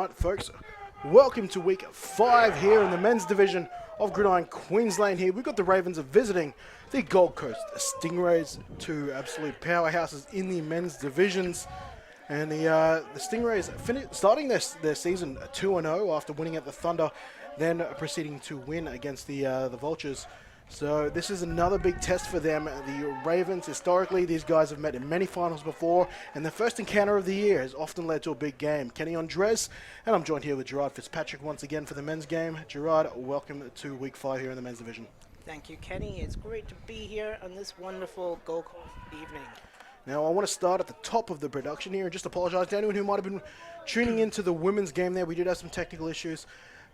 Alright folks, welcome to week 5 here in the men's division of Gridiron Queensland here. We've got the Ravens visiting the Gold Coast Stingrays, two absolute powerhouses in the men's divisions. And the Stingrays starting their season 2-0 after winning at the Thunder, then proceeding to win against the Vultures. So this is another big test for them. The Ravens, historically, these guys have met in many finals before, and their first encounter of the year has often led to a big game. Kenny Andres, and I'm joined here with Gerard Fitzpatrick once again for the men's game. Gerard, welcome to week 5 here in the men's division. Thank you, Kenny. It's great to be here on this wonderful Gold Coast evening. Now, I want to start at the top of the production here and just apologise to anyone who might have been tuning into the women's game there. We did have some technical issues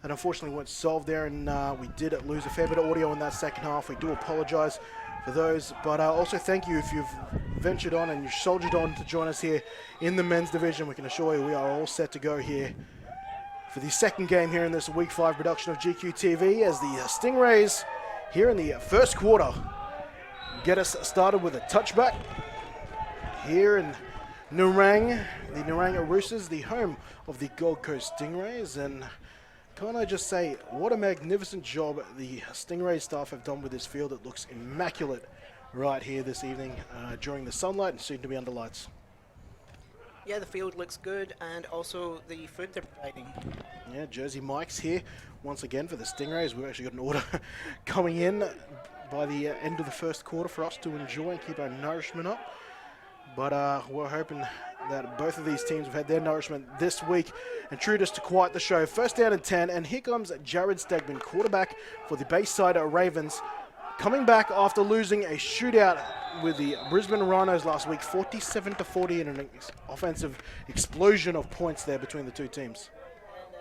that unfortunately weren't solved there, and we did lose a fair bit of audio in that second half. We do apologise for those, but also thank you if you've ventured on and you soldiered on to join us here in the men's division. We can assure you we are all set to go here for the second game here in this week 5 production of GQ TV, as the Stingrays here in the first quarter get us started with a touchback here in Nerang, the Nerang Roosters, the home of the Gold Coast Stingrays. And can I just say, what a magnificent job the Stingray staff have done with this field. It looks immaculate right here this evening during the sunlight and soon to be under lights. Yeah, the field looks good, and also the food they're providing. Yeah, Jersey Mike's here once again for the Stingrays. We've actually got an order coming in by the end of the first quarter for us to enjoy and keep our nourishment up. But we're hoping that both of these teams have had their nourishment this week and treat us to quite the show. First down and 10, and here comes Jared Stegman, quarterback for the Bayside Ravens, coming back after losing a shootout with the Brisbane Rhinos last week, 47-40, in an offensive explosion of points there between the two teams.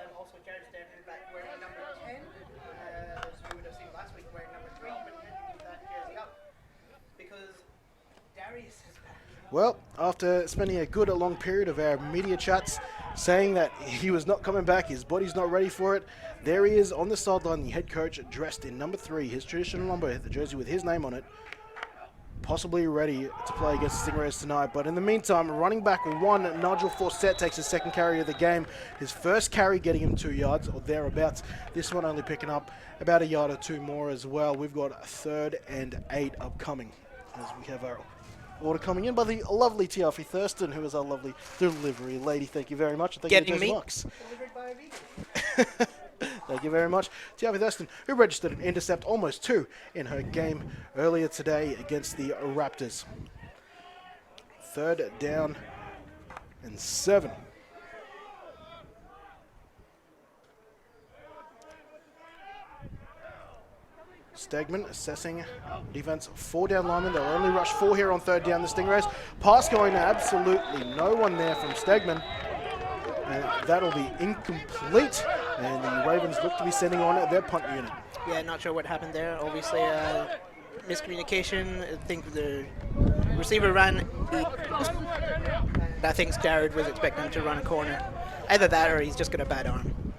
And also Jared Stegman back wearing number 10, as we would have seen last week wearing number 3, but he had to keep that jersey up because Darius is back. Well, after spending a good long period of our media chats saying that he was not coming back, his body's not ready for it, there he is on the sideline, the head coach dressed in number 3, his traditional number, the jersey with his name on it, possibly ready to play against the Stingrays tonight. But in the meantime, running back 1, Nigel Fawcett takes his second carry of the game, his first carry getting him 2 yards or thereabouts, this one only picking up about a yard or 2 more as well. We've got 3rd and 8 upcoming as we have our order coming in by the lovely Tiafi Thurston, who is our lovely delivery lady. Thank you very much. And thank you, Getting me delivered by a vegan. Thank you very much. Tiafi Thurston, who registered an intercept, almost 2, in her game earlier today against the Raptors. 3rd down and 7. Stegman assessing defense, 4 down linemen. They'll only rush 4 here on 3rd down, the Stingrays. Pass going to absolutely no one there from Stegman. And that'll be incomplete. And the Ravens look to be sending on their punt unit. Yeah, not sure what happened there. Obviously, miscommunication. I think the receiver ran. I think Jared was expecting him to run a corner. Either that or he's just got a bad arm.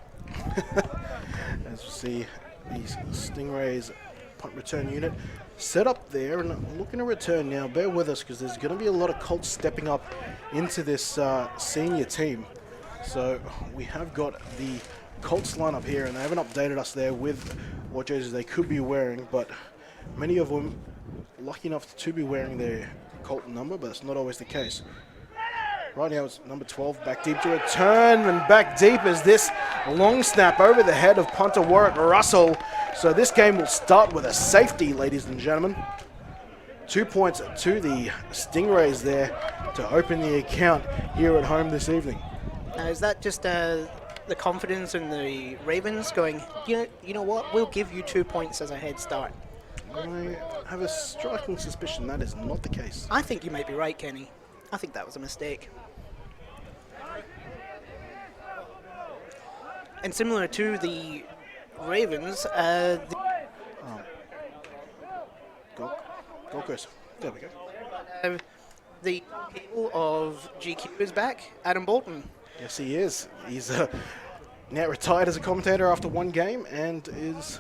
As we see, these Stingrays punt return unit set up there and looking to return now. Bear with us because there's going to be a lot of Colts stepping up into this senior team. So we have got the Colts lineup here, and they haven't updated us there with what jerseys they could be wearing, but many of them lucky enough to be wearing their Colt number, but that's not always the case. Right now it's number 12 back deep to return, and back deep is this long snap over the head of punter Warwick Russell. So this game will start with a safety, ladies and gentlemen. 2 points to the Stingrays there to open the account here at home this evening. Now, is that just the confidence in the Ravens going, you know what, we'll give you 2 points as a head start? I have a striking suspicion that is not the case. I think you might be right, Kenny. I think that was a mistake. And similar to the Ravens, Gold Coast. There we go. The people of GQ is back, Adam Bolton. Yes, he is. He's now retired as a commentator after 1 game and is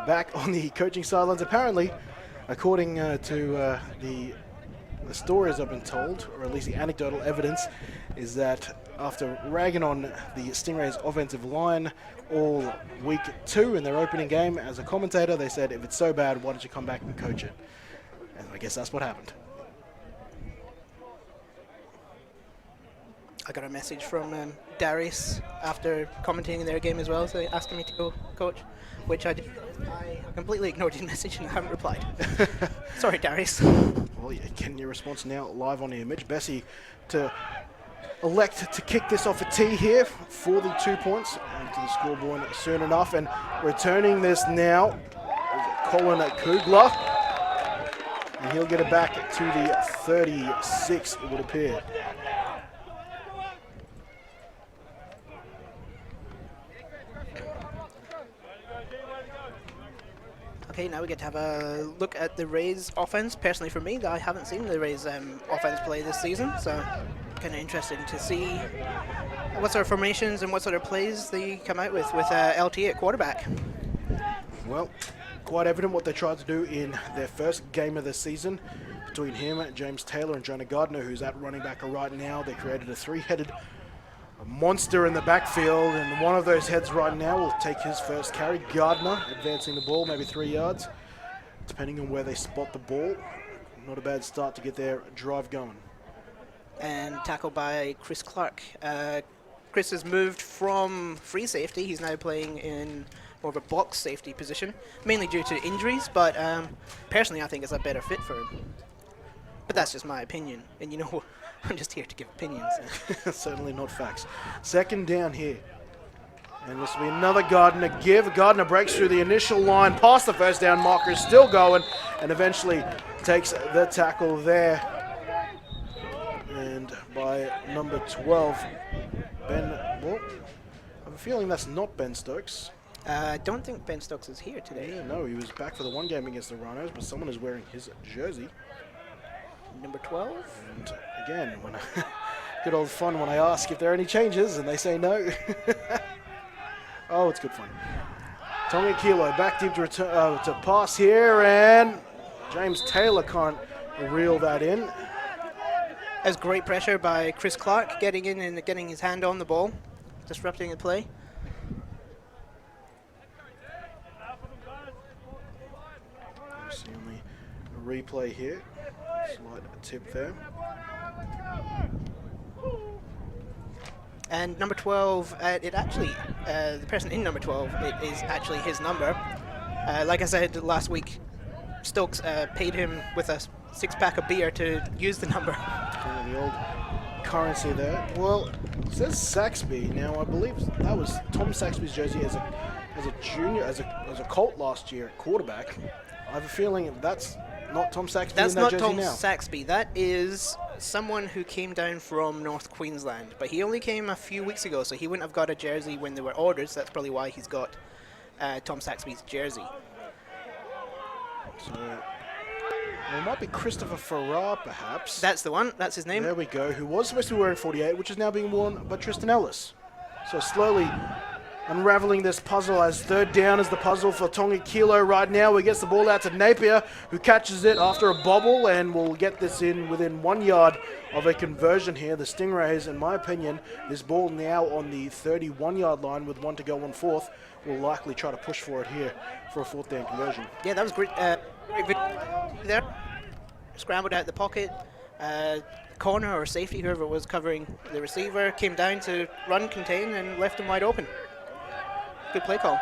back on the coaching sidelines. Apparently, according to the stories I've been told, or at least the anecdotal evidence, is that after ragging on the Stingrays offensive line all week 2 in their opening game. As a commentator, they said, if it's so bad, why don't you come back and coach it? And I guess that's what happened. I got a message from Darius after commentating their game as well, so asking me to go coach, which I did. I completely ignored his message and haven't replied. Sorry, Darius. Well, you're getting your response now live on the image. Bessie to elect to kick this off a tee here for the 2 points to the scoreboard soon enough. And returning this now is Colin Kugler. And he'll get it back to the 36, it would appear. Okay, now we get to have a look at the Rays offense. Personally for me, I haven't seen the Rays offense play this season, so kind of interesting to see what sort of formations and what sort of plays they come out with LT at quarterback. Well, quite evident what they tried to do in their first game of the season. Between him, James Taylor, and Jonah Gardner, who's at running back right now, they created a three-headed monster in the backfield, and one of those heads right now will take his first carry. Gardner advancing the ball, maybe 3 yards, depending on where they spot the ball. Not a bad start to get their drive going. And tackled by Chris Clark. Chris has moved from free safety. He's now playing in more of a box safety position, mainly due to injuries, but personally I think it's a better fit for him. But that's just my opinion, and you know, I'm just here to give opinions. Certainly not facts. Second down here. And this will be another Gardner give. Gardner breaks through the initial line, past the first down marker, is still going, and eventually takes the tackle there. And by number 12, Ben, well, I have a feeling that's not Ben Stokes. I don't think Ben Stokes is here today. Yeah, no, he was back for the one game against the Rhinos, but someone is wearing his jersey. Number 12? And again, when good old fun when I ask if there are any changes, and they say no. Oh, it's good fun. Tommy Kilo back deep to return to pass here, and James Taylor can't reel that in. There's great pressure by Chris Clark, getting in and getting his hand on the ball, disrupting the play. See on the replay here. Slight tip there. And number 12, the person in number 12, it is actually his number. Like I said last week, Stokes paid him with a 6-pack of beer to use the number. Kind of the old currency there. Well, it says Saxby. Now, I believe that was Tom Saxby's jersey as a junior, as a Colt last year at quarterback. I have a feeling that's not Tom Saxby in that jersey now. That's not Tom Saxby. That is someone who came down from North Queensland. But he only came a few weeks ago, so he wouldn't have got a jersey when they were ordered. So that's probably why he's got Tom Saxby's jersey. So, well, it might be Christopher Farrar, perhaps. That's the one. That's his name. There we go. Who was supposed to be wearing 48, which is now being worn by Tristan Ellis. So slowly unraveling this puzzle as third down is the puzzle for Tongi Kilo right now. He gets the ball out to Napier, who catches it after a bobble, and will get this in within 1 yard of a conversion here. The Stingrays, in my opinion, this ball now on the 31-yard line with 1 to go on fourth, will likely try to push for it here for a fourth down conversion. Yeah, that was great. Great there. Scrambled out the pocket. Corner or safety, whoever was covering the receiver, came down to run, contain, and left him wide open. Good play call.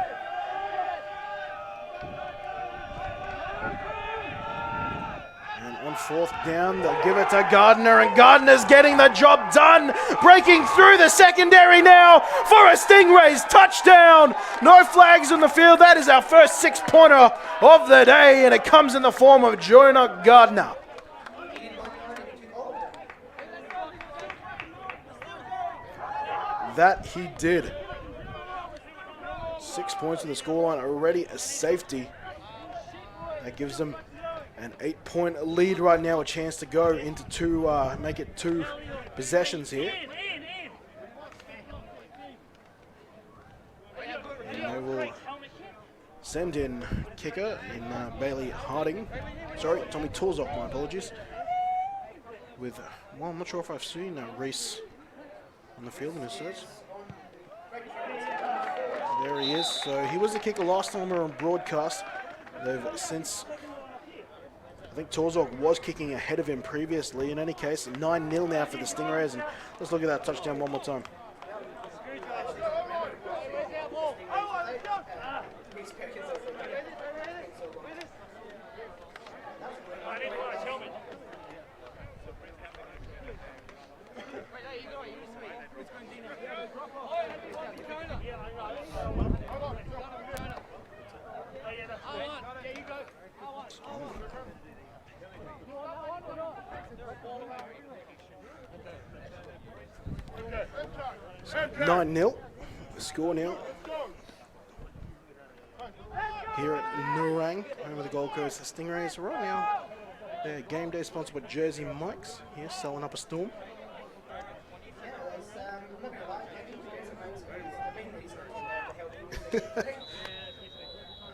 And on fourth down, they'll give it to Gardner, and Gardner's getting the job done, breaking through the secondary now for a Stingrays touchdown. No flags on the field. That is our first 6-pointer of the day, and it comes in the form of Jonah Gardner. That he did. 6 points in the scoreline, already a safety. That gives them an 8-point lead right now, a chance to go into make it 2 possessions here. And they will send in kicker in Bailey Harding. Sorry, Tommy Torzok, my apologies. With, well, I'm not sure if I've seen Reese on the field in his search. There he is. So he was the kicker last time we were on broadcast. They've since, I think Torzok was kicking ahead of him previously. In any case, 9-0 now for the Stingrays. And let's look at that touchdown one more time. So 9-0 score now here at Nurang over the Gold Coast. The Stingrays right now, their game day sponsored by Jersey Mike's here, selling up a storm.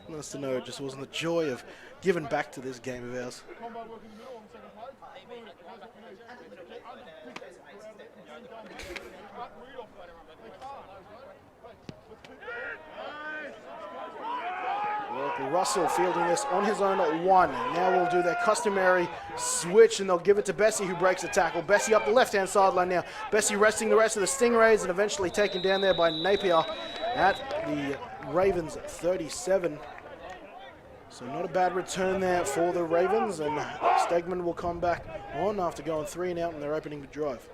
Nice to know it just wasn't the joy of giving back to this game of ours. Russell fielding this on his own at 1. Now we'll do their customary switch and they'll give it to Bessie, who breaks the tackle. Bessie up the left-hand sideline now. Bessie resting the rest of the Stingrays and eventually taken down there by Napier at the Ravens 37. So not a bad return there for the Ravens, and Stegman will come back on after going 3 and out in their opening drive.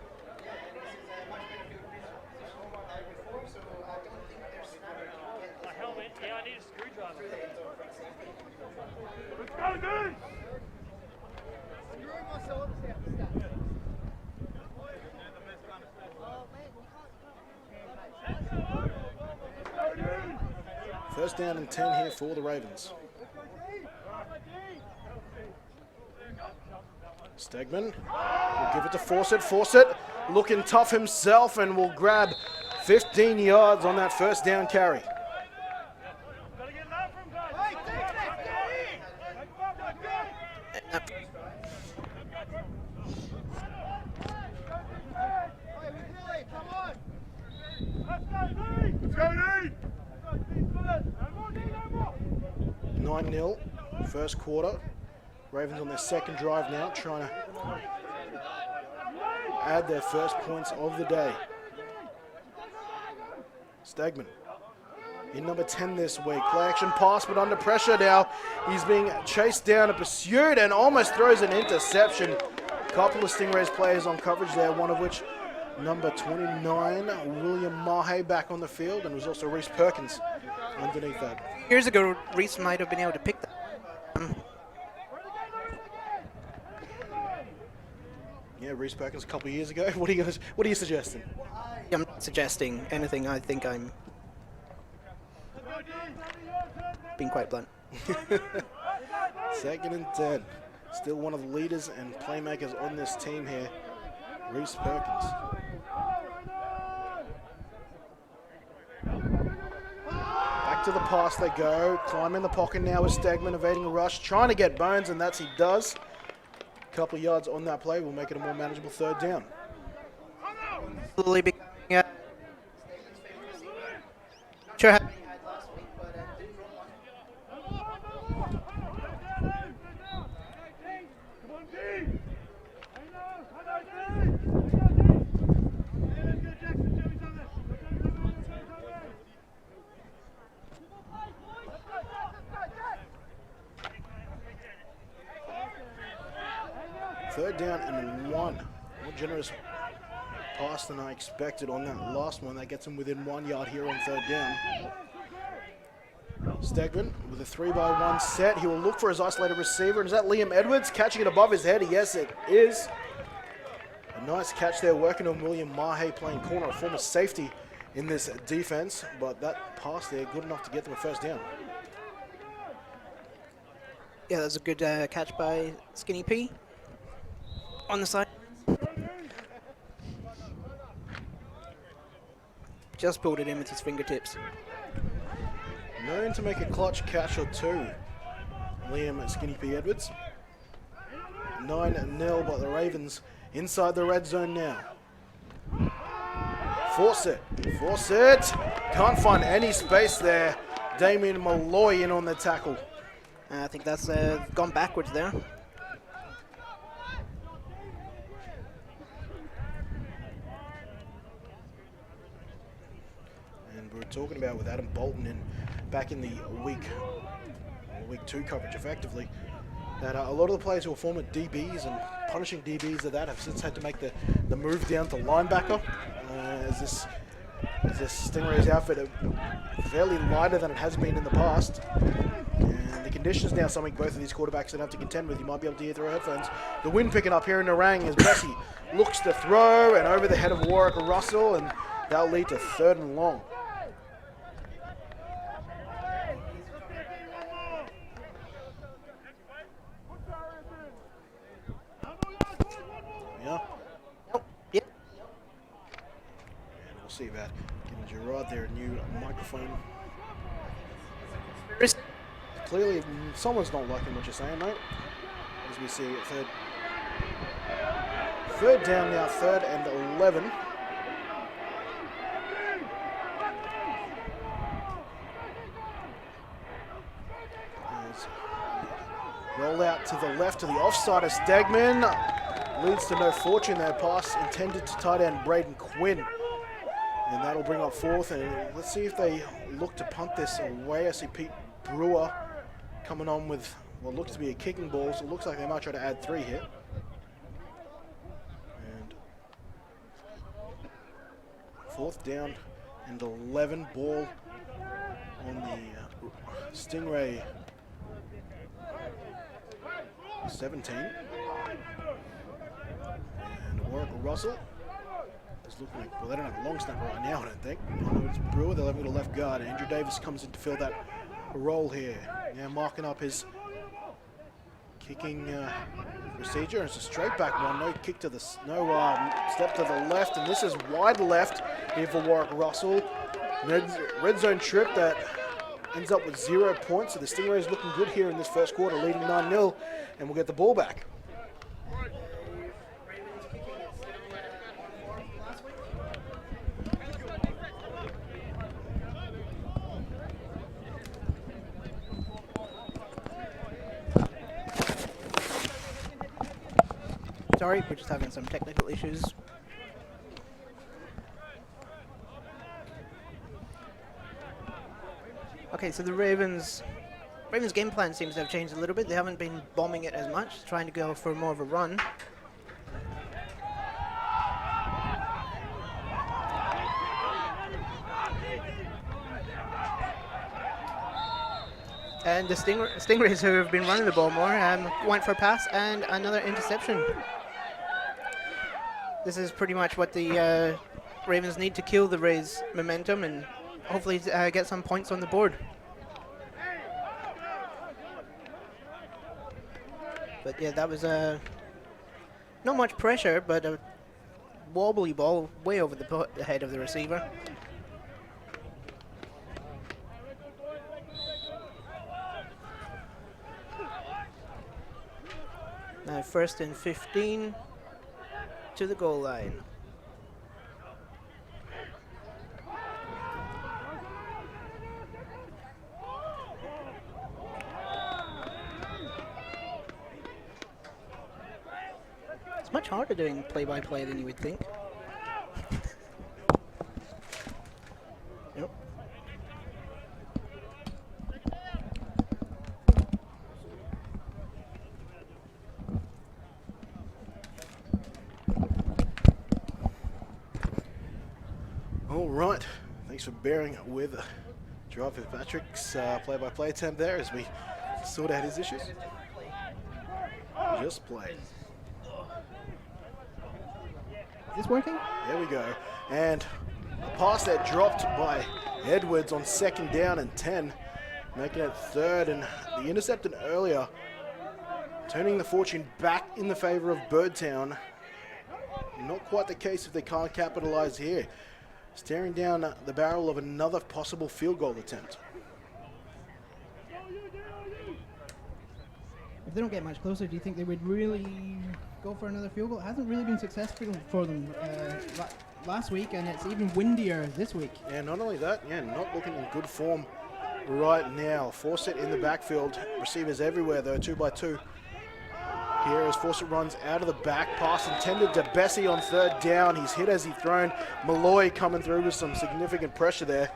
First down and 10 here for the Ravens. Stegman will give it to Fawcett, looking tough himself, and will grab 15 yards on that first down carry. Let's go, 9-0, first quarter. Ravens on their second drive now, trying to add their first points of the day. Stegman in number 10 this week. Play action pass, but under pressure now. He's being chased down and pursued and almost throws an interception. A couple of Stingrays players on coverage there, one of which number 29, William Mahe, back on the field, and was also Reese Perkins underneath that. Years ago, Reese might have been able to pick that. Yeah, Reese Perkins a couple of years ago. What are you suggesting? I'm not suggesting anything. I think I'm being quite blunt. Second and 10. Still one of the leaders and playmakers on this team here, Reese Perkins. Back to the pass they go. Climb in the pocket now with Stegman, evading a rush, trying to get Bones, and that's he does. A couple of yards on that play will make it a more manageable third down. Sure. Third down and 1. More generous pass than I expected on that last one. That gets him within 1 yard here on third down. Stegman with a 3-by-1 set. He will look for his isolated receiver. And is that Liam Edwards catching it above his head? Yes, it is. A nice catch there, working on William Mahe, playing corner, a former safety in this defense. But that pass there, good enough to get them a first down. Yeah, that was a good catch by Skinny P on the side. Just pulled it in with his fingertips. Known to make a clutch catch or two, Liam Skinny P Edwards. 9-0 by the Ravens inside the red zone now. Force it. Force it. Can't find any space there. Damien Malloy in on the tackle. I think that's gone backwards there. And we were talking about with Adam Bolton back in the week 2 coverage effectively, that a lot of the players who were former DBs and punishing DBs of that have since had to make the move down to linebacker, as this Stingrays outfit are fairly lighter than it has been in the past. And the conditions now something both of these quarterbacks are going to have to contend with. You might be able to hear through headphones. The wind picking up here in Narang as Bessie looks to throw and over the head of Warwick Russell, and that'll lead to 3rd and long. Yeah. Yep. And we'll see about giving Gerard their new microphone. Clearly, someone's not liking what you're saying, mate. As we see it, third down now, 3rd and 11. Roll out to the left to the offside of Stegman. Leads to no fortune there. Pass intended to tight end Braden Quinn. And that'll bring up 4th. And let's see if they look to punt this away. I see Pete Brewer coming on with what looks to be a kicking ball. So it looks like they might try to add 3 here. And 4th down and 11. Ball on the Stingray 17. And Warwick Russell is looking like, well, they don't have a long snapper right now, I don't think. No, it's Brewer, they'll have him to left guard. Andrew Davis comes in to fill that role here. Now marking up his kicking procedure. It's a straight back one, no kick to the, step to the left, and this is wide left here for Warwick Russell. Red zone trip that ends up with 0 points, so the Stingrays looking good here in this first quarter, leading 9-0, and we'll get the ball back. Sorry, we're just having some technical issues. Okay, so the Ravens' game plan seems to have changed a little bit. They haven't been bombing it as much, trying to go for more of a run. And the Stingrays, who have been running the ball more, went for a pass and another interception. This is pretty much what the Ravens need to kill the Rays' momentum and hopefully get some points on the board. But yeah, that was not much pressure, but a wobbly ball way over the head of the receiver. Now 1st and 15 to the goal line. It's much harder doing play-by-play than you would think. Yep. All right, thanks for bearing with Gerard Fitzpatrick's play-by-play attempt there as we sort out his issues. Just play. Is this working? There we go. And a pass that dropped by Edwards on 2nd down and 10, making it 3rd, and the intercepted earlier, turning the fortune back in the favor of Birdtown. Not quite the case if they can't capitalize here. Staring down the barrel of another possible field goal attempt. If they don't get much closer, do you think they would really go for another field goal? It hasn't really been successful for them last week, and it's even windier this week. Yeah, not only that, yeah, not looking in good form right now. Fawcett in the backfield. Receivers everywhere, though, 2x2. Here as Fawcett runs out of the back. Pass intended to Bessie on third down. He's hit as he thrown. Malloy coming through with some significant pressure there.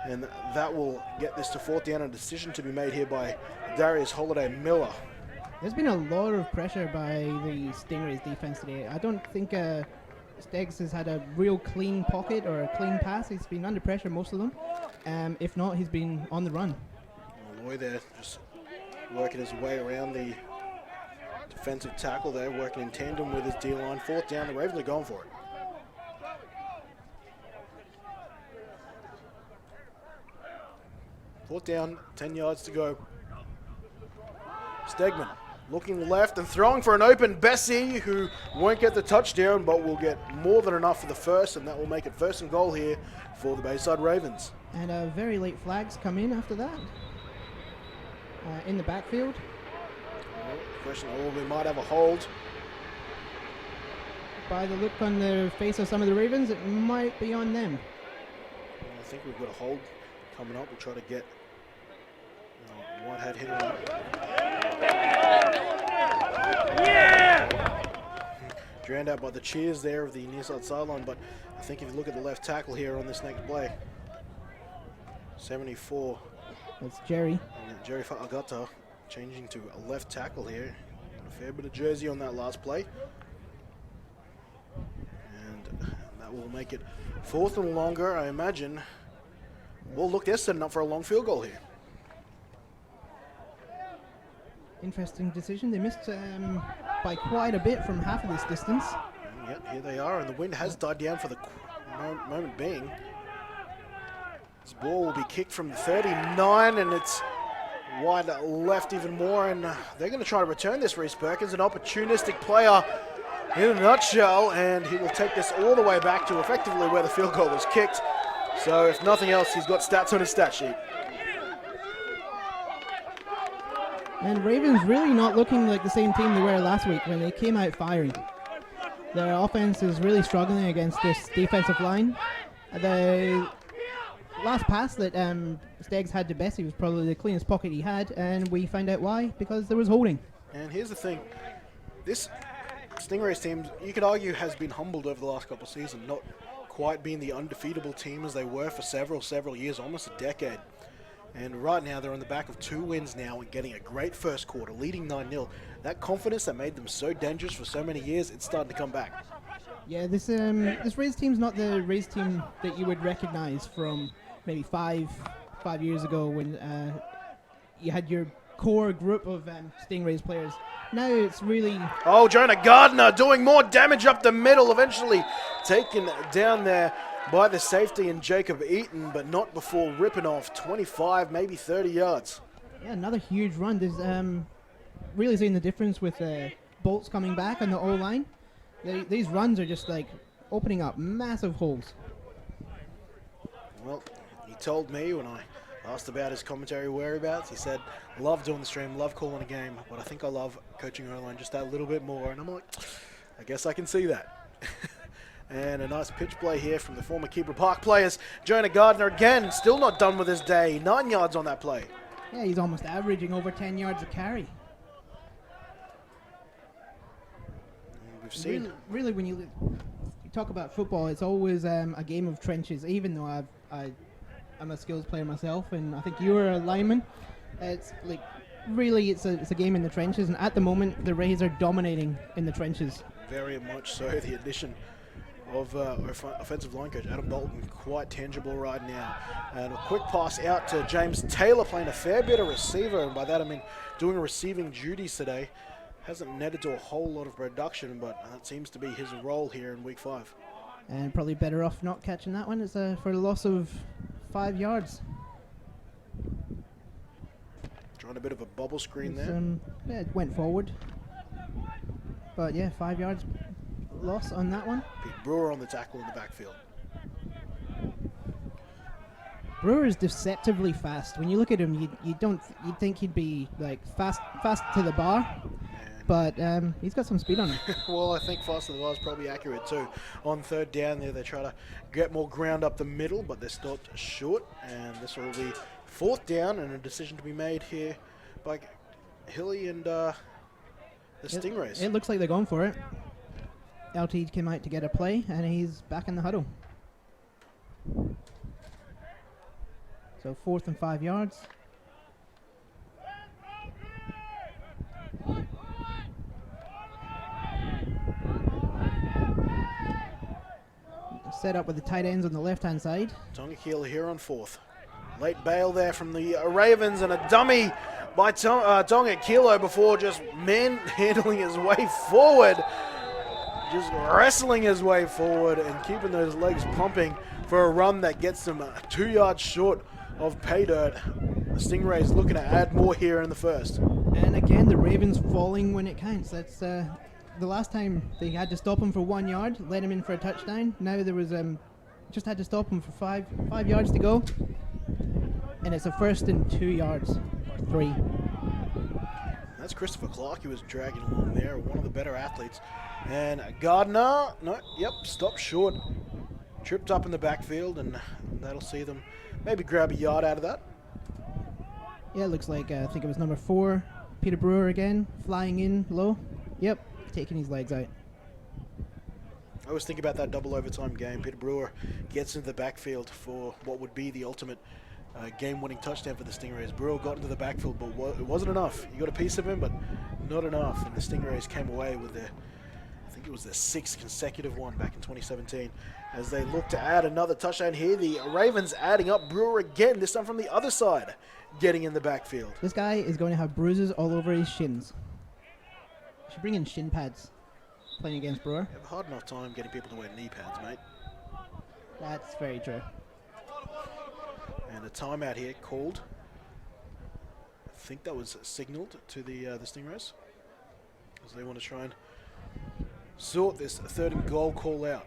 And that will get this to fourth down. A decision to be made here by Darius Holiday-Miller. There's been a lot of pressure by the Stingrays defense today. I don't think Steggs has had a real clean pocket or a clean pass. He's been under pressure, most of them. If not, he's been on the run. Malloy there just working his way around the defensive tackle there, working in tandem with his D-line. Fourth down, the Ravens are going for it. Fourth down, 10 yards to go. Stegman looking left and throwing for an open Bessie, who won't get the touchdown, but will get more than enough for the first, and that will make it first and goal here for the Bayside Ravens. And very late flags come in after that. In the backfield. Question, we might have a hold. By the look on the face of some of the Ravens, it might be on them. I think we've got a hold coming up. We'll try to get Whitehead hit on it. Drowned out by the cheers there of the near side sideline, but I think if you look at the left tackle here on this next play, 74. That's Jerry. Jerry Fa'agata changing to a left tackle here. A fair bit of jersey on that last play. And that will make it fourth and longer, I imagine. Well, look, they're setting up for a long field goal here. Interesting decision. They missed by quite a bit from half of this distance. And yet, here they are, and the wind has died down for the moment being. This ball will be kicked from the 39, and it's wide left even more, and they're going to try to return this. Reese Perkins, an opportunistic player in a nutshell, and he will take this all the way back to effectively where the field goal was kicked. So if nothing else, he's got stats on his stat sheet. And Ravens really not looking like the same team they were last week when they came out firing. Their offense is really struggling against this defensive line. The last pass that Steggs had to Bessie was probably the cleanest pocket he had, and we found out why, because there was holding. And here's the thing. This Stingrays team, you could argue, has been humbled over the last couple of seasons, not quite being the undefeatable team as they were for several years, almost a decade. And right now they're on the back of 2 wins now and getting a great first quarter, leading 9-0. That confidence that made them so dangerous for so many years, it's starting to come back. Yeah, this Rays team's not the Rays team that you would recognize from maybe five years ago when you had your core group of Stingrays players. Now it's really... Oh, Jonah Gardner doing more damage up the middle, eventually taken down there by the safety and Jacob Eaton, but not before ripping off 25, maybe 30 yards. Yeah, another huge run. There's really seeing the difference with Bolts coming back on the O-line. These runs are just like opening up massive holes. Well, he told me when I asked about his commentary whereabouts, he said, love doing the stream, love calling a game, but I think I love coaching O-line just that little bit more. And I'm like, I guess I can see that. And a nice pitch play here from the former Keeper Park players. Jonah Gardner again, still not done with his day. 9 yards on that play. Yeah, he's almost averaging over 10 yards a carry. And we've seen... Really, when you talk about football, it's always a game of trenches, even though I'm a skills player myself, and I think you were a lineman. It's like, really, it's a game in the trenches, and at the moment, the Rays are dominating in the trenches. Very much so. The addition of offensive line coach Adam Bolton, quite tangible right now. And a quick pass out to James Taylor, playing a fair bit of receiver, and by that I mean doing receiving duties today. Hasn't netted to a whole lot of production, but that seems to be his role here in week 5. And probably better off not catching that one. It's for a loss of 5 yards. Trying a bit of a bubble screen there. Yeah, it went forward. But yeah, 5 yards loss on that one. Pete Brewer on the tackle in the backfield. Brewer is deceptively fast. When you look at him, you'd think he'd be like fast to the bar. but he's got some speed on him. Well, I think faster than I was probably accurate too. On third down there, they try to get more ground up the middle, but they're stopped short. And this will be fourth down and a decision to be made here by Hilly and the Stingrays. It looks like they're going for it. LT came out to get a play, and he's back in the huddle. So 4th and 5 yards. Set up with the tight ends on the left-hand side. Tonga Keeler here on fourth. Late bail there from the Ravens and a dummy by Tonga Kilo before just manhandling his way forward. Just wrestling his way forward and keeping those legs pumping for a run that gets them 2 yards short of pay dirt. The Stingrays looking to add more here in the first. And again, the Ravens falling when it counts. That's the last time they had to stop him for 1 yard, let him in for a touchdown. Now there was just had to stop him for five yards to go, and it's a 1st and 2 yards, or 3. That's Christopher Clark who was dragging along there, one of the better athletes. And Gardner, stopped short. Tripped up in the backfield, and that'll see them maybe grab a yard out of that. Yeah, it looks like, I think it was number 4, Peter Brewer again, flying in low. Yep, taking his legs out. I always think about that double overtime game. Peter Brewer gets into the backfield for what would be the ultimate game-winning touchdown for the Stingrays. Brewer got into the backfield, but it wasn't enough. You got a piece of him, but not enough. And the Stingrays came away with I think it was their 6th consecutive one back in 2017. As they look to add another touchdown here, the Ravens adding up Brewer again, this time from the other side, getting in the backfield. This guy is going to have bruises all over his shins. Should bring in shin pads playing against Brewer. You have a hard enough time getting people to wear knee pads, mate. That's very true. And a timeout here called. I think that was signaled to the Stingrays, as they want to try and sort this 3rd and goal call out.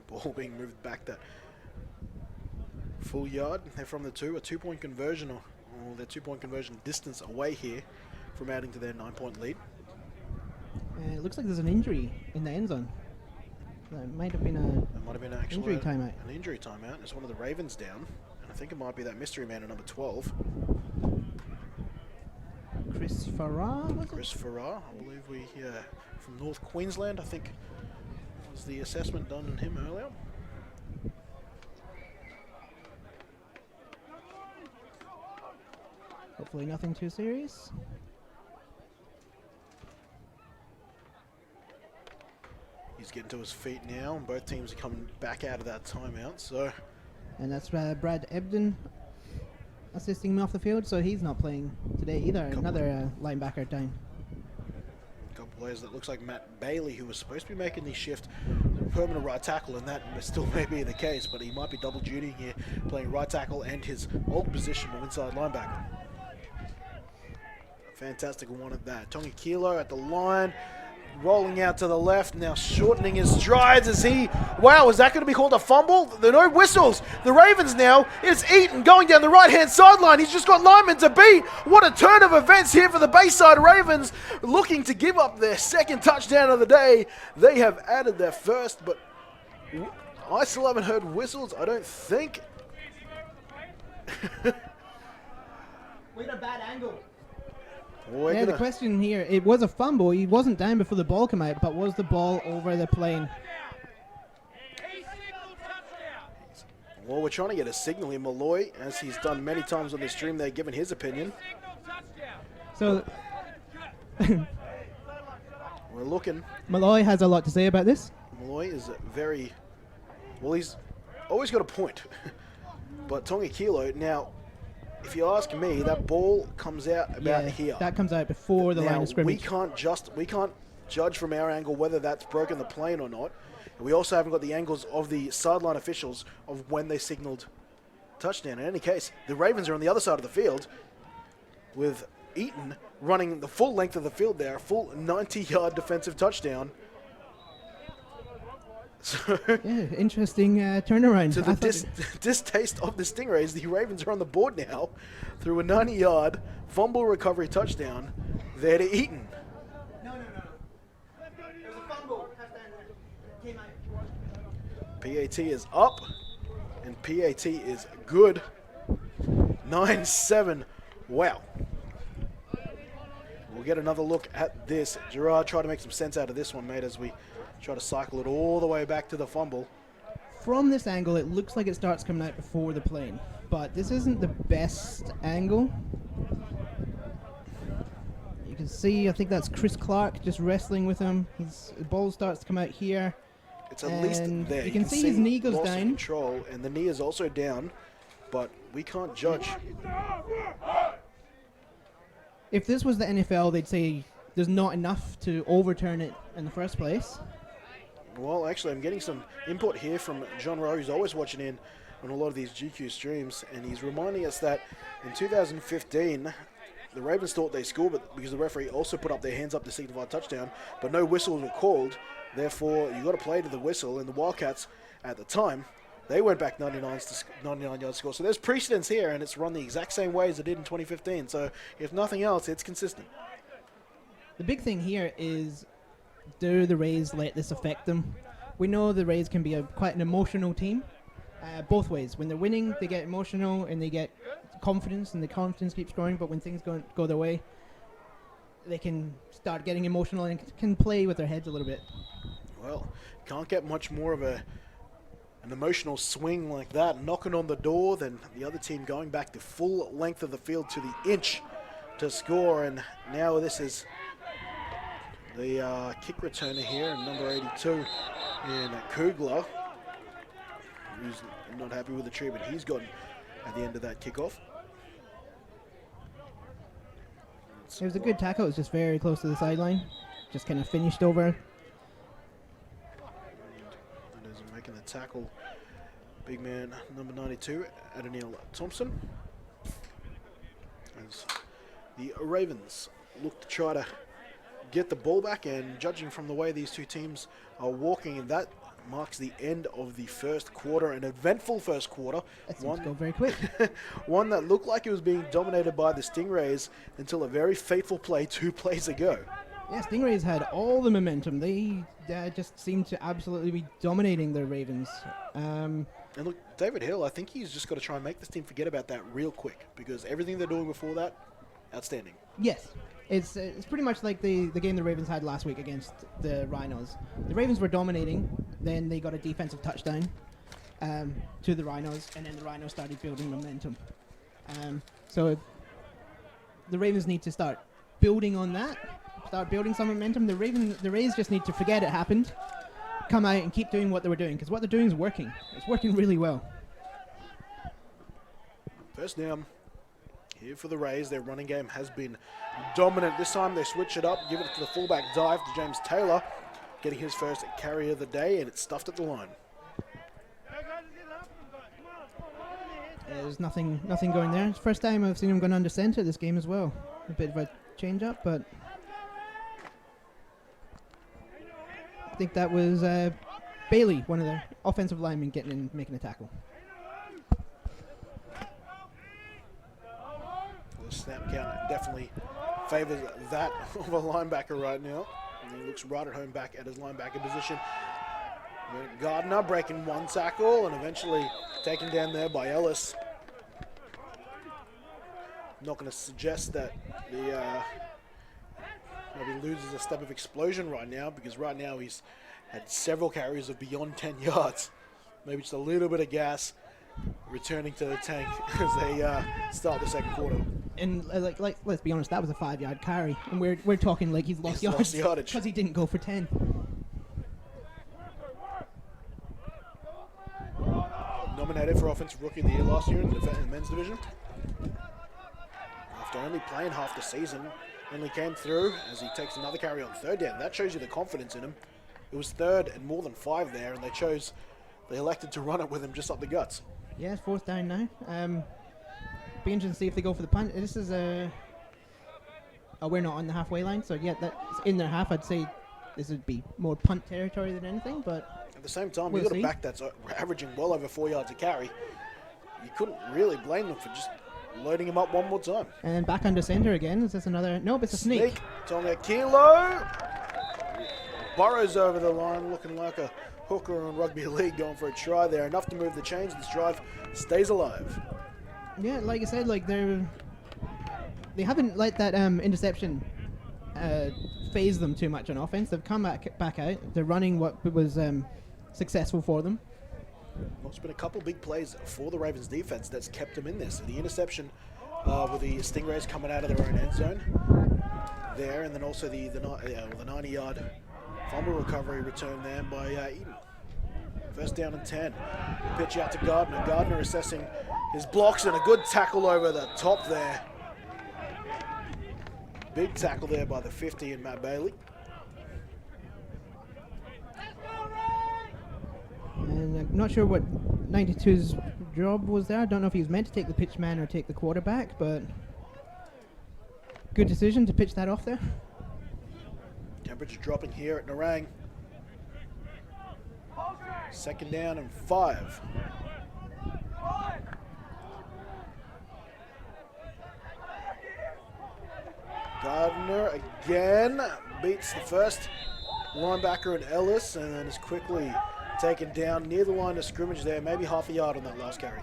Ball being moved back that full yard. They're from the 2, a 2-point conversion, or their 2-point conversion distance away here from adding to their 9-point lead. And it looks like there's an injury in the end zone. That might have been an injury timeout. An injury timeout. It's one of the Ravens down, and I think it might be that mystery man at number 12. Chris Farrar, was it? Chris Farrar, I believe from North Queensland, I think was the assessment done on him earlier. Hopefully nothing too serious. He's getting to his feet now, and both teams are coming back out of that timeout. So, and that's Brad Ebden assisting him off the field, so he's not playing today either. Another linebacker down. A couple players that looks like Matt Bailey, who was supposed to be making the shift permanent right tackle, and that still may be the case, but he might be double duty here, playing right tackle and his old position of inside linebacker. Fantastic one at that. Tonga Kilo at the line, rolling out to the left, now shortening his strides as he... Wow, is that going to be called a fumble? There are no whistles. The Ravens now, it's Eaton going down the right-hand sideline. He's just got linemen to beat. What a turn of events here for the Bayside Ravens, looking to give up their 2nd touchdown of the day. They have added their 1st, but I still haven't heard whistles, I don't think. We had a bad angle. Yeah, the question here, it was a fumble. He wasn't down before the ball came out, but was the ball over the plane? Well, we're trying to get a signal here. Malloy, as he's done many times on the stream, they're giving his opinion. So, we're looking. Malloy has a lot to say about this. Malloy is very... Well, he's always got a point. But Tonga Kilo, now... If you ask me, that ball comes out about here. That comes out before the line of scrimmage. We can't judge from our angle whether that's broken the plane or not. And we also haven't got the angles of the sideline officials of when they signaled touchdown. In any case, the Ravens are on the other side of the field with Eaton running the full length of the field there, a full 90-yard defensive touchdown. So Yeah, interesting turnaround. to I the thought distaste of the Stingrays, the Ravens are on the board now through a 90-yard fumble recovery touchdown there to Eaton. No. There's a fumble. Touchdown. Came out. PAT is up, and PAT is good. 9-7. Wow. We'll get another look at this. Gerard, try to make some sense out of this one, mate, as we try to cycle it all the way back to the fumble. from this angle, it looks like it starts coming out before the plane, but this isn't the best angle. You can see, I think that's Chris Clark just wrestling with him. The ball starts to come out here. It's at least And there. you can see his knee goes loss of down. control, and the knee is also down, but we can't judge. If this was the NFL, they'd say there's not enough to overturn it in the first place. Well, actually, I'm getting some input here from John Rowe, who's always watching in on a lot of these GQ streams, and he's reminding us that in 2015, the Ravens thought they scored, but because the referee also put up their hands up to signify a touchdown, but no whistles were called. Therefore, you got to play to the whistle, and the Wildcats at the time, they went back 99 yards score. So there's precedence here, and it's run the exact same way as it did in 2015. So if nothing else, it's consistent. The big thing here is, do the Rays let this affect them? We know the Rays can be quite an emotional team, both ways. When they're winning, they get emotional and they get confidence, and the confidence keeps growing. But when things go their way, they can start getting emotional and can play with their heads a little bit. Well, can't get much more of an emotional swing like that, knocking on the door, than the other team going back the full length of the field to the inch to score. And now this is the kick returner here, number 82 in Kugler, who's not happy with the treatment he's gotten at the end of that kickoff. It was a good tackle. It was just very close to the sideline. Just kind of finished over. And is making the tackle, big man number 92, Adoniel Thompson. As the Ravens look to try to get the ball back, and judging from the way these two teams are walking, that marks the end of the first quarter, an eventful first quarter. That seems to go very quick. One that looked like it was being dominated by the Stingrays until a very fateful play 2 plays ago. Yeah, Stingrays had all the momentum. They just seemed to absolutely be dominating the Ravens. And look, David Hill, I think he's just got to try and make this team forget about that real quick, because everything they're doing before that, outstanding. Yes. It's pretty much like the game the Ravens had last week against the Rhinos. The Ravens were dominating, then they got a defensive touchdown to the Rhinos, and then the Rhinos started building momentum. So the Ravens need to start building on that, start building some momentum. The Rays just need to forget it happened, come out and keep doing what they were doing, because what they're doing is working. It's working really well. First down here for the Rays. Their running game has been dominant. This time they switch it up, give it to the fullback dive to James Taylor, getting his first carry of the day, and it's stuffed at the line. There's nothing going there. It's the first time I've seen him going under center this game as well. A bit of a change up, but I think that was Bailey, one of the offensive linemen, getting in, making a tackle. The snap count definitely favors that of a linebacker right now. And he looks right at home back at his linebacker position. Gardner breaking one tackle and eventually taken down there by Ellis. I'm not going to suggest that the maybe loses a step of explosion right now, because right now he's had several carries of beyond 10 yards. Maybe just a little bit of gas returning to the tank as they start the second quarter. And like, let's be honest, that was a 5-yard carry, and we're talking like he's lost Lost yardage because he didn't go for 10. Nominated for Offensive Rookie of the Year last year in the men's division. After only playing half the season, only came through as he takes another carry on third down. That shows you the confidence in him. It was third and more than 5 there, and they elected to run it with him just up the guts. Yeah, it's 4th down now. Be interesting to see if they go for the punt. This is we're not on the halfway line, so yeah, that's in their half. I'd say this would be more punt territory than anything, but At the same time, We'll you've got see. a back that's averaging well over 4 yards a carry. You couldn't really blame them for just loading him up one more time. And back under center again. Is this another? Nope, it's a sneak. Tonga Kilo burrows over the line, looking like a hooker on rugby league, going for a try there. Enough to move the chains. This drive stays alive. Yeah, like I said, like they haven't let that interception phase them too much on offense. They've come back out. They're running what was successful for them. Well, it's been a couple big plays for the Ravens defense that's kept them in this. The interception with the Stingrays coming out of their own end zone there, and then also the 90-yard fumble recovery return there by Eden. First down and 10. Pitch out to Gardner. Gardner assessing his blocks and a good tackle over the top there. Big tackle there by the 50 and Matt Bailey. And I'm not sure what 92's job was there. I don't know if he was meant to take the pitch man or take the quarterback, but good decision to pitch that off there. Temperature dropping here at Narang. Second down and 5. Gardner again beats the first linebacker in Ellis and then is quickly taken down near the line of scrimmage there, maybe half a yard on that last carry.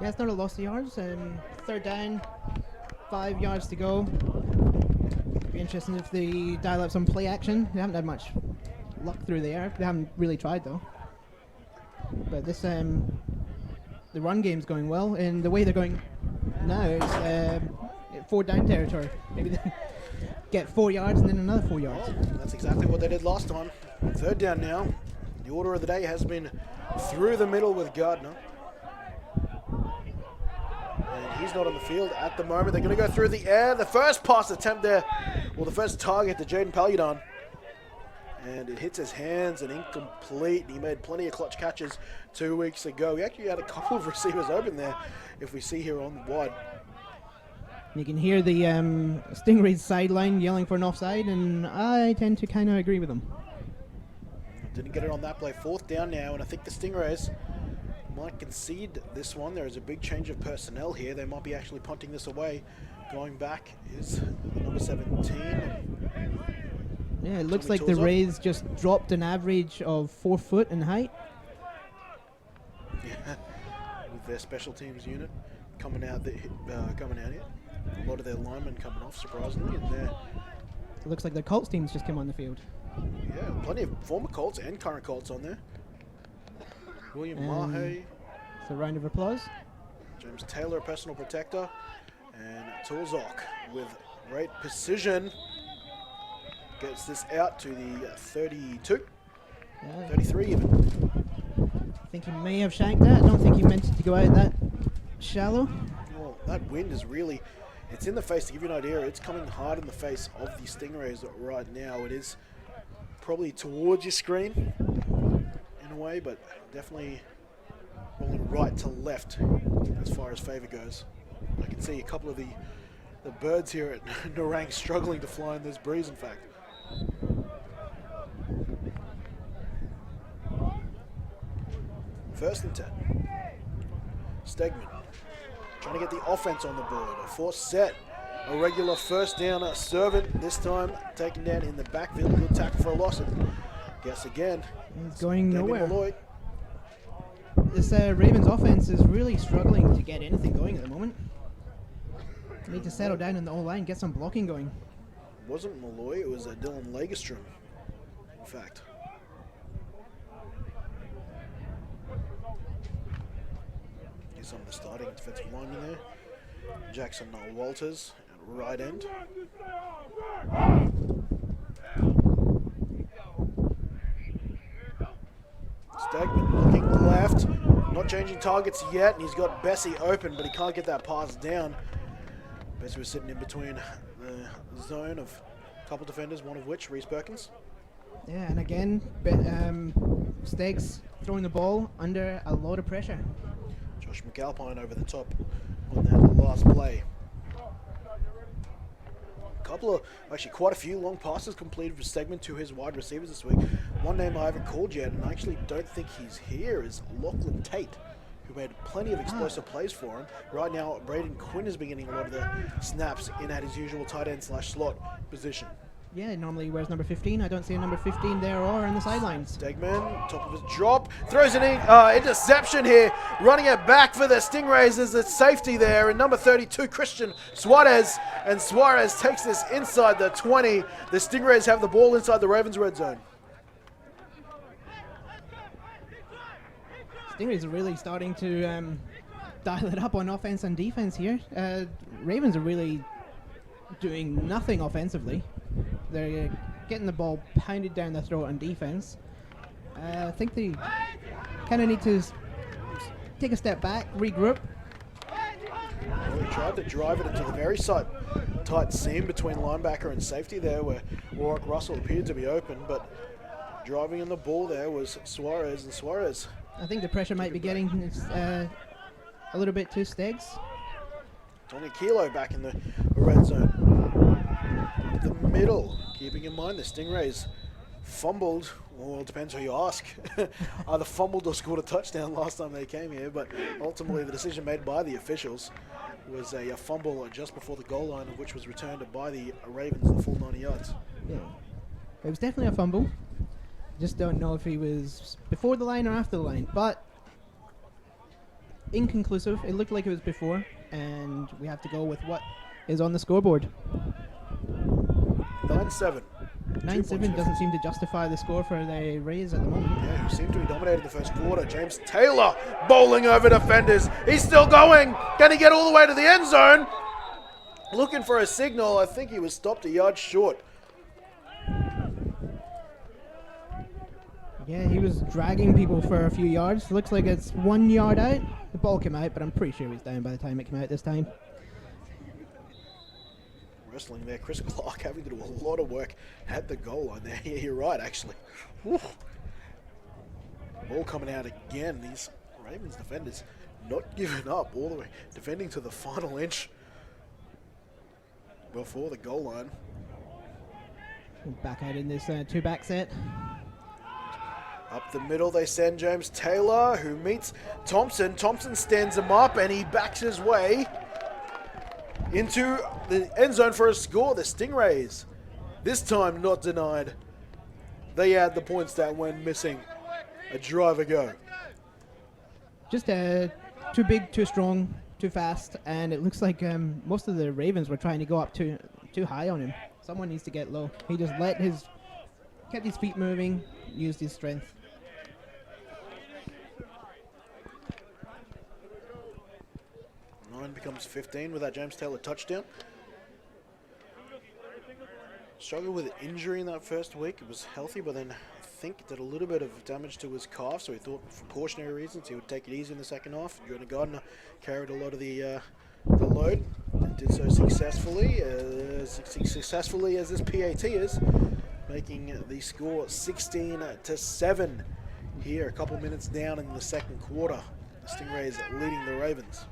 Yeah, it's not a loss of yards. Third down, 5 yards to go. Be interesting if they dial up some play action. They haven't had much luck through the air. They haven't really tried though. But this, the run game's going well, and the way they're going now is 4 down territory. Maybe they get 4 yards and then another 4 yards. Well, that's exactly what they did last time. Third down now. The order of the day has been through the middle with Gardner. And he's not on the field at the moment. They're going to go through the air. The first pass attempt there, well, the first target to Jaden Paludan. And it hits his hands and incomplete. He made plenty of clutch catches 2 weeks ago. He actually had a couple of receivers open there, if we see here on the wide. You can hear the Stingrays sideline yelling for an offside, and I tend to kind of agree with them. Didn't get it on that play. Fourth down now, and I think the Stingrays might concede this one. There is a big change of personnel here. They might be actually punting this away. Going back is number 17. Yeah, it looks Tommy like the Toza. Rays just dropped an average of 4 foot in height. Yeah, with their special teams unit coming out here. A lot of their linemen coming off, surprisingly, and they're It looks like the Colts teams just came on the field. yeah, plenty of former Colts and current Colts on there. William And Mahe, So a round of applause. James Taylor, personal protector, and Tulzok with great precision gets this out to the 32, Yeah, 33 even. I think he may have shanked that. I don't think he meant it to go out that shallow. Well, that wind is really, it's in the face. To give you an idea, it's coming hard in the face of the Stingrays right now. It is probably towards your screen in a way, but definitely rolling right to left as far as favor goes. I can see a couple of the birds here at Narang struggling to fly in this breeze, in fact. First and 10. Stegman trying to get the offense on the board. A forced set. A regular first down servant. This time taken down in the backfield. Good tackle for a loss. And guess again. He's going Damien nowhere. Malloy. This Ravens offense is really struggling to get anything going at the moment. Need to settle down in the O-line, get some blocking going. It wasn't Malloy, it was Dylan Lagerstrom, in fact. Here's some of the starting defensive linemen there. Jackson Walters at right end. Stegman looking left, not changing targets yet, and he's got Bessie open, but he can't get that pass down. Bessie was sitting in between the zone of a couple defenders, one of which, Reese Perkins. Yeah, and again, Stegs throwing the ball under a lot of pressure. Josh McAlpine over the top on that last play. Actually quite a few long passes completed for Stegman to his wide receivers this week. one name I haven't called yet, and I actually don't think he's here, is Lachlan Tate, who made plenty of explosive plays for him. Right now, Braden Quinn is beginning a lot of the snaps in at his usual tight end / slot position. Yeah, normally he wears number 15. I don't see a number 15 there or on the sidelines. Stegman, top of his drop, throws an interception here, running it back for the Stingrays as a safety there, and number 32, Christian Suarez, and Suarez takes this inside the 20. The Stingrays have the ball inside the Ravens red zone. Stingrays are really starting to dial it up on offense and defense here. Ravens are really doing nothing offensively. They're getting the ball pounded down their throat on defense. I think they kind of need to take a step back, regroup. Well, he tried to drive it into the very tight seam between linebacker and safety there, where Warwick Russell appeared to be open, but driving in the ball there was Suarez, and Suarez. I think the pressure might be getting a little bit to Stegs. Tony Kilo back in the red zone. The middle, keeping in mind the Stingrays fumbled. Well, it depends who you ask. Either fumbled or scored a touchdown last time they came here, but ultimately the decision made by the officials was a fumble just before the goal line, which was returned by the Ravens the full 90 yards. Yeah, it was definitely a fumble. Just don't know if he was before the line or after the line, but inconclusive. It looked like it was before, and we have to go with what is on the scoreboard. 9-7. 9-7 doesn't seem to justify the score for the Rays at the moment. Yeah, who seemed to be dominating the first quarter. James Taylor bowling over defenders. He's still going. Can he get all the way to the end zone? Looking for a signal. I think he was stopped a yard short. Yeah, he was dragging people for a few yards. Looks like it's 1 yard out. The ball came out, but I'm pretty sure he was down by the time it came out this time. Wrestling there, Chris Clark having to do a lot of work at the goal line there. Yeah, you're right, actually. Whew. Ball coming out again. These Ravens defenders not giving up all the way, defending to the final inch before the goal line. Back out in this two-back set. Up the middle, they send James Taylor, who meets Thompson. Thompson stands him up, and he backs his way into the end zone for a score. The Stingrays, this time not denied. They add the points that went missing. A drive ago. Just too big, too strong, too fast, and it looks like most of the Ravens were trying to go up too high on him. Someone needs to get low. He just kept his feet moving, used his strength. Becomes 15 with that James Taylor touchdown. Struggled with an injury in that first week. It was healthy, but then I think did a little bit of damage to his calf, so he thought for precautionary reasons he would take it easy in the second half. Jordan Gardner carried a lot of the load and did so successfully as this PAT is, making the score 16-7 here, a couple minutes down in the second quarter. The Stingrays leading the Ravens.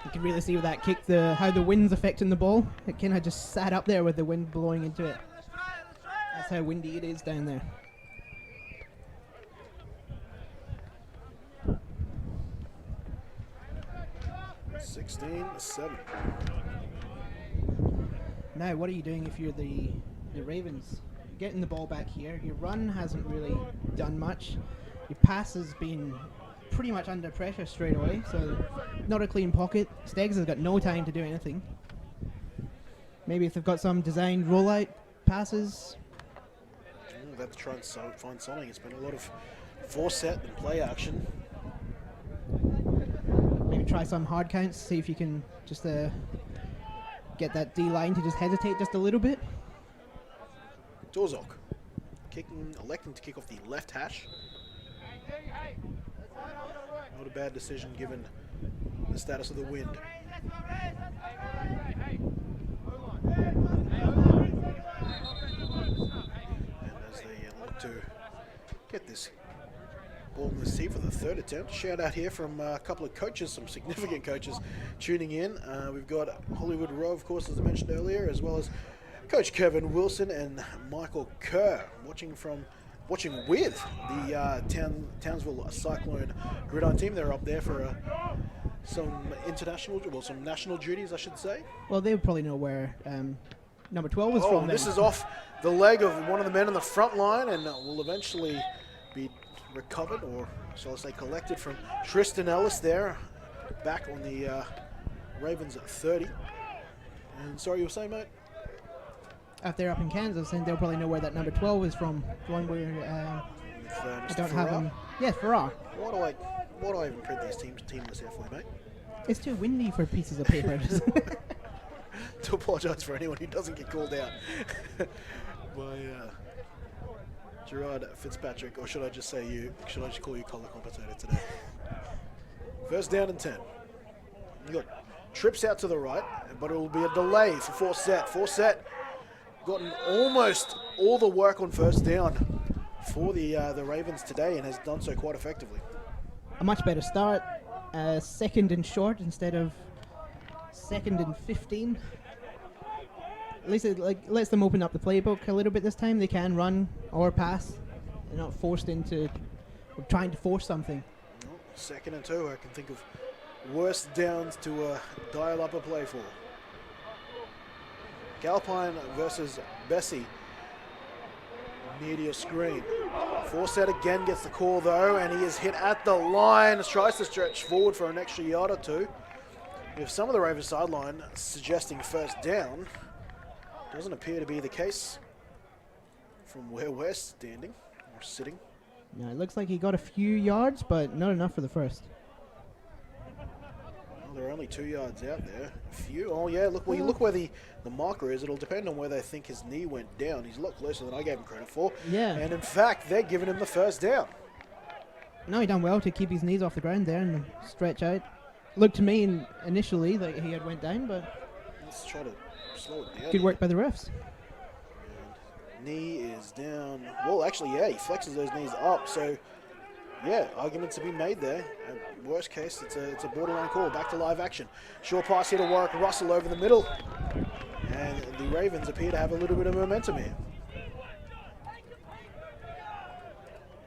You can really see with that kick how the wind's affecting the ball. It kind of just sat up there with the wind blowing into it. That's how windy it is down there. (16-7). Now, what are you doing if you're the Ravens? You're getting the ball back here. Your run hasn't really done much. Your pass has been pretty much under pressure straight away, so not a clean pocket. Steggs has got no time to do anything. Maybe if they've got some designed rollout passes. They'll have to try and find something. It's been a lot of force set and play action. Maybe try some hard counts, see if you can just get that D-line to just hesitate just a little bit. Torzok electing to kick off the left hash. Not a bad decision given the status of the wind. And as they look to get this ball in the seat for the third attempt, shout out here from a couple of coaches, some significant coaches tuning in. We've got Hollywood Rowe, of course, as I mentioned earlier, as well as Coach Kevin Wilson and Michael Kerr watching from watching with the Townsville Cyclone Gridiron team. They're up there for some some national duties, I should say. Well, they would probably know where number 12 was Oh, from. and this then. is off the leg of one of the men in the front line, and will eventually be recovered, or shall I say collected, from Tristan Ellis there, back on the Ravens at 30. And sorry, you were saying, mate? If they're up in Kansas, then they'll probably know where that number 12 is from. The one where I don't have him. Yes, Farrar. Why do I even print these team lists here for you, mate? It's too windy for pieces of paper. To apologise for anyone who doesn't get called out by Gerard Fitzpatrick, or should I just say you? Should I just call you collar commentator today? First down and 10. You got trips out to the right, but it will be a delay for Forsett. Gotten almost all the work on first down for the Ravens today, and has done so quite effectively. A much better start. Second and short instead of second and 15. At least it lets them open up the playbook a little bit this time. They can run or pass. They're not forced into trying to force something. Well, 2nd and 2. I can think of worse downs to dial up a play for. Galpine versus Bessie. Near to your screen. Forsett again gets the call though, and he is hit at the line. Tries to stretch forward for an extra yard or two. If some of the Ravens sideline suggesting first down, doesn't appear to be the case from where we're standing or sitting. Yeah, it looks like he got a few yards, but not enough for the first. Well, there are only 2 yards out there. A few. Oh yeah, look. Well, you look where the marker is. It'll depend on where they think his knee went down. He's a lot closer than I gave him credit for. Yeah. And in fact, they're giving him the first down. No, he done well to keep his knees off the ground there and stretch out. Looked to me initially like he had went down, but Let's try to slow it down. good work by the refs. And knee is down. Well, actually, yeah, he flexes those knees up. So, yeah, argument to be made there. Worst case, it's a borderline call. Back to live action. Short pass here to Warwick Russell over the middle. And the Ravens appear to have a little bit of momentum here.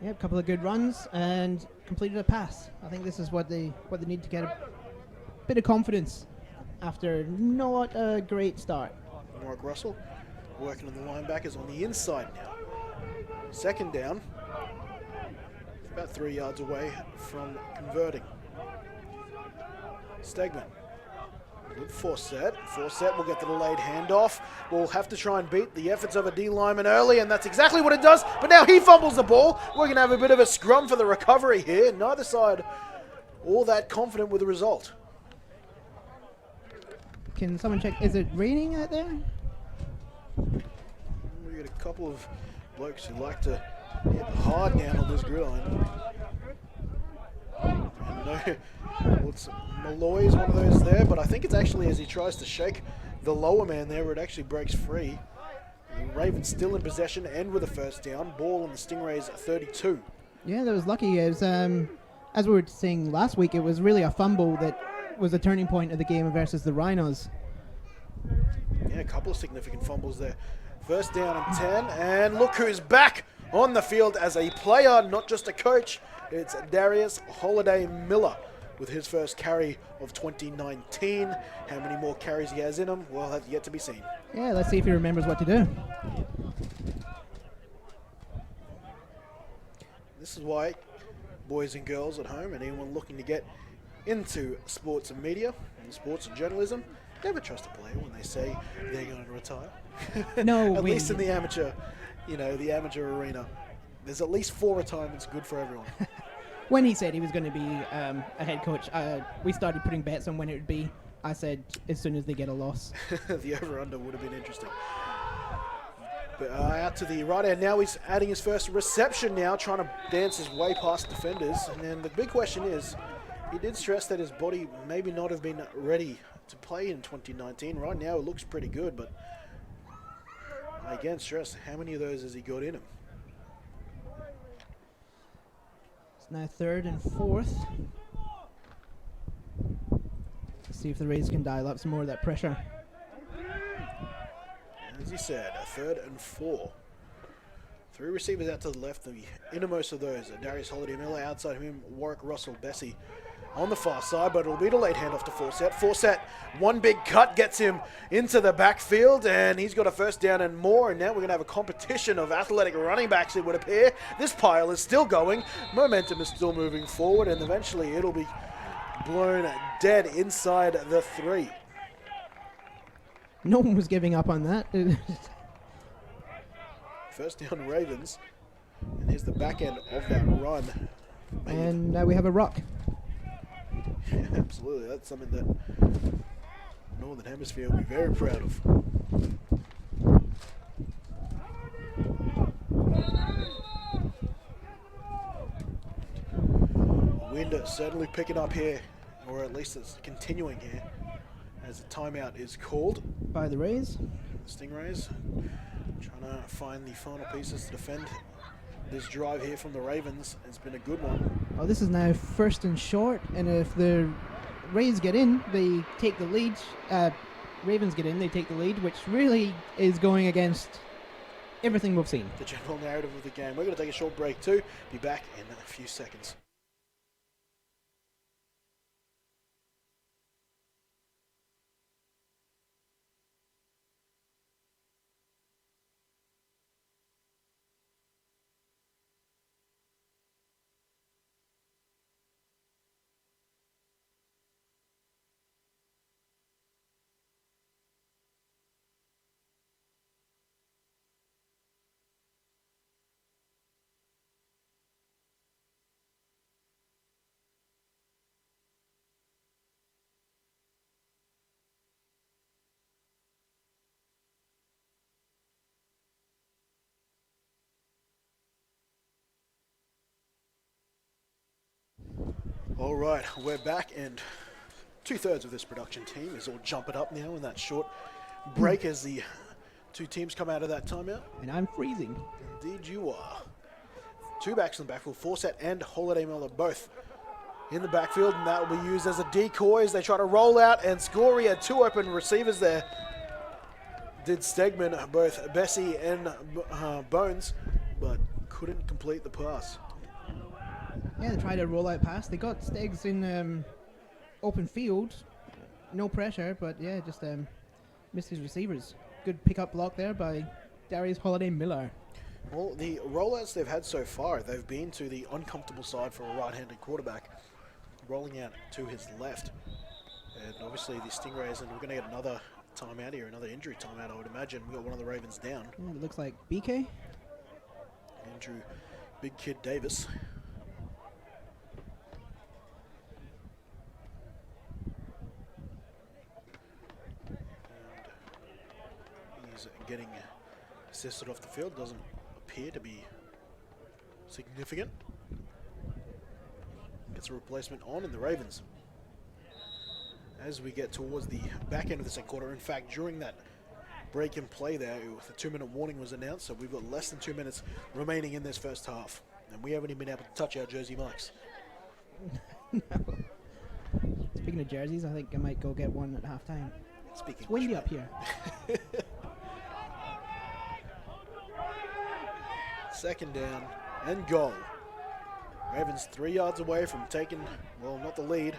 Yeah, a couple of good runs and completed a pass. I think this is what they need to get a bit of confidence after not a great start. Warwick Russell working on the linebackers on the inside now. 2nd down. About 3 yards away from converting. Stegman with Forsett. Forsett will get the delayed handoff. We'll have to try and beat the efforts of a D lineman early, and that's exactly what it does. But now he fumbles the ball. We're going to have a bit of a scrum for the recovery here. Neither side all that confident with the result. Can someone check? Is it raining out there? We got a couple of blokes who like to hit hard down on this gridiron. Malloy is one of those there, but I think it's actually as he tries to shake the lower man there where it actually breaks free. The Ravens still in possession and with a first down. Ball on the Stingrays at 32. Yeah, that was lucky. It was, as we were saying last week, it was really a fumble that was a turning point of the game versus the Rhinos. Yeah, a couple of significant fumbles there. First down and 10, and look who's back on the field as a player, not just a coach. It's Darius Holiday Miller with his first carry of 2019. How many more carries he has in him, well, that's yet to be seen. Yeah, let's see if he remembers what to do. This is why boys and girls at home and anyone looking to get into sports and media and sports and journalism, never trust a player when they say they're going to retire. No, at least in the amateur, the amateur arena. There's at least 4 retirements good for everyone. When he said he was going to be a head coach, we started putting bets on when it would be. I said as soon as they get a loss. The over-under would have been interesting. But out to the right end now, he's adding his first reception now, trying to dance his way past defenders. And then the big question is, he did stress that his body maybe not have been ready to play in 2019. Right now it looks pretty good, but again, stress, how many of those has he got in him? It's now 3rd and 4th. Let's see if the Rays can dial up some more of that pressure. As he said, a 3rd and 4. Three receivers out to the left, the innermost of those. Darius Holiday Miller, outside of him, Warwick Russell Bessie on the far side, but it'll be the late handoff to Forsett. Forsett, one big cut, gets him into the backfield, and he's got a first down and more, and now we're going to have a competition of athletic running backs, it would appear. This pile is still going. Momentum is still moving forward, and eventually it'll be blown dead inside the 3. No one was giving up on that. First down Ravens, and here's the back end of that run. And now we have a ruck. Yeah, absolutely, that's something that Northern Hemisphere will be very proud of. Wind certainly picking up here, or at least it's continuing here, as the timeout is called. By the Rays. Stingrays trying to find the final pieces to defend this drive here from the Ravens. It's been a good one. Oh, this is now first and short, and if the Rays get in, they take the lead. Ravens get in, they take the lead, which really is going against everything we've seen. The general narrative of the game. We're going to take a short break too. Be back in a few seconds. All right, we're back, and 2/3 of this production team is all jumping up now in that short break as the two teams come out of that timeout. And I'm freezing. Indeed you are. Two backs in the backfield, Forsett and Holiday Miller both in the backfield, and that will be used as a decoy as they try to roll out and score. He had two open receivers there. Did Stegman, both Bessie and Bones, but couldn't complete the pass. Yeah, they tried a rollout pass. They got Stegs in open field. No pressure, but yeah, just missed his receivers. Good pickup block there by Darius Holiday Miller. Well, the rollouts they've had so far, they've been to the uncomfortable side for a right-handed quarterback, rolling out to his left. And obviously the Stingrays, and we're going to get another timeout here, another injury timeout, I would imagine. We got one of the Ravens down. Yeah, it looks like BK. Andrew Big Kid Davis. And he's getting assisted off the field. Doesn't appear to be significant. Gets a replacement on in the Ravens. As we get towards the back end of the second quarter, in fact, during that break in play there, the 2-minute warning was announced, so we've got less than 2 minutes remaining in this first half. And we haven't even been able to touch our jersey mics. No. Speaking of jerseys, I think I might go get one at halftime. Speaking It's windy up here. Second down and goal. Ravens 3 yards away from taking, well, not the lead,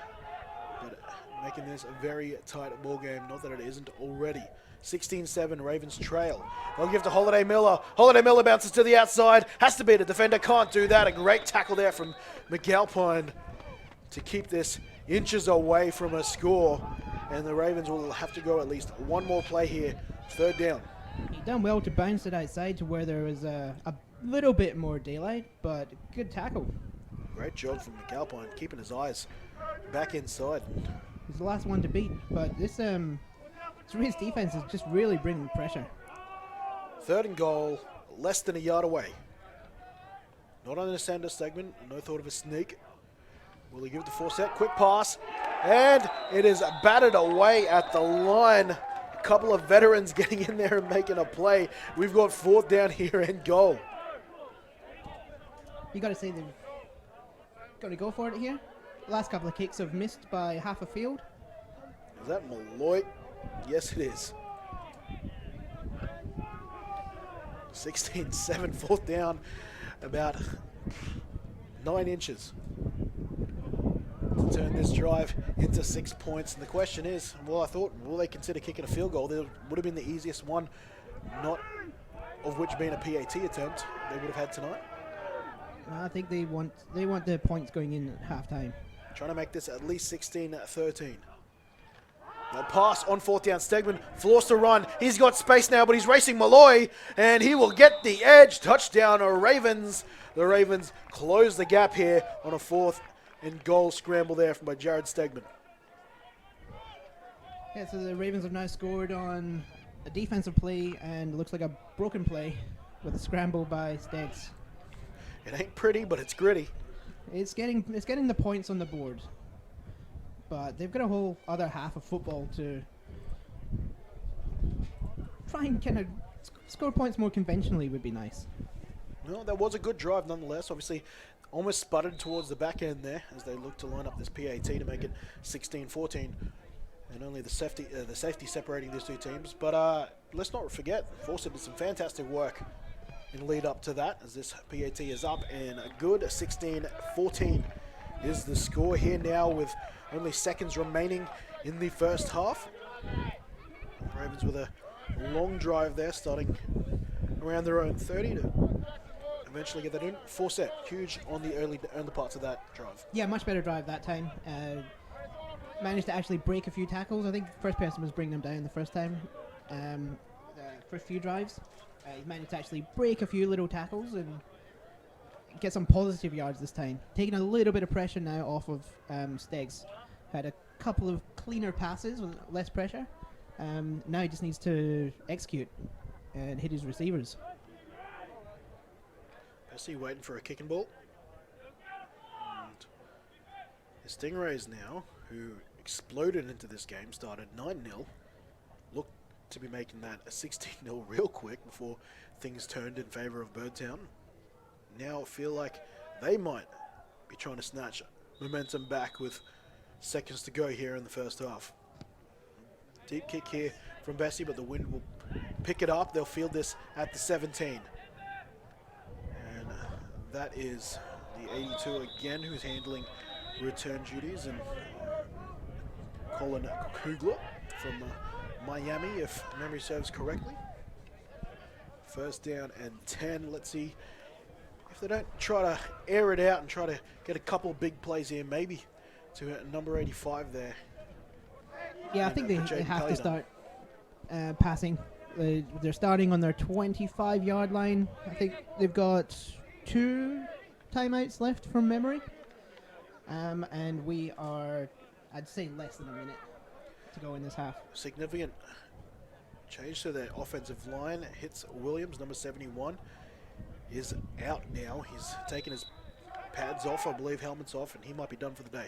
but making this a very tight ball game. Not that it isn't already. 16-7, Ravens trail. They'll give to Holiday Miller. Holiday Miller bounces to the outside. Has to beat a defender. Can't do that. A great tackle there from McAlpine to keep this inches away from a score. And the Ravens will have to go at least one more play here. Third down. He done well to bounce it outside to where there was a little bit more daylight, but good tackle. Great job from McAlpine, keeping his eyes back inside. He's the last one to beat, but this Rays defense is just really bringing pressure. Third and goal, less than a yard away. Not on the center segment, no thought of a sneak. Will he give it to Forsett? Quick pass, and it is batted away at the line. A couple of veterans getting in there and making a play. We've got fourth down here and goal. You got to say they've got to go for it here. The last couple of kicks have missed by half a field. Is that Malloy? Yes, it is. 16-7, fourth down, about 9 inches to turn this drive into 6 points. And the question is, well, I thought, will they consider kicking a field goal? That would have been the easiest one, not of which being a PAT attempt they would have had tonight. I think they want the points going in at halftime. Trying to make this at least 16-13. The pass on fourth down. Stegman forced to run. He's got space now, but he's racing Malloy, and he will get the edge. Touchdown, Ravens. The Ravens close the gap here on a 4th and goal scramble there from by Jared Stegman. Yeah, so the Ravens have now scored on a defensive play, and it looks like a broken play with a scramble by Stegs. It ain't pretty, but it's gritty. It's getting the points on the board, but they've got a whole other half of football to try and kind of score points more conventionally would be nice. No, that was a good drive nonetheless. Obviously, almost sputtered towards the back end there as they look to line up this PAT to make it 16-14, and only the safety separating these two teams. But let's not forget, Fawcett did some fantastic work in lead up to that, as this PAT is up, and a good 16-14 is the score here now with only seconds remaining in the first half. Ravens with a long drive there, starting around their own 30 to eventually get that in. Fawcett, huge on the early parts of that drive. Yeah, much better drive that time. Managed to actually break a few tackles. I think the first person was bringing them down the first time. For a few drives. He managed to actually break a few little tackles and get some positive yards this time. Taking a little bit of pressure now off of Stegs. Had a couple of cleaner passes with less pressure. Now he just needs to execute and hit his receivers. Bessie waiting for a kicking ball. And the Stingrays now, who exploded into this game, started 9-0. Looked to be making that a 16-0 real quick before things turned in favor of Birdtown. Now feel like they might be trying to snatch momentum back with seconds to go here in the first half. Deep kick here from Bessie, but the wind will pick it up. They'll field this at the 17. And that is the 82 again, who's handling return duties, and Colin Kugler from Miami, if memory serves correctly. First down and 10. Let's see if they don't try to air it out and try to get a couple big plays here, maybe to number 85 there. Yeah, I think they have to start passing. They're starting on their 25-yard line. I think they've got 2 timeouts left from memory. And we are, I'd say, less than a minute to go in this half. Significant change to their offensive line. Hits Williams, number 71, is out now. He's taken his pads off, I believe, helmets off, and he might be done for the day.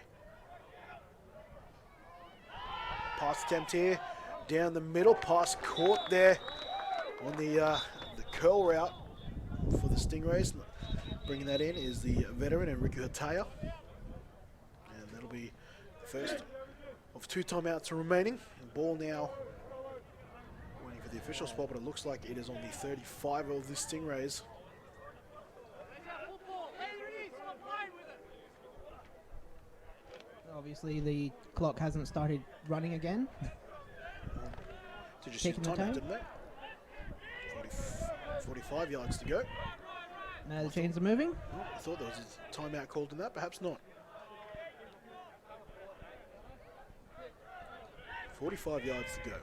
Pass attempt here, down the middle. Pass caught there on the curl route for the Stingrays. Bringing that in is the veteran Enrique Hataya. And that'll be the first of 2 timeouts remaining. The ball now waiting for the official spot, but it looks like it is on the 35 of the Stingrays. Obviously, the clock hasn't started running again. Did you see the timeout, didn't they? 45 yards to go. Now the chains are moving. Oh, I thought there was a timeout called in that, perhaps not. 45 yards to go.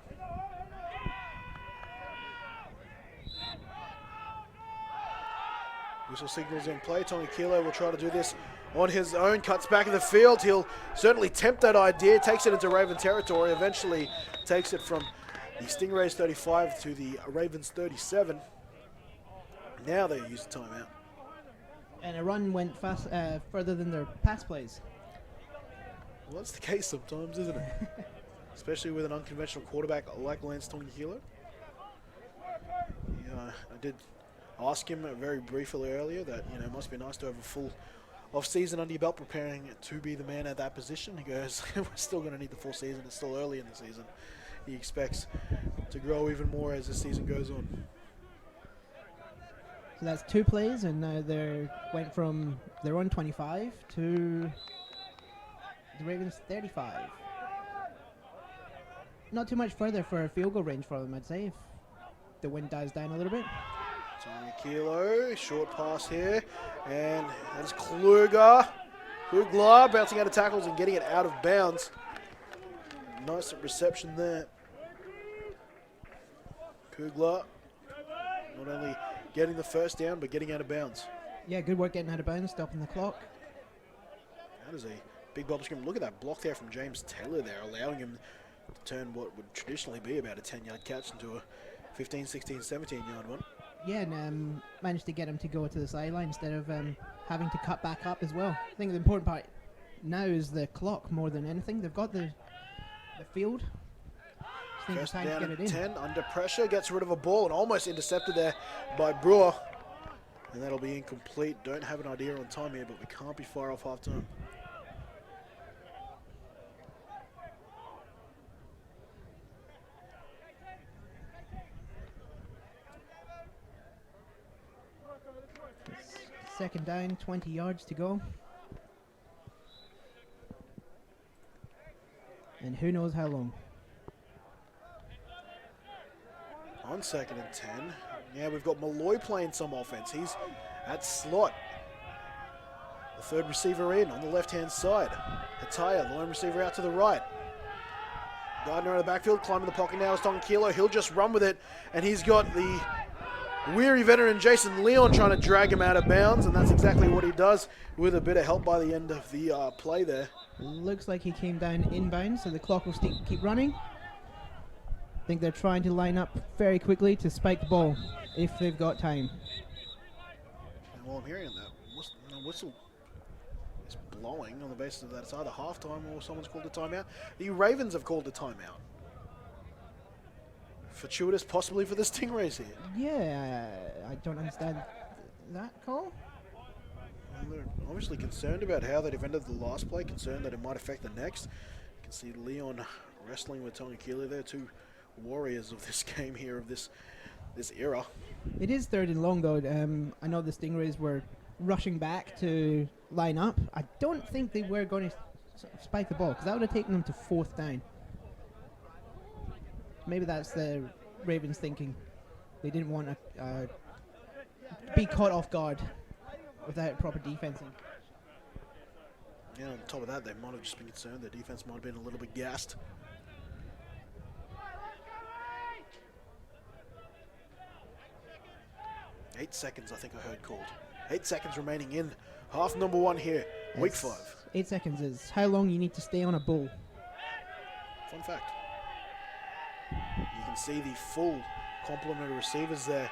Whistle signals in play. Tony Kilo will try to do this on his own. Cuts back in the field. He'll certainly tempt that idea. Takes it into Raven territory. Eventually takes it from the Stingrays 35 to the Ravens 37. Now they use the timeout. And a run went fast, further than their pass plays. Well, that's the case sometimes, isn't it? Especially with an unconventional quarterback like Lance Tongakilo. Yeah, I did ask him very briefly earlier that, you know, it must be nice to have a full off-season under your belt preparing to be the man at that position. He goes, we're still going to need the full season. It's still early in the season. He expects to grow even more as the season goes on. So that's 2 plays, and now went from their own 25 to the Ravens 35. Not too much further for field goal range for them, I'd say, if the wind dies down a little bit. Tony Kilo, short pass here, and that's Kugler bouncing out of tackles and getting it out of bounds. Nice reception there. Kugler not only getting the first down, but getting out of bounds. Yeah, good work getting out of bounds, stopping the clock. That is a big bubble screen. Look at that block there from James Taylor there, allowing him to turn what would traditionally be about a 10-yard catch into a 15, 16, 17-yard one. Yeah, and managed to get him to go to the sideline instead of having to cut back up as well. I think the important part now is the clock more than anything. They've got the field. Just think it's First time to down get at it in. 10, under pressure, gets rid of a ball and almost intercepted there by Brewer. And that'll be incomplete. Don't have an idea on time here, but we can't be far off halftime. Second down, 20 yards to go. And who knows how long. On 2nd and 10. Yeah, we've got Malloy playing some offense. He's at slot. The third receiver in on the left-hand side. Ataya, the lone receiver out to the right. Gardner out of the backfield, climbing the pocket now is Don Kilo. He'll just run with it, and he's got the weary veteran Jason Leon trying to drag him out of bounds, and that's exactly what he does with a bit of help by the end of the play there. Looks like he came down inbound, so the clock will keep running. I think they're trying to line up very quickly to spike the ball if they've got time. And while I'm hearing that, the whistle is blowing on the basis that it's either halftime or someone's called a timeout. The Ravens have called a timeout. Fortuitous possibly for the Stingrays here. Yeah, I don't understand that call. Well, they're obviously concerned about how they defended the last play, concerned that it might affect the next. You can see Leon wrestling with Tony Keeley there, two warriors of this game here, of this era. It is 3rd and long though. I know the Stingrays were rushing back to line up. I don't think they were going to spike the ball, because that would have taken them to 4th down. Maybe that's the Ravens thinking. They didn't want to be caught off guard without proper defensing. Yeah, on top of that, they might have just been concerned. Their defense might have been a little bit gassed. Eight seconds, I think I heard called. 8 seconds remaining in half number 1 here, week 5. 8 seconds is how long you need to stay on a bull. Fun fact. You can see the full complement of receivers there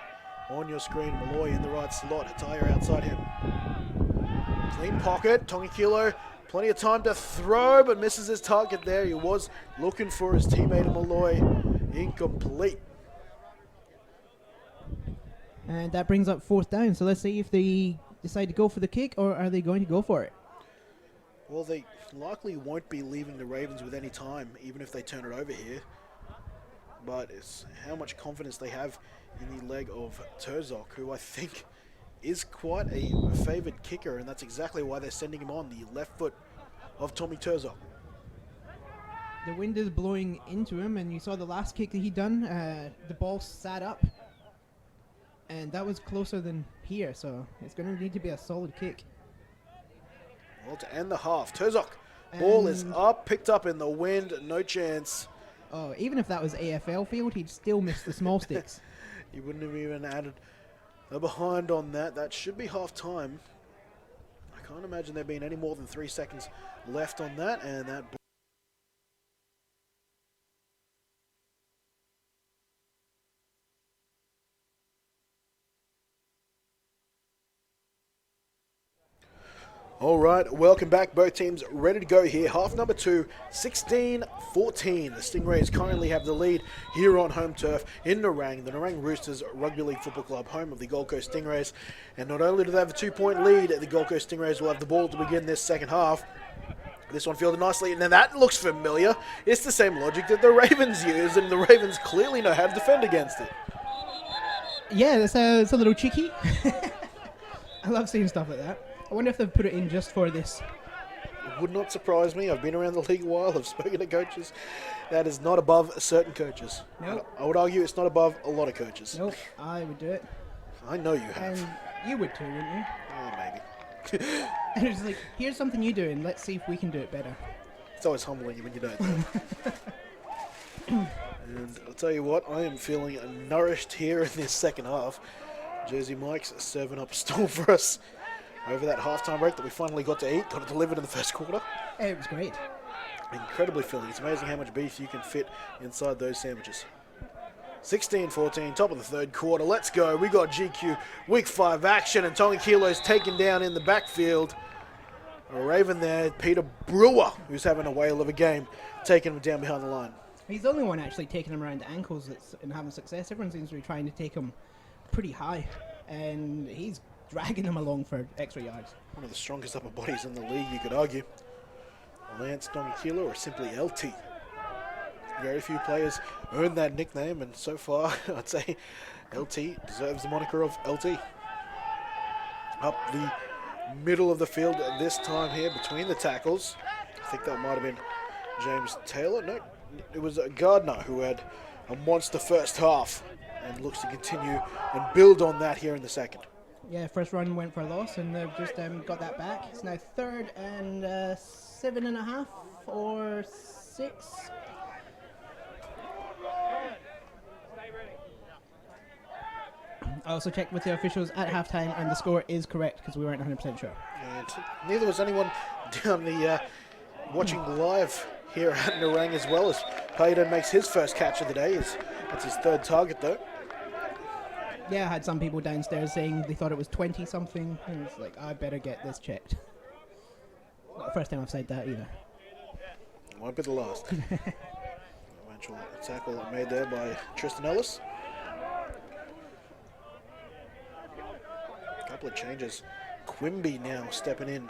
on your screen. Malloy in the right slot, Ataya outside him. Clean pocket, Tongi Kilo, plenty of time to throw, but misses his target there. He was looking for his teammate Malloy. Incomplete. And that brings up 4th down. So let's see if they decide to go for the kick, or are they going to go for it? Well, they likely won't be leaving the Ravens with any time, even if they turn it over here. But it's how much confidence they have in the leg of Terzok, who I think is quite a favoured kicker, and that's exactly why they're sending him on, the left foot of Tommy Terzok. The wind is blowing into him, and you saw the last kick that he done. The ball sat up, and that was closer than here, so it's going to need to be a solid kick. Well, to end the half, Terzok, ball is up, picked up in the wind, no chance. Oh, even if that was AFL field, he'd still miss the small sticks. He wouldn't have even added a behind on that. That should be half time. I can't imagine there being any more than 3 seconds left on that, and that all right, welcome back. Both teams ready to go here. Half number 2, 16-14. The Stingrays currently have the lead here on home turf in Nerang, the Nerang Roosters Rugby League Football Club, home of the Gold Coast Stingrays. And not only do they have a 2-point lead, the Gold Coast Stingrays will have the ball to begin this second half. This one fielded nicely. Now that looks familiar. It's the same logic that the Ravens use, and the Ravens clearly know how to defend against it. Yeah, it's a little cheeky. I love seeing stuff like that. I wonder if they've put it in just for this. It would not surprise me. I've been around the league a while. I've spoken to coaches. That is not above certain coaches. Nope. I would argue it's not above a lot of coaches. Nope, I would do it. I know you have. And you would too, wouldn't you? Oh, maybe. And it's like, here's something you do, and let's see if we can do it better. It's always humbling when you don't. And I'll tell you what, I am feeling nourished here in this second half. Jersey Mike's serving up a storm for us over that halftime break that we finally got to eat. Got it delivered in the first quarter. It was great. Incredibly filling. It's amazing how much beef you can fit inside those sandwiches. 16-14, top of the third quarter. Let's go. We got GQ Week 5 action, and Tonga Kilo's taken down in the backfield. A Raven there, Peter Brewer, who's having a whale of a game, taking him down behind the line. He's the only one actually taking him around the ankles and having success. Everyone seems to be trying to take him pretty high, and he's dragging him along for extra yards. One of the strongest upper bodies in the league, you could argue. Lance Tonga Kilo, or simply LT. Very few players earn that nickname, and so far, I'd say LT deserves the moniker of LT. Up the middle of the field at this time here between the tackles. I think that might have been James Taylor. No, it was Gardner who had a monster first half and looks to continue and build on that here in the second. Yeah, first run went for a loss, and they've just got that back. It's now 3rd and 7.5 or 6. I also checked with the officials at halftime, and the score is correct because we weren't 100% sure. And neither was anyone down the watching live here at Narang as well, as Payton makes his first catch of the day. That's his 3rd target though. Yeah, I had some people downstairs saying they thought it was 20-something, and it's like, I better get this checked. Not the first time I've said that either. Won't be the last. Eventual tackle made there by Tristan Ellis. Couple of changes. Quimby now stepping in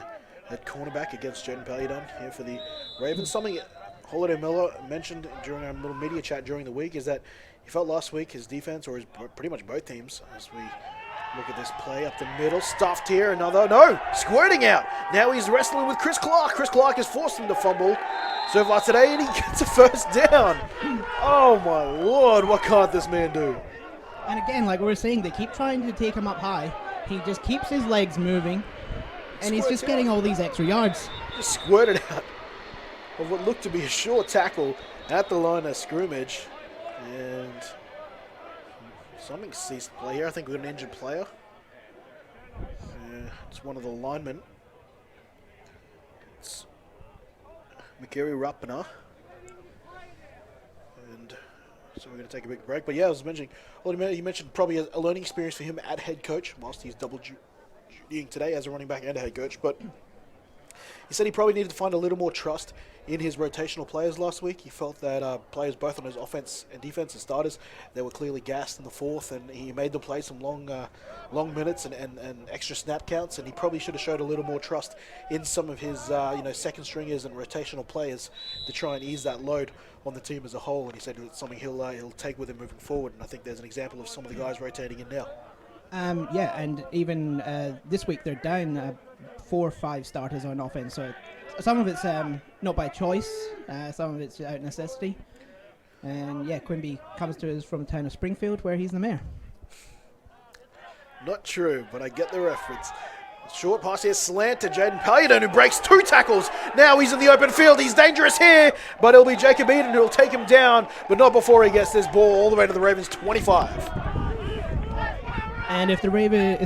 at cornerback against Jaden Paladon here for the Ravens. Something Holiday Miller mentioned during our little media chat during the week is that he felt last week his defense, or his pretty much both teams, as we look at this play up the middle, stuffed here, squirting out. Now he's wrestling with Chris Clark. Chris Clark has forced him to fumble so far today, and he gets a first down. Oh my lord, what can't this man do? And again, like we were saying, they keep trying to take him up high. He just keeps his legs moving, and he's just getting all these extra yards. Just squirted out of what looked to be a short tackle at the line of scrimmage. And something ceased play here. I think we got an injured player. It's one of the linemen. It's Mikiri Rapana. And so we're going to take a big break. But yeah, I was mentioning, you mentioned probably a learning experience for him at head coach, whilst he's double dutying today as a running back and a head coach. But he said he probably needed to find a little more trust in his rotational players last week. He felt that players both on his offense and defense and starters, they were clearly gassed in the 4th, and he made them play some long minutes and extra snap counts, and he probably should have showed a little more trust in some of his second stringers and rotational players to try and ease that load on the team as a whole. And he said it's something he'll take with him moving forward, and I think there's an example of some of the guys rotating in now. Yeah, and even this week they're down 4 or 5 starters on offense, so some of it's not by choice, some of it's out necessity. And yeah, Quimby comes to us from the town of Springfield, where he's the mayor. Not true, but I get the reference. Short pass here, slant to Jaden Paladon, who breaks 2 tackles. Now he's in the open field. He's dangerous here, but it'll be Jacob Eden who'll take him down, but not before he gets this ball all the way to the Ravens 25. And if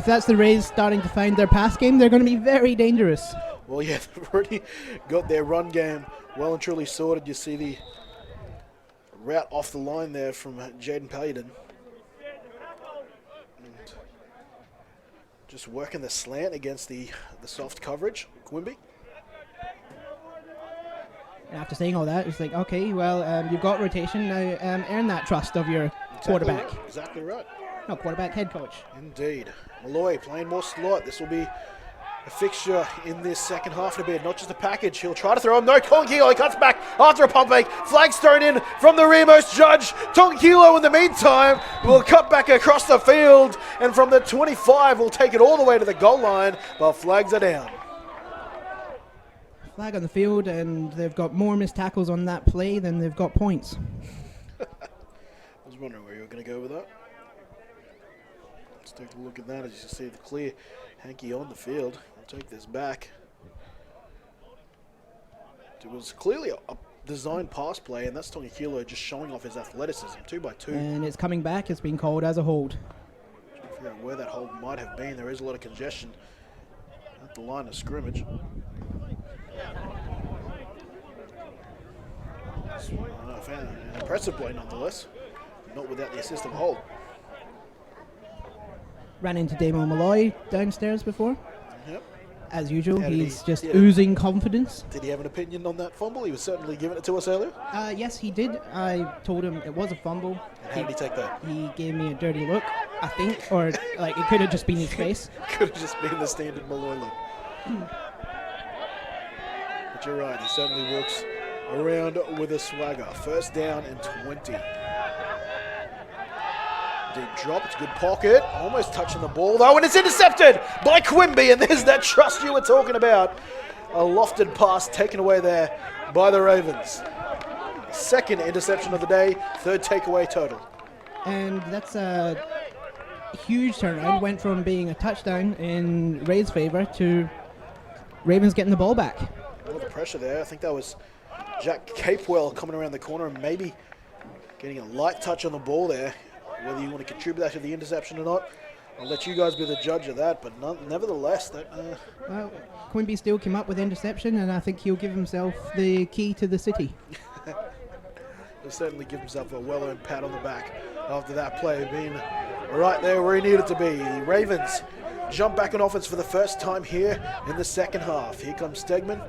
that's the Rays starting to find their pass game, they're going to be very dangerous. Well, yeah, they've already got their run game well and truly sorted. You see the route off the line there from Jaden Paladon. Just working the slant against the soft coverage, Quimby. And after saying all that, it's like, okay, well, you've got rotation, now earn that trust of your quarterback. Right. Exactly right. No, quarterback, head coach. Indeed. Malloy playing more slot. This will be a fixture in this second half in a bit, not just a package. He'll try to throw him. No, Tonkilo, he cuts back after a pump fake. Flag's thrown in from the rearmost judge. Tonkilo, in the meantime, will cut back across the field, and from the 25 will take it all the way to the goal line, while flags are down. Flag on the field, and they've got more missed tackles on that play than they've got points. I was wondering where you were going to go with that. Let's take a look at that. As you can see, the clear hanky on the field. We'll take this back. It was clearly a designed pass play, and that's Tonkilo just showing off his athleticism. 2x2. And it's coming back. It's been called as a hold. Trying to figure out where that hold might have been. There is a lot of congestion at the line of scrimmage. An impressive play nonetheless, not without the assist of hold. Ran into Damo Malloy downstairs before. Yep. As usual, How did he's he- just yeah. oozing confidence. Did he have an opinion on that fumble? He was certainly giving it to us earlier. Yes, he did. I told him it was a fumble. And how did he take that? He gave me a dirty look, I think, or like it could have just been his face. Could have just been the standard Malloy look. But you're right, he certainly walks around with a swagger. First down and 20. Deep drop, it's a good pocket. Almost touching the ball though, and it's intercepted by Quimby, and there's that trust you were talking about. A lofted pass taken away there by the Ravens. Second interception of the day, third takeaway total. And that's a huge turnaround. Went from being a touchdown in Ray's favor to Ravens getting the ball back. All the pressure there. I think that was Jack Capewell coming around the corner and maybe getting a light touch on the ball there. Whether you want to contribute that to the interception or not, I'll let you guys be the judge of that. But nevertheless, that Well, Quimby still came up with interception, and I think he'll give himself the key to the city. he'll certainly give himself a well-earned pat on the back after that play being right there where he needed to be. The Ravens jump back on offense for the first time here in the second half. Here comes Stegman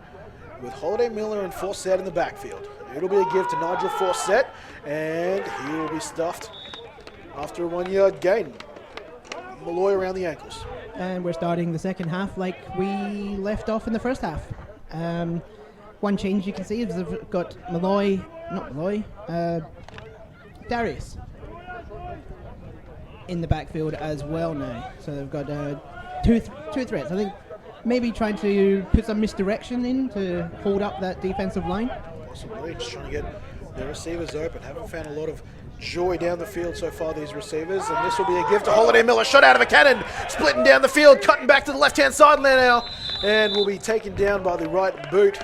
with Holiday Miller and Forsett in the backfield. It'll be a give to Nigel Forsett, and he will be stuffed after a 1-yard gain. Malloy around the ankles. And we're starting the second half like we left off in the first half. One change you can see is they've got Darius in the backfield as well now. So they've got two threats. I think maybe trying to put some misdirection in to hold up that defensive line. Possibly just trying to get the receivers open. Haven't found a lot of joy down the field so far, these receivers, and this will be a gift to Holiday Miller. Shot out of a cannon, splitting down the field, cutting back to the left-hand sideline now, and will be taken down by the right boot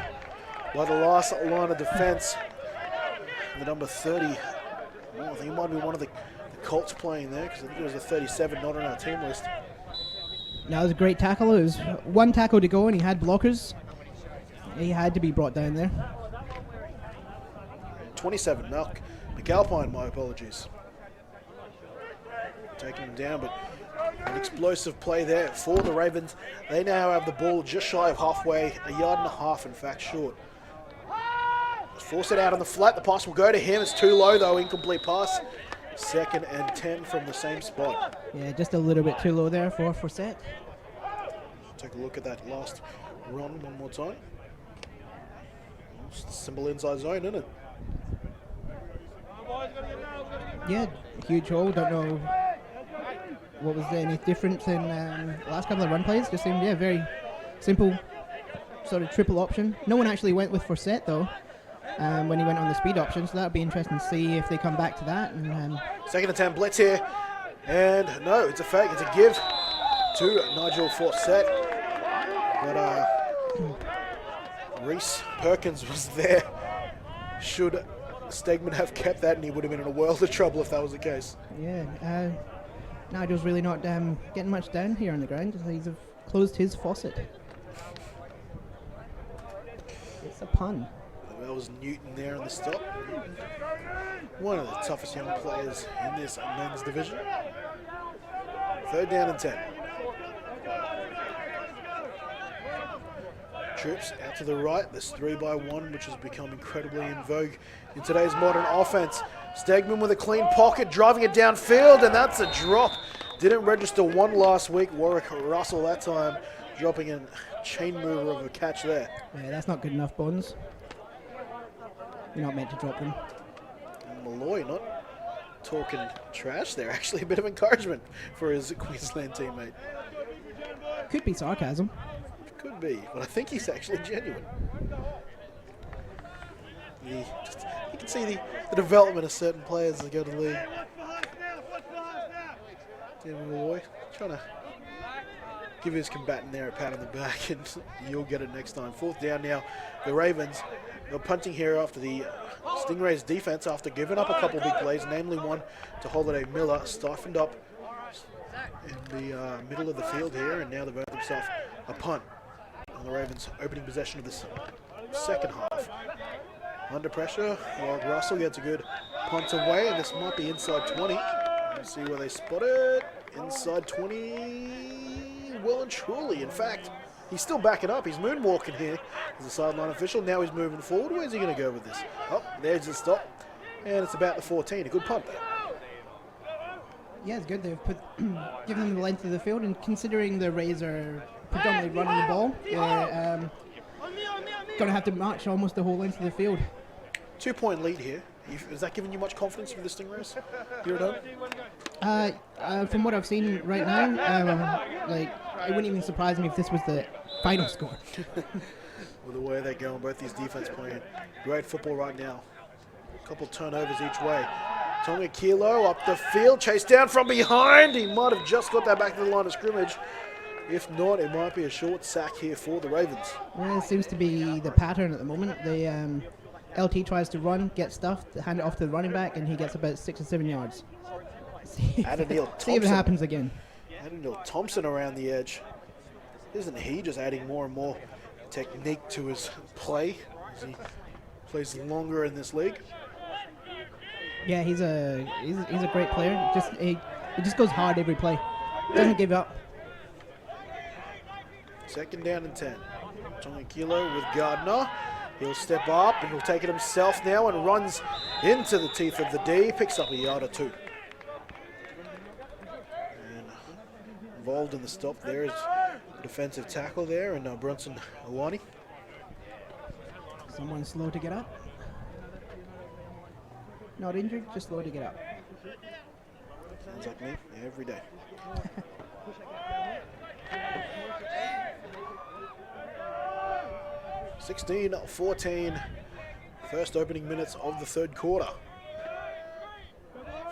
by the last line of defense. The number 30, I think it might be one of the Colts playing there, because I think it was a 37 not on our team list. That was a great tackle. It was one tackle to go, and he had blockers. He had to be brought down there. 27, McAlpine, my apologies. Taking him down, but an explosive play there for the Ravens. They now have the ball just shy of halfway, a yard and a half, in fact, short. Force it out on the flat. The pass will go to him. It's too low, though. Incomplete pass. Second and 10 from the same spot. Yeah, just a little bit too low there for Forsett. Take a look at that last run one more time. Simple inside zone, isn't it? Yeah, huge hole. Don't know what was any different in the last couple of run plays. Just seemed, yeah, very simple sort of triple option. No one actually went with Forsett, though, when he went on the speed option, so that would be interesting to see if they come back to that. And Second attempt, blitz here. And no, it's a fake. It's a give to Nigel Forsett. But Reese Perkins was there. Should Stegman have kept that, and he would have been in a world of trouble if that was the case. yeah, Nigel's really not getting much down here on the ground. He's closed his faucet. It's a pun. That was Newton there on the stop. One of the toughest young players in this men's division. Third down and 10. Trips out to the right. This 3x1, which has become incredibly in vogue in today's modern offense. Stegman with a clean pocket, driving it downfield, and that's a drop. Didn't register one last week. Warwick Russell that time dropping a chain mover of a catch there. Yeah, that's not good enough, Bonds. You're not meant to drop them. And Malloy not talking trash there. Actually, a bit of encouragement for his Queensland teammate. Could be sarcasm. Could be, but I think he's actually genuine. You can see the development of certain players as they go to the league. David Malloy trying to give his combatant there a pat on the back, and you'll get it next time. 4th down now. The Ravens are punting here after the Stingrays defense after giving up a couple big plays, namely one to Holiday Miller, stiffened up in the middle of the field here, and now they've earned themselves a punt on the Ravens' opening possession of this second half. Under pressure, while Russell gets a good punt away, and this might be inside 20. Let's see where they spot it. Inside 20, well and truly. In fact, he's still backing up. He's moonwalking here as a sideline official. Now he's moving forward. Where's he going to go with this? Oh, there's the stop. And it's about the 14. A good punt there. Yeah, it's good. They've given them the length of the field, and considering the Rays are predominantly running the ball, they're going to have to march almost the whole length of the field. 2-point lead here. Is that giving you much confidence for the Stingrays here at home? From what I've seen right now, it wouldn't even surprise me if this was the final score. With the way they're going, both these defense playing great football right now. A couple turnovers each way. Tonga Kilo up the field, chased down from behind. He might have just got that back to the line of scrimmage. If not, it might be a short sack here for the Ravens. Well, it seems to be the pattern at the moment. The LT tries to run, get stuffed, hand it off to the running back, and he gets about 6 or 7 yards. See if it happens again. Adoniel Thompson around the edge. Isn't he just adding more and more technique to his play as he plays longer in this league? Yeah, he's a great player. He just goes hard every play. Doesn't give up. 2nd down and 10. Tonga Kilo with Gardner. He'll step up and he'll take it himself now and runs into the teeth of the D. Picks up a yard or 2. And involved in the stop there is a defensive tackle there, and Brunson Awani. Someone slow to get up. Not injured, just slow to get up. Sounds like me every day. (16-14). First opening minutes of the 3rd quarter.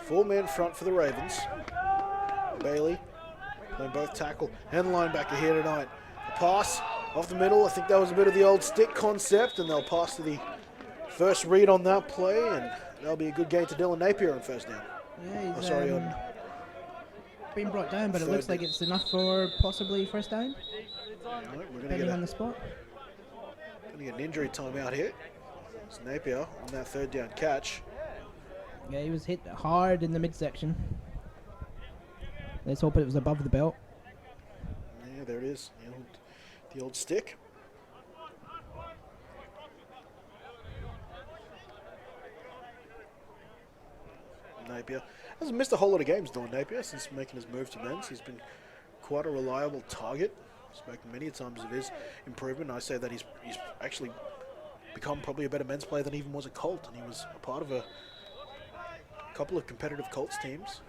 4-man front for the Ravens. Bailey playing both tackle and linebacker here tonight. A pass off the middle. I think that was a bit of the old stick concept, and they'll pass to the first read on that play, and that'll be a good gain to Dylan Napier on 1st down. Yeah, he's on been brought down, but it looks like it's enough for possibly 1st down. Right, we're going to Depending on the spot. get an injury timeout here. It's Napier on that 3rd down catch. Yeah, he was hit hard in the midsection. Let's hope it was above the belt. Yeah, there it is. The old stick. Napier hasn't missed a whole lot of games, Dylan Napier, since making his move to men's. He's been quite a reliable target. Spoken many times of his improvement. I say that he's actually become probably a better men's player than he even was a Colt, and he was a part of a couple of competitive Colts teams.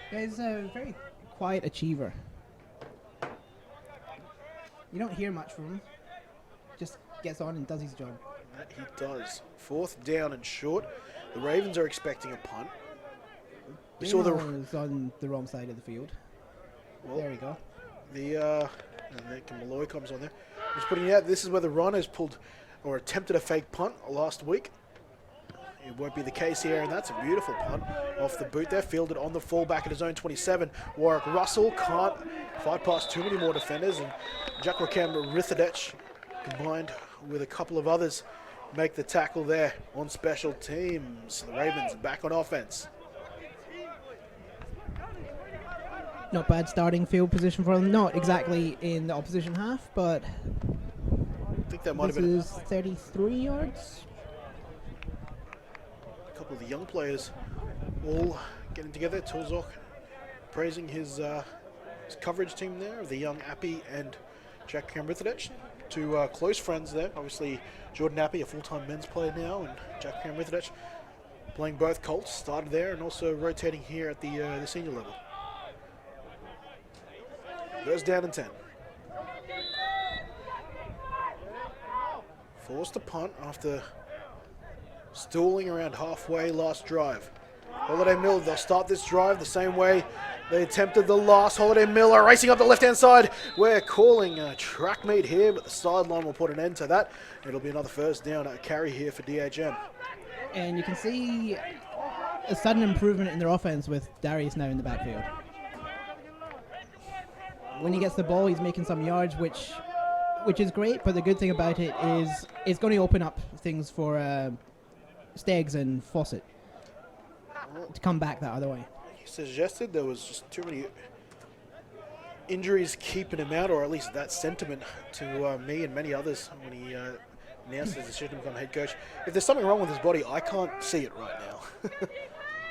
Yeah, he's a very quiet achiever. You don't hear much from him. Just gets on and does his job. That he does. 4th down and short. The Ravens are expecting a punt. We saw the is on the wrong side of the field. well, there we go. And then Malloy comes on there. Just putting it out. This is where the Rhinos pulled or attempted a fake punt last week. It won't be the case here, and that's a beautiful punt off the boot there. Fielded on the fullback at his own 27. Warwick Russell can't fight past too many more defenders, and Jackrakam Rithadech combined with a couple of others make the tackle there on special teams. The Ravens back on offense. Not bad starting field position for them. Not exactly in the opposition half, but I think that might have this been is 33 yards. a couple of the young players all getting together. Tolzok praising his coverage team there, of the young Appy and Jack Kamrithodich, two close friends there. Obviously, Jordan Appy, a full-time men's player now, and Jack Kamrithodich playing both Colts, started there and also rotating here at the senior level. Goes down in 10. Forced to punt after stalling around halfway last drive. Holiday Mill, they'll start this drive the same way they attempted the last. Holiday Miller racing up the left-hand side. We're calling a track meet here, but the sideline will put an end to that. It'll be another first down carry here for DHM. And you can see a sudden improvement in their offense with Darius now in the backfield. When he gets the ball, he's making some yards, which is great, but the good thing about it is it's going to open up things for Steggs and Fawcett to come back that other way. He suggested there was just too many injuries keeping him out, or at least that sentiment to me and many others when he announced his decision to become head coach. If there's something wrong with his body, I can't see it right now.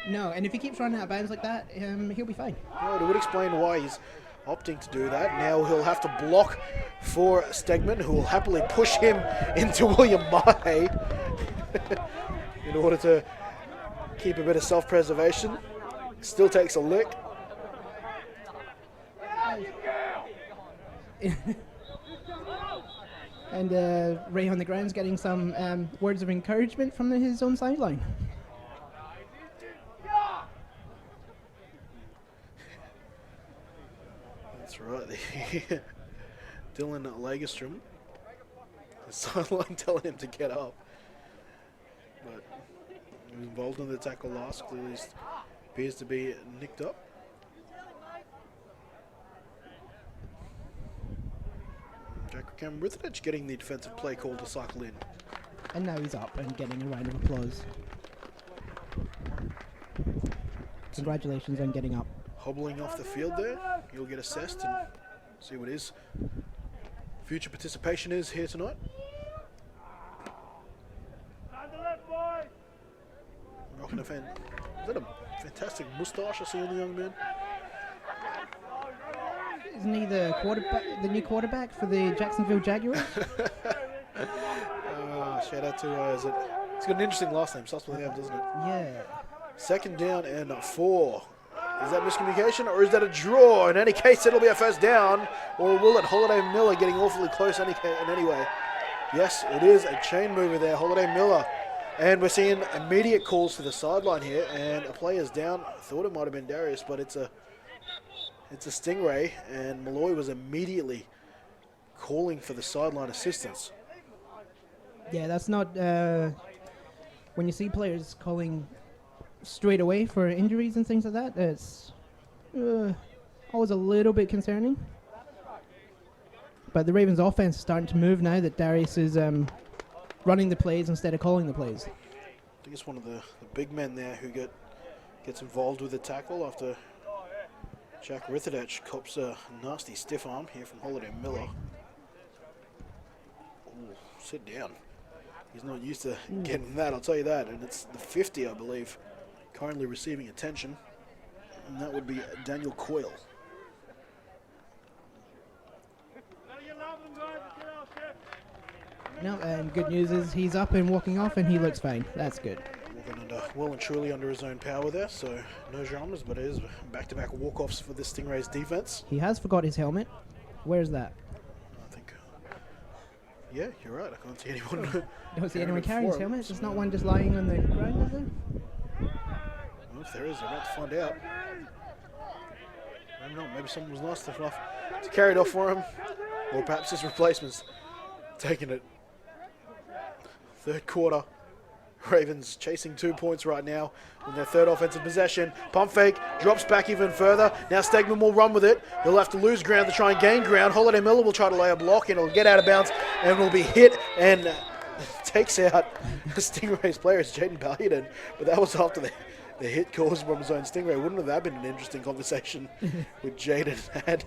No, and if he keeps running out of bounds like that, he'll be fine. Well, it would explain why he's opting to do that. Now he'll have to block for Stegman, who will happily push him into William Mahe in order to keep a bit of self-preservation. Still takes a lick. And Ray on the ground's getting some words of encouragement from his own sideline. That's right. Dylan Lagerstrom, the sideline telling him to get up. But he was involved in the tackle last. Clearly appears to be nicked up. Jack Kamrithodich getting the defensive play call to cycle in. And now he's up and getting a round of applause. Congratulations on getting up. Hobbling off the field there. He'll get assessed and see what his future participation is here tonight. Rocking a fan. Is that a fantastic moustache I see on the young man? Isn't he the quarterback, the new quarterback for the Jacksonville Jaguars? Shout out to it's got an interesting last name, starts with an M, doesn't it? Yeah. Second down and 4. Is that miscommunication or is that a draw? In any case, it'll be a first down. Or will it? Holiday Miller getting awfully close in any way. Yes, it is a chain mover there. Holiday Miller. And we're seeing immediate calls to the sideline here. And a player's down. I thought it might have been Darius, but it's a Stingray. And Malloy was immediately calling for the sideline assistance. Yeah, that's not... when you see players calling straight away for injuries and things like that, it's always a little bit concerning. But the Ravens offense is starting to move now that Darius is running the plays instead of calling the plays. I think it's one of the big men there who gets involved with the tackle after Jack Rithodich cops a nasty stiff arm here from Holiday Miller. Ooh, sit down. He's not used to getting that, I'll tell you that. And it's the 50, I believe, currently receiving attention. And that would be Daniel Coyle. No, and good news is he's up and walking off and he looks fine. That's good. Walking well and truly under his own power there, so no dramas, but it is back-to-back walk-offs for the Stingrays defense. He has forgot his helmet. Where's that? I think, yeah, you're right. I can't see anyone. Don't see anyone carrying his helmet. There's not one just lying on the ground, is there? Well, if there is, they're about to find out. I don't know, maybe someone was nice enough to carry it off for him, or perhaps his replacements taking it. Third quarter, Ravens chasing 2 points right now on their third offensive possession. Pump fake, drops back even further. Now Stegman will run with it. He'll have to lose ground to try and gain ground. Holiday Miller will try to lay a block and it'll get out of bounds and will be hit and takes out Stingrays players, Jaden Ballion. But that was after the hit caused from his own Stingray. Wouldn't have that been an interesting conversation with Jaden had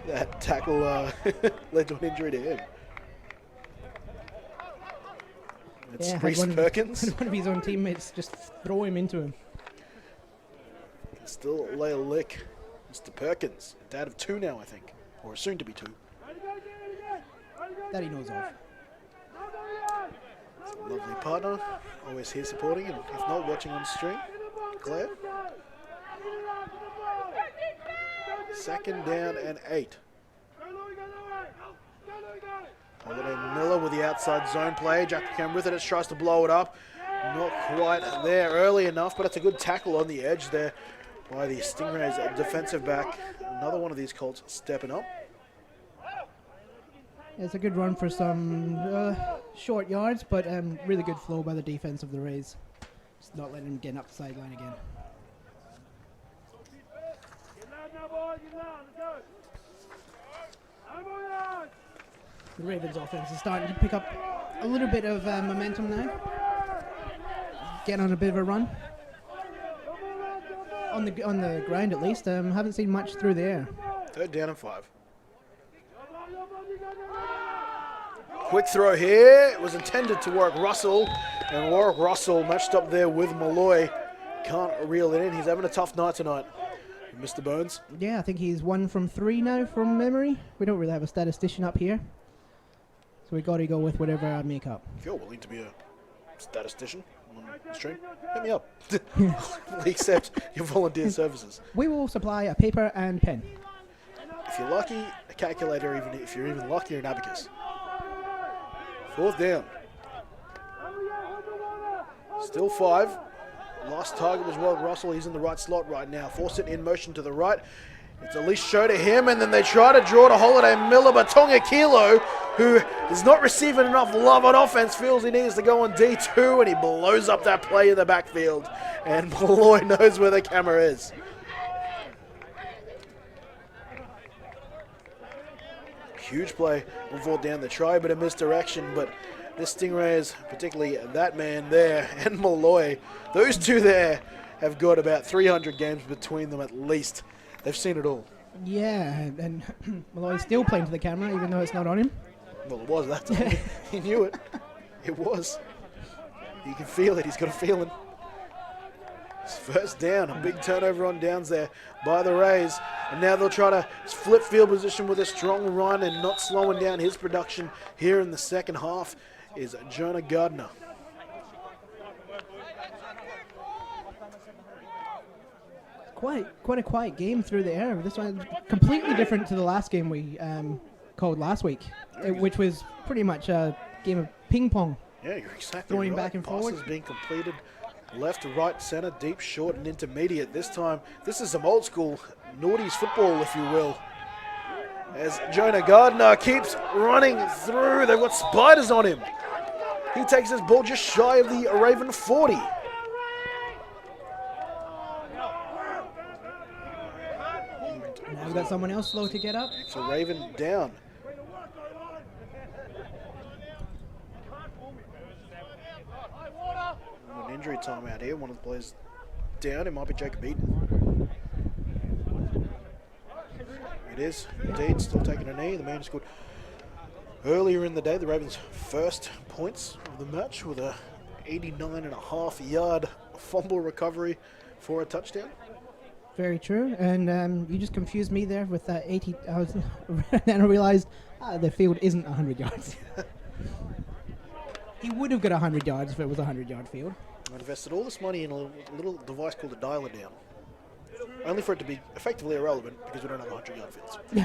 that tackle led to an injury to him? It's Reese Perkins. One of his own teammates just throw him into him. Can still lay a lick. Mr. Perkins, dad of 2 now, I think. Or soon to be 2. that he knows of. Lovely partner, always here supporting, and if not, watching on stream. Claire. 2nd down and 8. Holiday Miller with the outside zone play. Jack came with it, tries to blow it up. Not quite there early enough, but it's a good tackle on the edge there by the Stingrays defensive back. Another one of these Colts stepping up. It's a good run for some short yards, but really good flow by the defense of the Rays. Just not letting him get up the sideline again. The Ravens offense is starting to pick up a little bit of momentum now. Getting on a bit of a run. On the ground at least. Haven't seen much through the air. 3rd down and 5. Quick throw here. It was intended to work Russell. And Warwick Russell matched up there with Malloy. Can't reel it in. He's having a tough night tonight. Mr. Bones. Yeah, I think he's 1 from 3 now from memory. We don't really have a statistician up here. So we got to go with whatever I make up. If you're willing to be a statistician on the stream, hit me up. We accept your volunteer services. We will supply a paper and pen. If you're lucky, a calculator, even if you're even luckier, an abacus. 4th down. Still 5. Last target was Warwick Russell. He's in the right slot right now. Force it in motion to the right. It's at least show to him, and then they try to draw to Holiday Miller, but Tonga Kilo, who is not receiving enough love on offense, feels he needs to go on D2, and he blows up that play in the backfield. And Malloy knows where the camera is. Huge play on 4th down. They try a bit of misdirection, but this Stingrays, particularly that man there and Malloy, those two there have got about 300 games between them at least. They've seen it all. Yeah, and Malloy's still playing to the camera, even though it's not on him. Well, it was that time. He knew it. It was. You can feel it. He's got a feeling. It's 1st down. A big turnover on downs there by the Rays. And now they'll try to flip field position with a strong run and not slowing down his production here in the 2nd half is Jonah Gardner. Quite a quiet game through the air. This one completely different to the last game we called last week, which was pretty much a game of ping pong. Yeah, you're exactly throwing right. back and forward. Passes being completed left, right, center, deep, short, and intermediate. This time, this is some old school noughties football, if you will. As Jonah Gardner keeps running through, they've got spiders on him. He takes his ball just shy of the Raven 40. Now we've got someone else slow to get up. So Raven down. An injury time out here. One of the players down. It might be Jacob Eaton. It is indeed still taking a knee. The man who scored earlier in the day the Ravens' first points of the match with a 89.5-yard fumble recovery for a touchdown. Very true, and you just confused me there with that 80. Then I realized the field isn't 100 yards. He would have got 100 yards if it was a 100-yard field. I invested all this money in a little device called a dialer down, only for it to be effectively irrelevant because we don't have 100-yard fields. I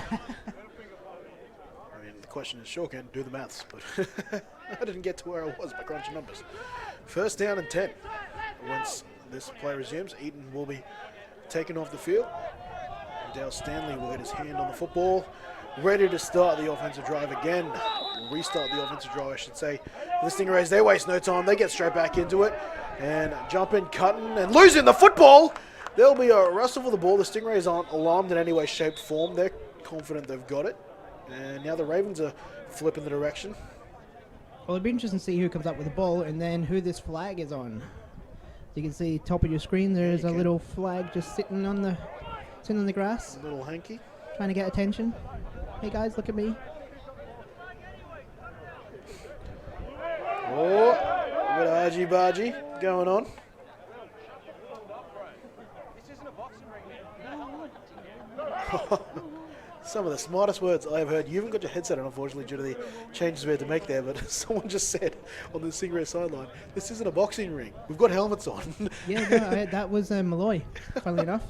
mean, the question is, sure, can do the maths, but I didn't get to where I was by crunching numbers. 1st down and 10. Once this play resumes, Eaton will be taken off the field. Dale Stanley will get his hand on the football, ready to start the offensive drive again. Restart the offensive drive, I should say. The Stingrays, they waste no time. They get straight back into it and jumping, cutting, and losing the football. There'll be a wrestle for the ball. The Stingrays aren't alarmed in any way, shape, form. They're confident they've got it. And now the Ravens are flipping the direction. Well, it'd be interesting to see who comes up with the ball and then who this flag is on. So you can see top of your screen, there's a little flag just sitting on the grass. A little hanky. Trying to get attention. Hey guys, look at me. Oh, a bit of argy-bargy going on. Some of the smartest words I've heard. You haven't got your headset on, unfortunately, due to the changes we had to make there, but someone just said on the Stingrays sideline, this isn't a boxing ring. We've got helmets on. Yeah, no, that was Malloy, funnily enough.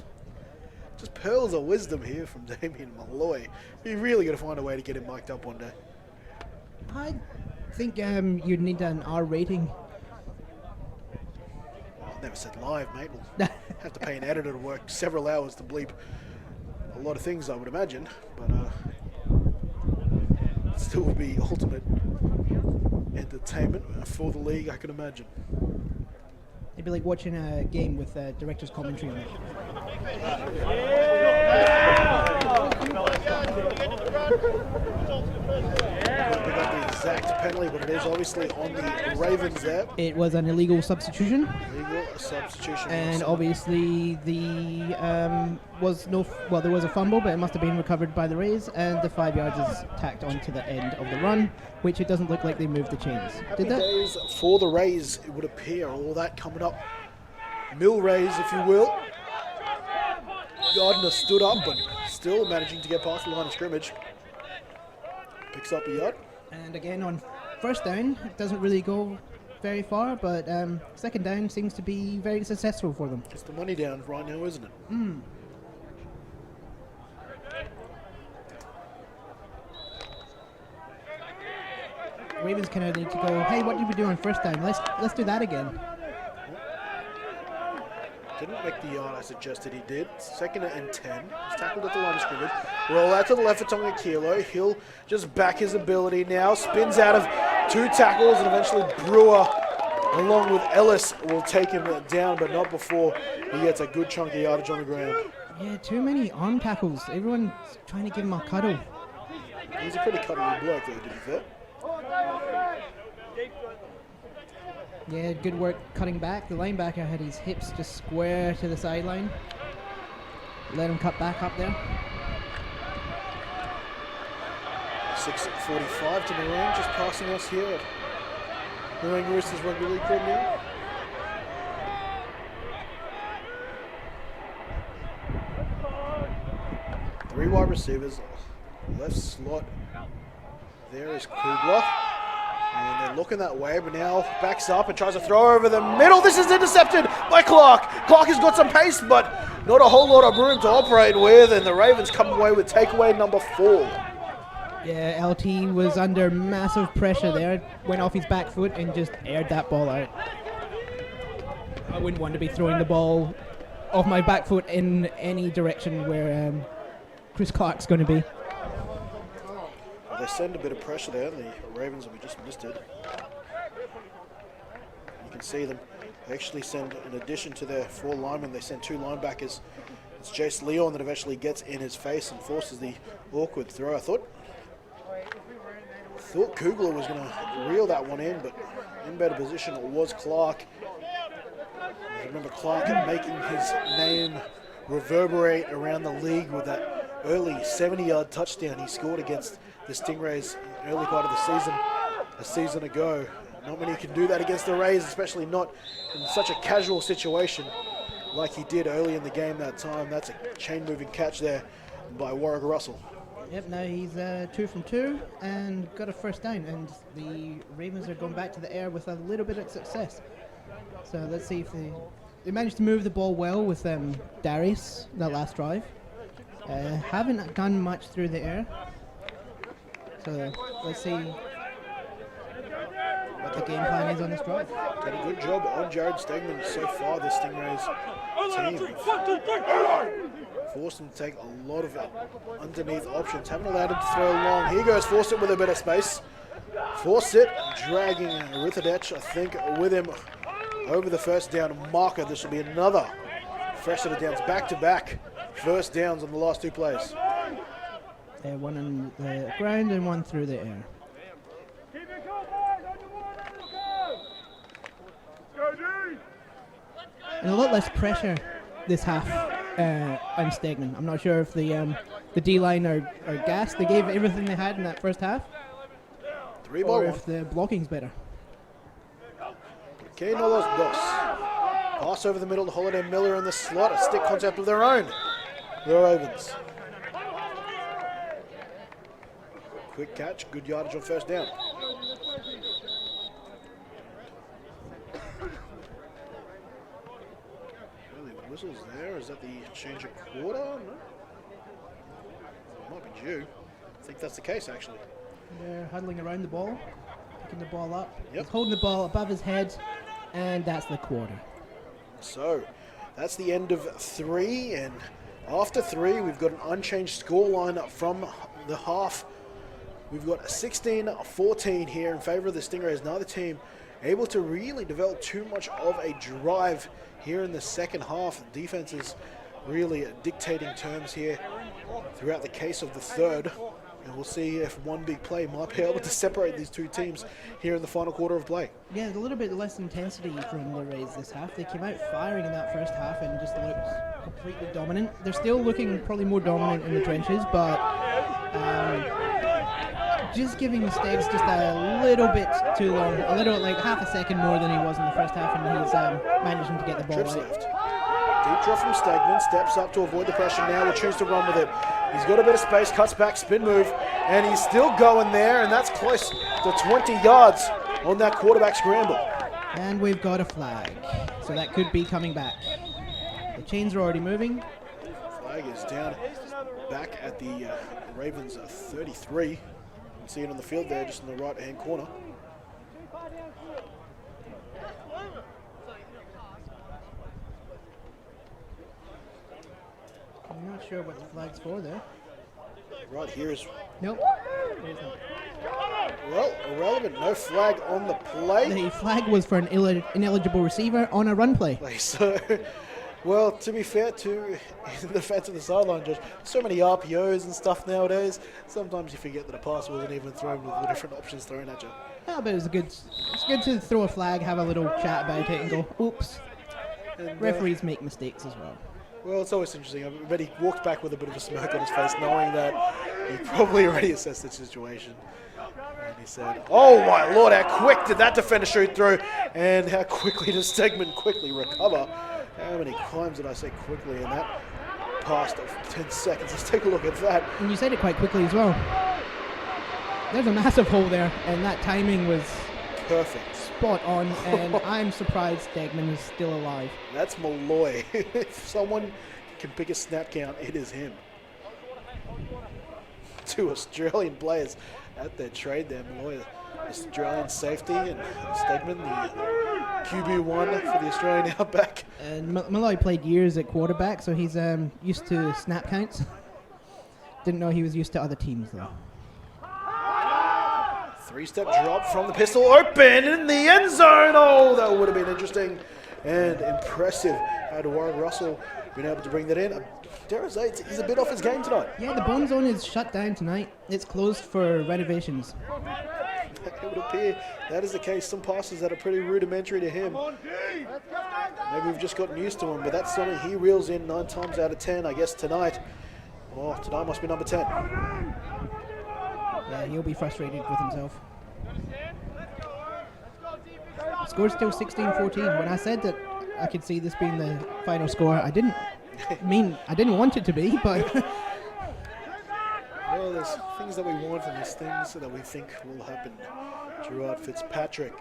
Just pearls of wisdom here from Damien Malloy. We're really going to find a way to get him mic'd up one day. I think you'd need an R rating. Well, I never said live, mate. We'll have to pay an editor to work several hours to bleep a lot of things, I would imagine, but it still would be ultimate entertainment for the league, I can imagine. It'd be like watching a game with director's commentary on it. Pick up the exact penalty, but it is obviously on the Ravens there. It was an illegal substitution. Illegal substitution. And obviously there was a fumble, but it must have been recovered by the Rays, and the 5 yards is tacked onto the end of the run, which it doesn't look like they moved the chains. Happy Did that? days for the Rays, it would appear. All that coming up. Mill Rays, if you will. Gardner stood up, but still managing to get past the line of scrimmage. Picks up a yard. And again on first down, it doesn't really go very far, but second down seems to be very successful for them. It's the money down right now, isn't it? Ravens kind of need to go, hey, what did we do on first down? Let's do that again. Didn't make the yard I suggested he did. Second and 10. He's tackled at the line of scrimmage. Roll out to the left for Tonga Kilo. He'll just back his ability now. Spins out of 2 tackles, and eventually Brewer, along with Ellis, will take him down, but not before he gets a good chunk of yardage on the ground. Yeah, too many arm tackles. Everyone's trying to give him a cuddle. He's a pretty cuddly bloke, though, to be fair. Yeah, good work cutting back. The linebacker had his hips just square to the sideline. Let him cut back up there. 6:45 to Marine, just passing us here at Marine Roosters Rugby League Club now. Three wide receivers, left slot. There is Kugler. And they're looking that way, but now backs up and tries to throw over the middle. This is intercepted by Clark. Clark has got some pace, but not a whole lot of room to operate with, and the Ravens come away with takeaway number 4. Yeah, LT was under massive pressure there. Went off his back foot and just aired that ball out. I wouldn't want to be throwing the ball off my back foot in any direction where Chris Clark's going to be. Well, they send a bit of pressure there, and the Ravens, we just missed it. You can see them. They actually send, in addition to their 4 linemen, they send 2 linebackers. It's Jace Leon that eventually gets in his face and forces the awkward throw. I thought Kugler was going to reel that one in, but in better position it was Clark. I remember Clark making his name reverberate around the league with that early 70-yard touchdown he scored against the Stingrays early part of the season, a season ago. Not many can do that against the Rays, especially not in such a casual situation like he did early in the game that time. That's a chain-moving catch there by Warwick Russell. Yep, now he's 2 from 2 and got a first down, and the Ravens are going back to the air with a little bit of success. So let's see if they managed to move the ball well with Darius that last drive. Haven't done much through the air. So let's see what the game plan is on this drive. Did a good job on Jared Stegman so far, this Stingrays team. Forced him to take a lot of underneath options. Haven't allowed him to throw long. Here goes Fawcett with a bit of space. Fawcett dragging Rithadech, I think, with him over the first down marker. This will be another fresh set of downs, back-to-back first downs on the last 2 plays. One on the ground and one through the air. And a lot less pressure this half on Stegman. I'm not sure if the D-line are gassed. They gave everything they had in that first half. 3 or ball if the blocking's better. Okay, no los dos. Pass over the middle to Holiday Miller in the slot. A stick concept of their own. The Ravens. Quick catch, good yardage on first down. Early whistles there. Is that the change of quarter? No. Might be due. I think that's the case, actually. They're huddling around the ball, picking the ball up. Yep. He's holding the ball above his head, and that's the quarter. So, that's the end of 3, and after 3, we've got an unchanged scoreline from the half. We've got 16-14 here in favor of the Stingrays. Neither team able to really develop too much of a drive here in the second half. The defense is really dictating terms here throughout the case of the third. And we'll see if one big play might be able to separate these two teams here in the final quarter of play. Yeah, a little bit less intensity from the Rays this half. They came out firing in that first half and just looked completely dominant. They're still looking probably more dominant in the trenches, but just giving Stegs just a little bit too long, a little, like half a second more than he was in the first half, and he's managing to get the ball Trips right. left. Deep drop from Stegman, steps up to avoid the pressure now, will choose to run with it. He's got a bit of space, cuts back, spin move, and he's still going there, and that's close to 20 yards on that quarterback scramble. And we've got a flag, so that could be coming back. The chains are already moving. Flag is down back at the Ravens 33. You can see it on the field there, just in the right-hand corner. I'm not sure what the flag's for there. Right here is, Nope. It isn't. well, irrelevant. No flag on the play. The flag was for an ineligible receiver on a run play. So, well, to be fair to the defense of the sideline, Josh, so many RPOs and stuff nowadays, sometimes you forget that a pass wasn't even thrown with the different options thrown at you. Yeah, but it's good to throw a flag, have a little chat about it, and go, oops. And, Referees make mistakes as well. well, it's always interesting. I bet he walked back with a bit of a smirk on his face, knowing that he probably already assessed the situation. And he said, oh my lord, how quick did that defender shoot through? And how quickly does Stegman quickly recover? How many times did I say quickly in that past 10 seconds? Let's take a look at that. And you said it quite quickly as well. There's a massive hole there, and that timing was Perfect. spot on, and I'm surprised Stegman is still alive. That's Malloy. If someone can pick a snap count, it is him. Two Australian players at their trade there. Malloy, Australian safety, and Stegman, the QB1 for the Australian outback. And Malloy played years at quarterback, so he's used to snap counts. Didn't know he was used to other teams, though. Three-step drop from the pistol, open in the end zone. Oh, that would have been interesting and impressive. Had Warren Russell been able to bring that in. Dare I say, he's a bit off his game tonight. Yeah, the Bone Zone is shut down tonight. It's closed for renovations. It would appear that is the case. Some passes that are pretty rudimentary to him. Maybe we've just gotten used to him, but that's something he reels in 9 times out of 10, I guess, tonight. Oh, tonight must be number 10. Yeah, he'll be frustrated with himself. The score's still 16-14. When I said that I could see this being the final score, I didn't want it to be, but Well, there's things that we want and there's things that we think will happen. Gerard Fitzpatrick.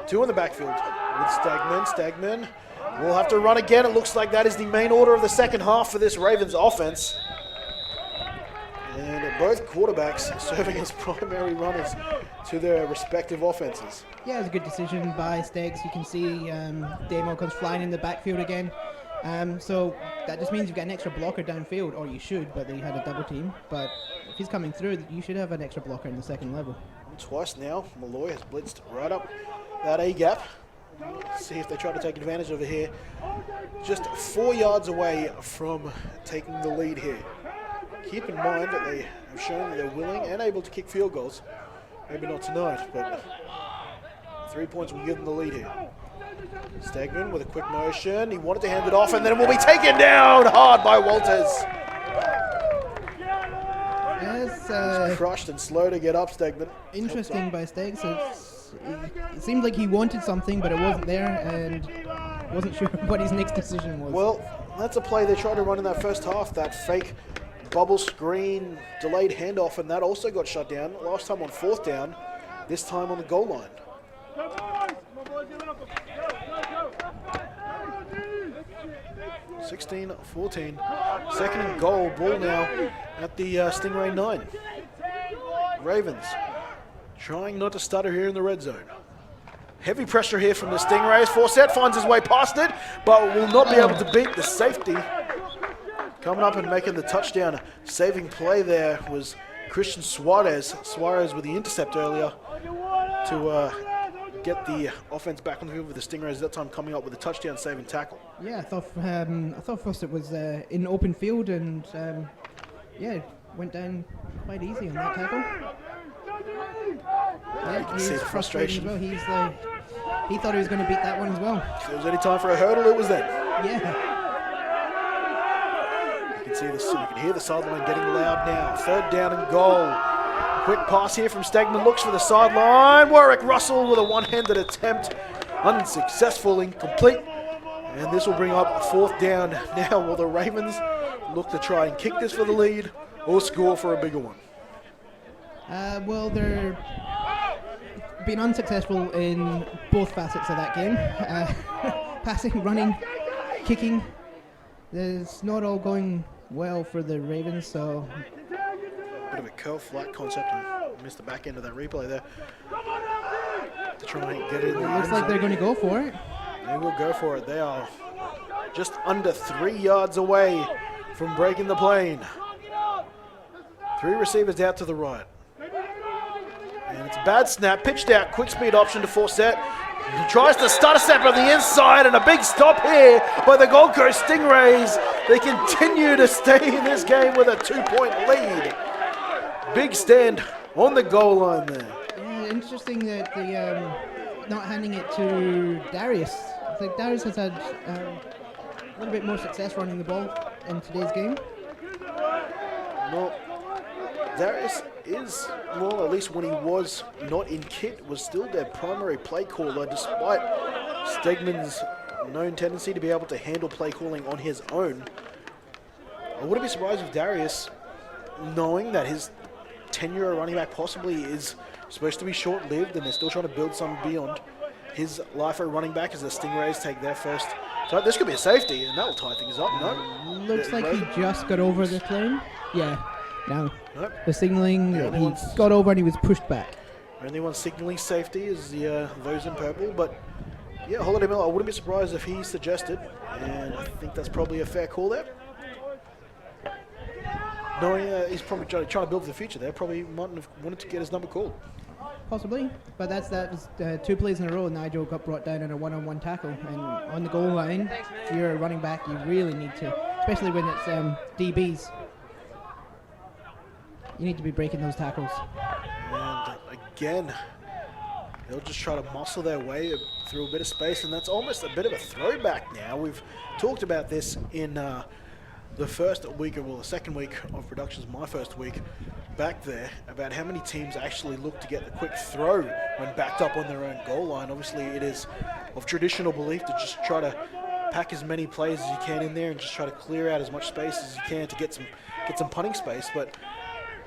2 in the backfield with Stegman. Stegman will have to run again. It looks like that is the main order of the second half for this Ravens offense. And both quarterbacks serving as primary runners to their respective offenses. yeah, it was a good decision by Stegs. You can see Damo comes flying in the backfield again. So that just means you've got an extra blocker downfield, or you should, but they had a double team. But if he's coming through, you should have an extra blocker in the second level. Twice now, Malloy has blitzed right up that A-gap. See if they try to take advantage of it here. Just 4 yards away from taking the lead here. Keep in mind that they have shown that they're willing and able to kick field goals. Maybe not tonight, but 3 points will give them the lead here. Stegman with a quick motion. He wanted to hand it off, and then it will be taken down hard by Walters. Yes, Crushed and slow to get up, Stegman. interesting by Stegs. It seemed like he wanted something, but it wasn't there, and wasn't sure what his next decision was. Well, that's a play they tried to run in that first half, that fake bubble screen, delayed handoff, and that also got shut down. Last time on 4th down, this time on the goal line. 16-14. 2nd and goal. Ball now at the Stingray 9. Ravens trying not to stutter here in the red zone. Heavy pressure here from the Stingrays. Forsett finds his way past it, but will not be able to beat the safety. Coming up and making the touchdown. Saving play there was Christian Suarez. Suarez with the intercept earlier to get the offense back on the field with the Stingrays. That time coming up with a touchdown saving tackle. Yeah, I thought first it was in open field and yeah, went down quite easy on that tackle. Yeah, you can see the frustration. Well. He thought he was going to beat that one as well. If there was any time for a hurdle, it was then. Yeah. You can see this. You can hear the sideline getting loud now. 3rd down and goal. Quick pass here from Stegman. Looks for the sideline. Warwick Russell with a one-handed attempt. Unsuccessful, incomplete. And this will bring up a 4th down. Now will the Ravens look to try and kick this for the lead or score for a bigger one? Well, they're been unsuccessful in both facets of that game. Passing, running, kicking. It's not all going well for the Ravens, so... Bit of a curl flat concept and missed the back end of that replay there. To try and get it in the looks like they're going to go for it. They will go for it. They are just under 3 yards away from breaking the plane. 3 receivers out to the right. And it's a bad snap, pitched out, quick speed option to Forsett. He tries to start a step on the inside, and a big stop here by the Gold Coast Stingrays. They continue to stay in this game with a 2-point lead. Big stand on the goal line there. Yeah, interesting that the not handing it to Darius. I think Darius has had a little bit more success running the ball in today's game. Well, Darius is, well, at least when he was not in kit, was still their primary play caller, despite Stegman's known tendency to be able to handle play calling on his own. I wouldn't be surprised if Darius, knowing that his tenure at running back possibly is supposed to be short-lived and they're still trying to build some beyond his life at running back as the Stingrays take their first. So this could be a safety and that will tie things up, no? Looks like he just got over the claim. Yeah. No. Nope. The signaling, he got over and he was pushed back. Only one signaling safety is the those in purple, but yeah, Holiday Miller, I wouldn't be surprised if he suggested, and I think that's probably a fair call there. Knowing he's probably trying to build for the future there, probably mightn't have wanted to get his number called. Possibly, but that was 2 plays in a row. Nigel got brought down in a one-on-one tackle, and on the goal line, if you're a running back, you really need to, especially when it's DBs. You need to be breaking those tackles. And again, they'll just try to muscle their way through a bit of space, and that's almost a bit of a throwback now. We've talked about this in the first week, well, the second week of productions, my first week back there, about how many teams actually look to get the quick throw when backed up on their own goal line. Obviously, it is of traditional belief to just try to pack as many plays as you can in there and just try to clear out as much space as you can to get some punting space, but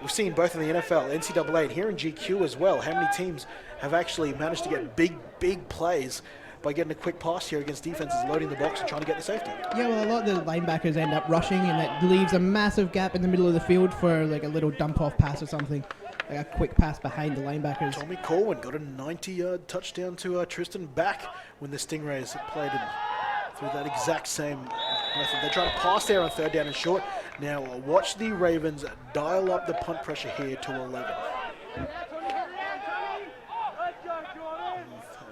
we've seen both in the NFL, NCAA, and here in GQ as well, how many teams have actually managed to get big plays by getting a quick pass here against defenses loading the box and trying to get the safety. Yeah, well, a lot of the linebackers end up rushing, and that leaves a massive gap in the middle of the field for like a little dump-off pass or something, like a quick pass behind the linebackers. Tommy Corwin got a 90-yard touchdown to Tristan back when the Stingrays played him through that exact same method. They try to pass there on 3rd down and short. Now watch the Ravens dial up the punt pressure here to 11.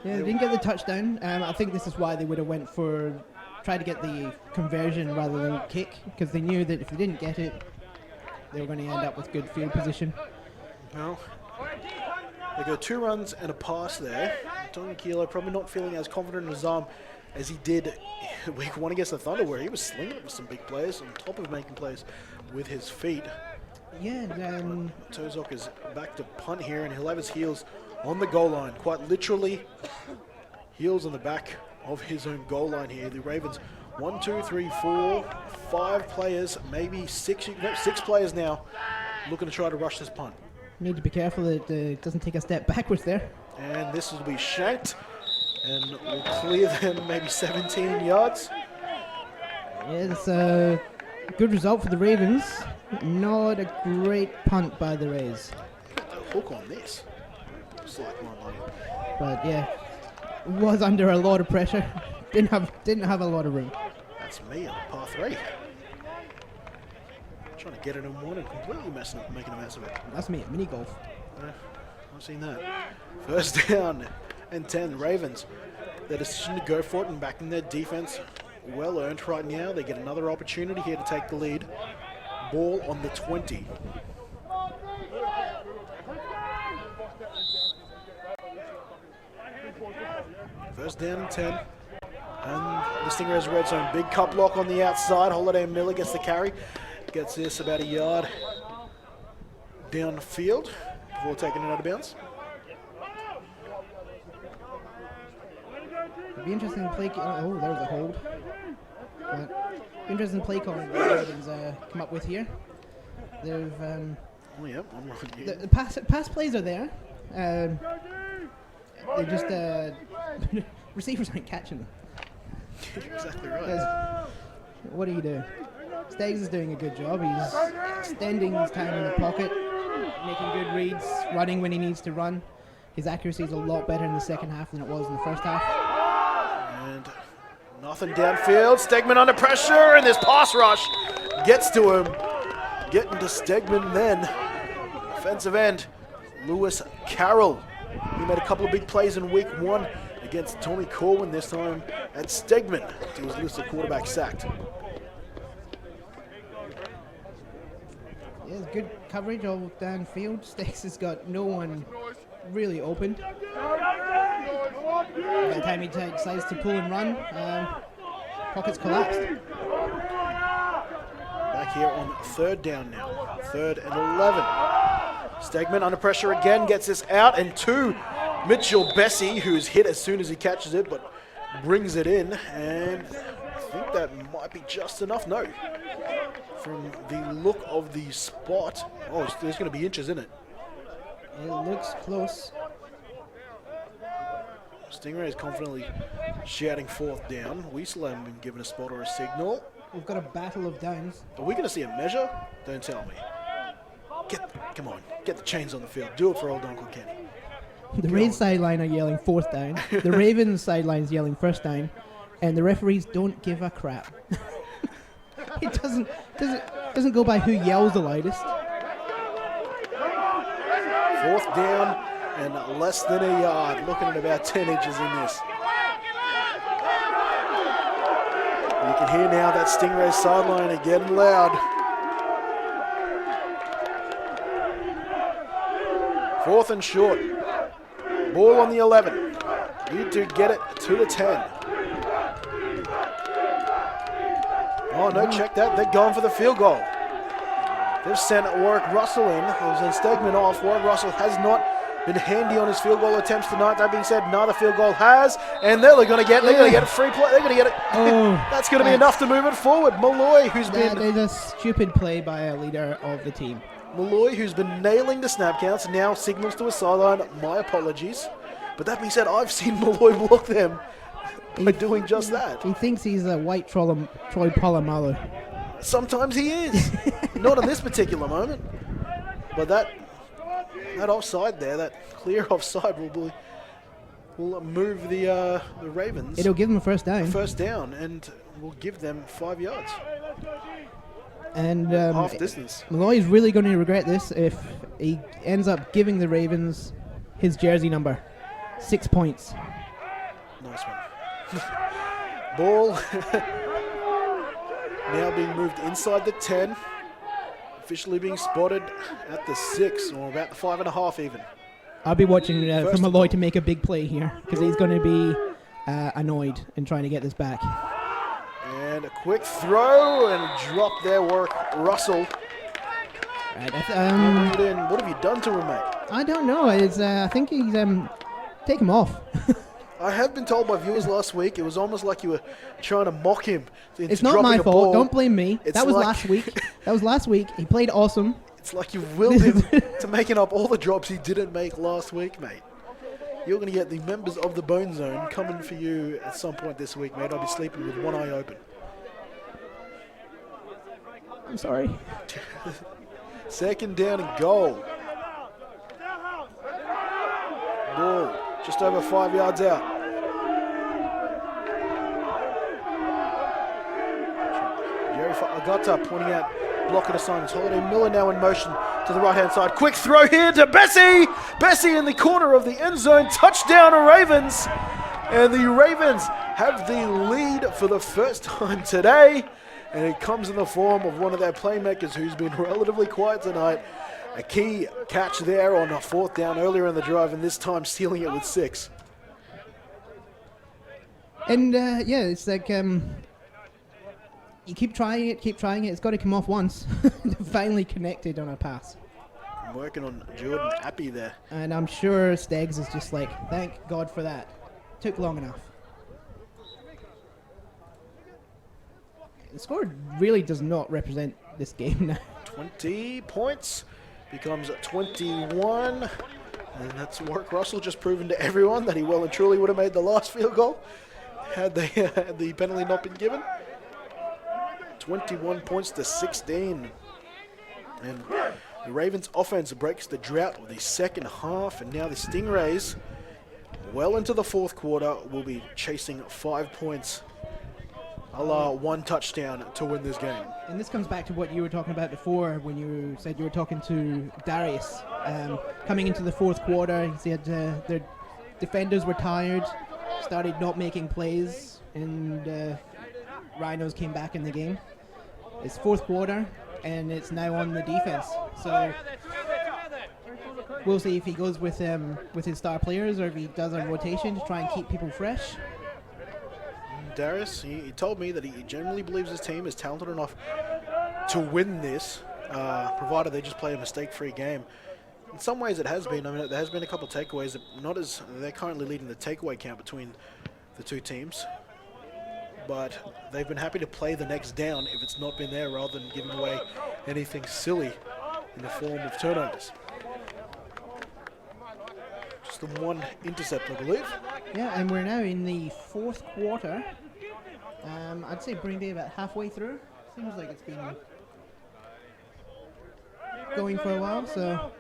Yeah, they didn't get the touchdown. I think this is why they would have went for try to get the conversion rather than kick, because they knew that if they didn't get it, they were going to end up with good field position. Well, they go 2 runs and a pass there. Tony Kilo probably not feeling as confident in his arm as he did week 1 against the Thunder, where he was slinging it with some big plays on top of making plays with his feet. Yeah, Tozok is back to punt here, and he'll have his heels on the goal line, quite literally heels on the back of his own goal line here. The Ravens 1, 2, 3, 4, 5 players, maybe 6 players now looking to try to rush this punt. Need to be careful that it doesn't take a step backwards there. And this will be shanked, and will clear them maybe 17 yards. Yeah, it's a good result for the Ravens. Not a great punt by the Rays. The hook on this. It's like my money. But yeah, was under a lot of pressure. Didn't have a lot of room. That's me on par 3. Trying to get it in one and completely making a mess of it. That's me at mini golf. I've seen that. First down and 10. Ravens. Their decision to go for it and back in their defense. Well earned right now. They get another opportunity here to take the lead. Ball on the 20. First down and 10. And the Stingrays red zone. Big cup block on the outside. Holiday Miller gets the carry. Gets this about a yard downfield before taking it out of bounds. It'd be interesting to play. Oh, there's a hold. But interesting play calling the Ravens come up with here. They've Oh yeah, I'm right here. the pass plays are there. They just receivers aren't catching them. You're exactly right. 'Cause what do you do? Steggs is doing a good job. He's extending his time in the pocket, making good reads, running when he needs to run. His accuracy is a lot better in the second half than it was in the first half. And nothing downfield. Stegman under pressure, and this pass rush gets to him. Getting to Stegman then. Defensive end, Lewis Carroll. He made a couple of big plays in week 1 against Tommy Corwin, this time at Stegman. He was listed quarterback sacked. Yeah, good coverage all downfield. Steggs has got no one really open. By the time he decides to pull and run, pockets collapsed. Back here on 3rd down now. 3rd and 11. Stegman under pressure again, gets this out, and to Mitchell Bessie, who's hit as soon as he catches it, but brings it in, and I think that might be just enough. No. From the look of the spot, oh, there's going to be inches in it. It looks close. Stingray is confidently shouting 4th down. We still haven't been given a spot or a signal. We've got a battle of downs. Are we going to see a measure? Don't tell me. Come on, get the chains on the field. Do it for old Uncle Kenny. The Rays sideline are yelling 4th down. The Ravens sideline is yelling 1st down, and the referees don't give a crap. It doesn't go by who yells the loudest. 4th down and less than a yard. Looking at about 10 inches in this. You can hear now that Stingray sideline are getting loud. 4th and short. Ball on the 11. Need to get it to the 10. Oh, no, check that. They're going for the field goal. They've sent Warwick Russell in. It was in Stegman off. Warwick Russell has not been handy on his field goal attempts tonight. That being said, another field goal has, and they're going to get a free play. They're going to get it. Oh, That's going to be enough to move it forward. Malloy, who's that is a stupid play by a leader of the team. been nailing the snap counts, now signals to a sideline. My apologies. But that being said, I've seen Malloy block them by doing just that. He thinks he's a white Troy Polamalu. Sometimes he is. Not in this particular moment. But that offside there, that clear offside will move the Ravens. It'll give them a 1st down. First down, and will give them 5 yards. And Half distance. Malloy is really going to regret this if he ends up giving the Ravens his jersey number. 6 points. Nice one. Ball now being moved inside the 10. Officially being spotted at the 6, or about the 5.5 even. I'll be watching for First Malloy to make a big play here because he's going to be annoyed in trying to get this back. And a quick throw and a drop there, Warwick Russell. Right, What have you done to him, mate? I don't know. It's I think he's take him off. I have been told by viewers last week it was almost like you were trying to mock him. Into It's not dropping my a fault. ball. Don't blame me. It's That was like- last week. That was last week. He played awesome. It's like you willed him to making up all the drops he didn't make last week, mate. You're going to get the members of the Bone Zone coming for you at some point this week, mate. I'll be sleeping with one eye open. I'm sorry. Second down and goal. Ball just over 5 yards out. Jerry Agata pointing out blocker assignments. Holiday Miller now in motion to the right-hand side. Quick throw here to Bessie. Bessie in the corner of the end zone. Touchdown Ravens. And the Ravens have the lead for the first time today. And it comes in the form of one of their playmakers who's been relatively quiet tonight. A key catch there on a fourth down earlier in the drive, and this time sealing it with 6. And yeah, it's like you keep trying it. It's got to come off once. Finally connected on a pass. I'm working on Jordan Appy there. And I'm sure Steggs is just like, thank God for that. Took long enough. The score really does not represent this game now. 20 points becomes 21. And that's Warwick Russell just proven to everyone that he well and truly would have made the last field goal had the penalty not been given. 21 points to 16. And the Ravens offense breaks the drought of the second half, and now the Stingrays, well into the fourth quarter, will be chasing 5 points, a la one touchdown to win this game. And this comes back to what you were talking about before when you said you were talking to Darius. Coming into the fourth quarter, he said their defenders were tired, started not making plays, and Rhinos came back in the game. It's fourth quarter, and it's now on the defense. So we'll see if he goes with his star players or if he does a rotation to try and keep people fresh. Darius, he told me that he generally believes his team is talented enough to win this, provided they just play a mistake-free game. In some ways it has been. I mean, there has been a couple of takeaways. Not as they're currently leading the takeaway count between the two teams, but they've been happy to play the next down if it's not been there, rather than giving away anything silly in the form of turnovers. Just the one intercept, I believe. Yeah, and we're now in the fourth quarter. I'd say Green Bay about halfway through. Seems like it's been going for a while. So,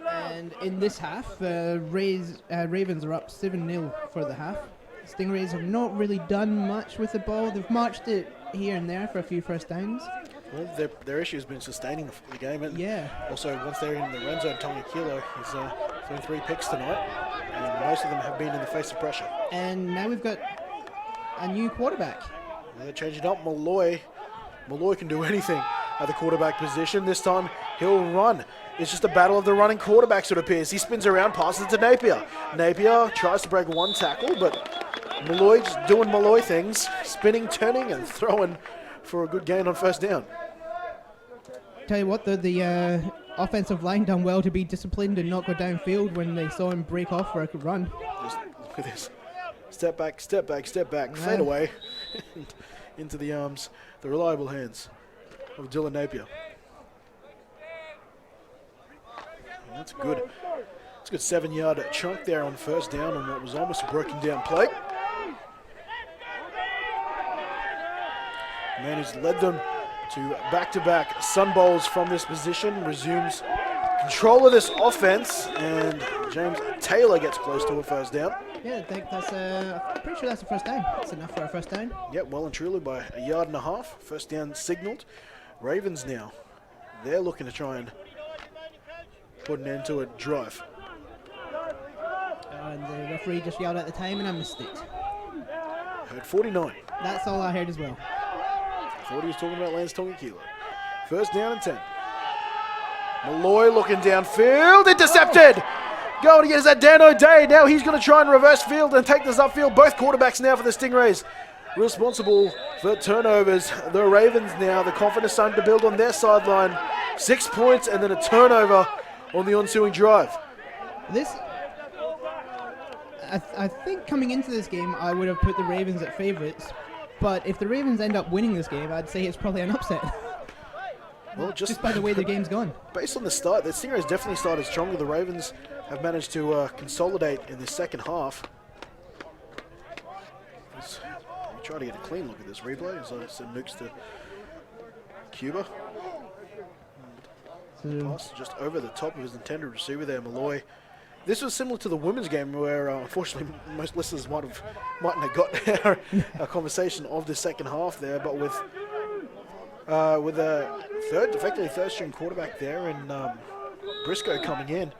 and in this half, Ravens are up 7-0 for the half. Stingrays have not really done much with the ball. They've marched it here and there for a few first downs. Well, their issue has been sustaining the game. And yeah. Also, once they're in the red zone, Tony Kilo is throwing 3 picks tonight, and most of them have been in the face of pressure. And now we've got a new quarterback. Well, they're changing up Malloy. Malloy can do anything at the quarterback position. This time, he'll run. It's just a battle of the running quarterbacks, it appears. He spins around, passes to Napier. Napier tries to break one tackle, but Malloy just doing Malloy things, spinning, turning, and throwing for a good gain on first down. Tell you what, the offensive line done well to be disciplined and not go downfield when they saw him break off for a good run. Just look at this. Step back, step back, step back, fade away into the arms, the reliable hands of Dylan Napier. And that's good. It's a good 7-yard chunk there on first down on what was almost a broken down play. The man who's led them to back-to-back Sun Bowls from this position resumes control of this offense, and James Taylor gets close to a first down. Yeah, I think that's I'm pretty sure that's a first down. That's enough for a first down. Yep, well and truly by 1.5 yards. First down signaled. Ravens now, they're looking to try and put an end to a drive. And the referee just yelled at the time and I missed it. Heard 49. That's all I heard as well. Thought he was talking about Lance Tongakila. First down and 10. Malloy looking downfield, intercepted! Going to get that Dan O'Day. Now he's going to try and reverse field and take this upfield. Both quarterbacks now for the Stingrays responsible for turnovers. The Ravens now, the confidence starting to build on their sideline. 6 points and then a turnover on the ensuing drive. This, I think coming into this game, I would have put the Ravens at favourites. But if the Ravens end up winning this game, I'd say it's probably an upset. Well, just by the way the game's gone. Based on the start, the Stingrays definitely started stronger. The Ravens have managed to consolidate in the second half. Let's try to get a clean look at this replay as I send nukes to Cuba. Pass just over the top of his intended receiver there, Malloy. This was similar to the women's game where, unfortunately, most listeners mightn't have got our conversation of the second half there, but with a effectively third-string quarterback there, and Briscoe coming in,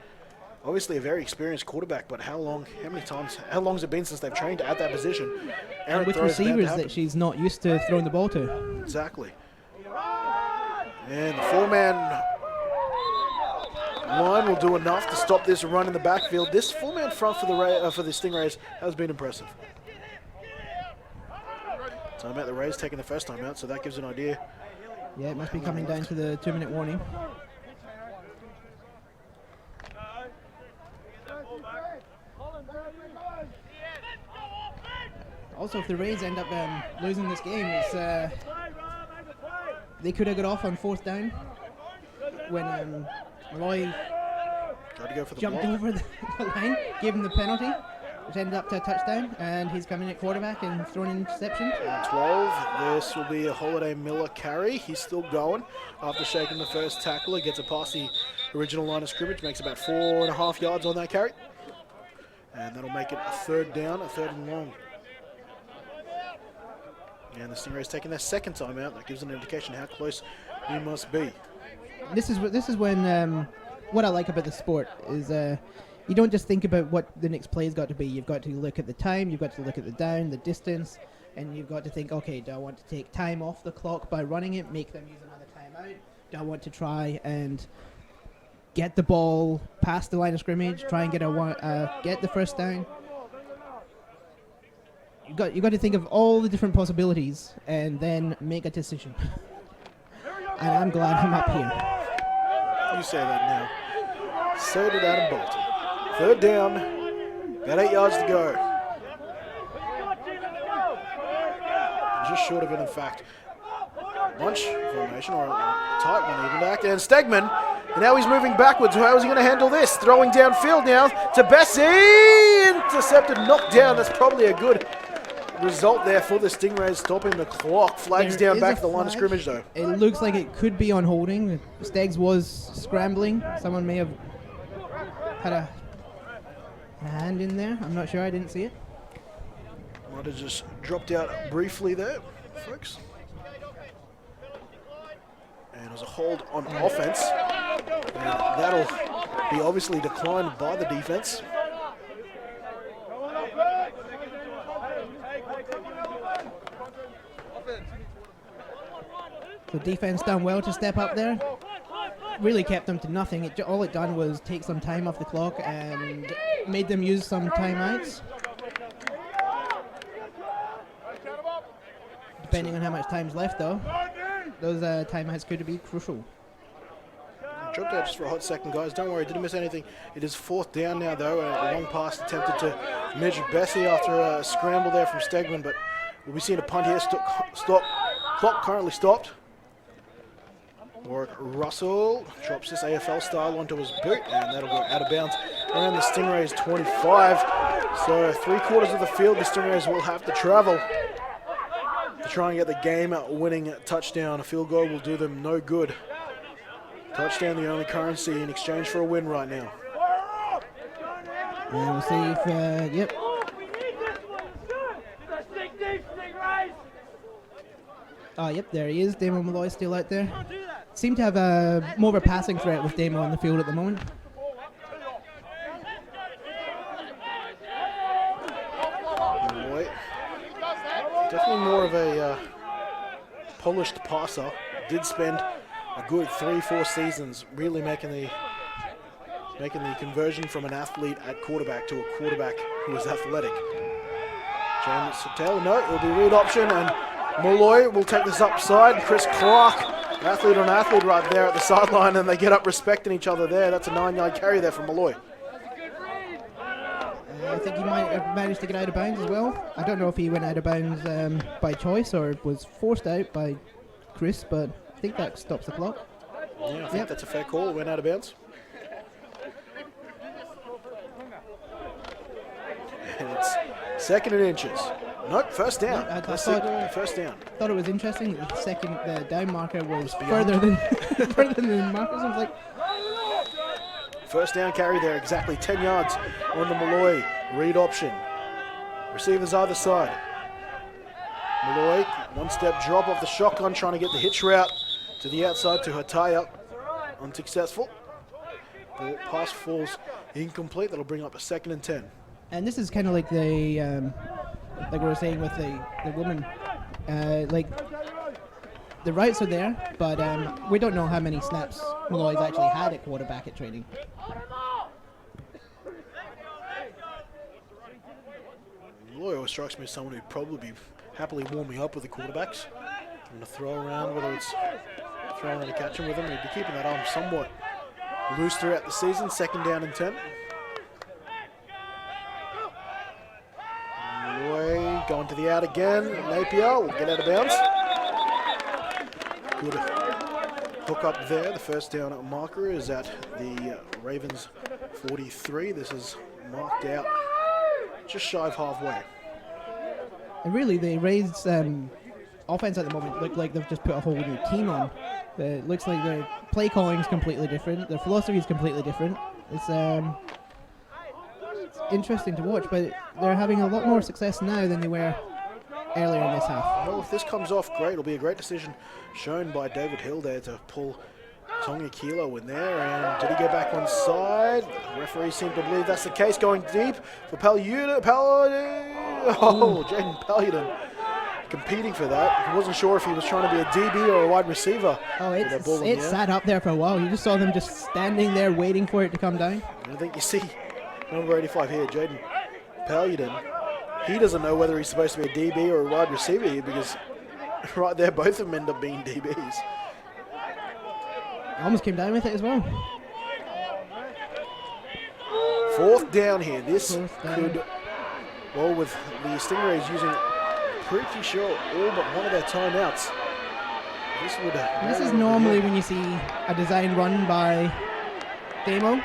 obviously a very experienced quarterback. But how long has it been since they've trained at that position? And with receivers that she's not used to throwing the ball to. Exactly. And the four-man line will do enough to stop this run in the backfield. This four-man front for the Stingrays has been impressive. Timeout, the Rays taking the first timeout, so that gives an idea. Yeah, it must be coming down to the 2-minute warning. Also, if the Rays end up losing this game, it's they could have got off on 4th down when Roy tried to go for the jumped block over the line, gave him the penalty, which ended up to a touchdown, and he's coming at quarterback and throwing an interception. 12, this will be a Holiday Miller carry. He's still going after shaking the first tackler, gets it past the original line of scrimmage, makes about 4.5 yards on that carry. And that'll make it a 3rd down, a 3rd and long. And the Stingrays taking their second timeout. That gives an indication how close we must be. This is when what I like about the sport is you don't just think about what the next play's got to be. You've got to look at the time, you've got to look at the down, the distance, and you've got to think, okay, do I want to take time off the clock by running it, make them use another timeout? Do I want to try and get the ball past the line of scrimmage, try and get the first down? You got to think of all the different possibilities and then make a decision. And I'm glad I'm up here. You say that now. So did Adam Bolton. 3rd down, about 8 yards to go. Just short of it, in fact. Bunch formation, or a tight one even back. And Stegman, and now he's moving backwards. How is he going to handle this? Throwing downfield now to Bessie. Intercepted, knocked down. That's probably a good result there for the Stingrays, stopping the clock. Flags down back at the line of scrimmage, though. It looks like it could be on holding. Steggs was scrambling. Someone may have had a hand in there. I'm not sure. I didn't see it. Might have just dropped out briefly there, folks. And it was a hold on offense. And that'll be obviously declined by the defense. The defense done well to step up there. Really kept them to nothing. All it done was take some time off the clock and made them use some timeouts. Depending on how much time's left, though, those timeouts could be crucial. Dropped out just for a hot second, guys. Don't worry, didn't miss anything. It is 4th down now, though. A long pass attempted to Midget Bessie after a scramble there from Stegman, but we'll be seeing a punt here. Stop. Clock currently stopped. Warwick Russell drops this AFL style onto his boot, and that'll go out of bounds around the Stingrays 25. So 3/4 of the field the Stingrays will have to travel to try and get the game-winning touchdown. A field goal will do them no good. Touchdown, the only currency in exchange for a win right now. And we'll see if, yep. Yep, there he is. Damo Malloy still out there. Seem to have more of a passing threat with Damo on the field at the moment. Malloy, definitely more of a polished passer. Did spend a good 3-4 seasons really making the conversion from an athlete at quarterback to a quarterback who is athletic. James Taylor, no, it'll be read option, and Malloy will take this upside. Chris Clark, athlete on athlete right there at the sideline, and they get up respecting each other there. That's a 9-yard carry there from Malloy. I think he might have managed to get out of bounds as well. I don't know if he went out of bounds by choice or was forced out by Chris, but I think that stops the clock. Yeah, I think that's a fair call. It went out of bounds. And it's 2nd and inches. Nope, first down. I First thought- signal, first down. Thought it was interesting that the down marker was further than further than the markers. I was like, First down carry there, exactly 10 yards on the Malloy read option. Receivers either side. Malloy, one-step drop off the shotgun, trying to get the hitch route to the outside to Hataya. Unsuccessful. The pass falls incomplete. That'll bring up a 2nd and 10. and this is kind of like the like we were saying with the woman, like the routes are there, but we don't know how many snaps Malloy's actually had at quarterback at training. Malloy always strikes me as someone who'd probably be happily warming up with the quarterbacks. I'm going to throw around, whether it's throwing around a catching with him, he'd be keeping that arm somewhat loose throughout the season. 2nd down and 10. Malloy going to the out again. Napier will get out of bounds. Good hook up there. The first down marker is at the Ravens 43. This is marked out just shy of halfway. And really, the Rays' offense at the moment look like they've just put a whole new team on. It looks like their play calling is completely different. Their philosophy is completely different. It's interesting to watch, but they're having a lot more success now than they were earlier in this half. Well, if this comes off great, it'll be a great decision shown by David Hill there to pull Tonga Kilo in there. And did he go back on side? The referees seem to believe that's the case. Going deep for Paludan. Oh, Jaden Paludan competing for that. He wasn't sure if he was trying to be a DB or a wide receiver. Oh, with that ball in the it air. sat up there for a while. You just saw them just standing there waiting for it to come down. I think you see number 85 here, Jaden Paludan. He doesn't know whether he's supposed to be a DB or a wide receiver here because right there, both of them end up being DBs. Almost came down with it as well. 4th down here. This Fourth down. could, well, with the Stingrays using pretty sure all but one of their timeouts. This is normally when you see a design run by Damo.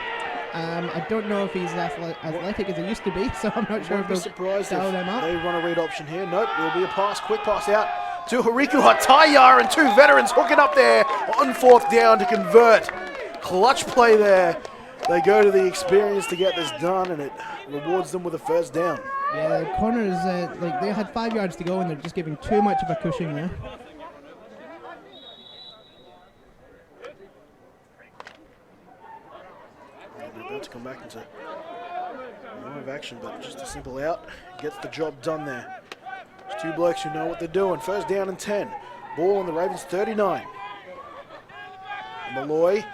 I don't know if he's as athletic as he used to be, so I'm not sure Won't if be they'll surprised if dial them up. they run a read option here. Nope, there'll be a pass, quick pass out to Hariku Hataya, and 2 veterans hooking up there on 4th down to convert. Clutch play there. They go to the experience to get this done, and it rewards them with a 1st down. Yeah, the corners, like they had 5 yards to go, and they're just giving too much of a cushion there. They're about to come back into live action, but just a simple out gets the job done there. There's 2 blokes who know what they're doing. 1st down and 10. Ball on the Ravens 39. Malloy,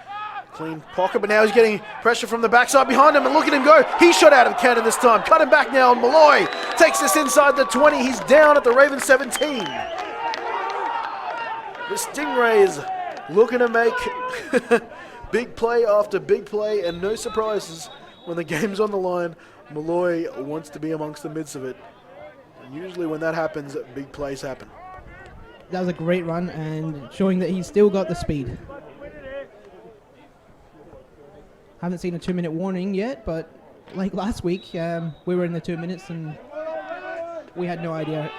clean pocket, but now he's getting pressure from the backside behind him, and look at him go. He shot out of cannon this time. Cut him back now, and Malloy takes this inside the 20. He's down at the Ravens 17. The Stingrays looking to make big play after big play, and no surprises when the game's on the line. Malloy wants to be amongst the midst of it. And usually when that happens, big plays happen. That was a great run, and showing that he's still got the speed. Haven't seen a 2-minute warning yet, but like last week, we were in the 2 minutes and we had no idea.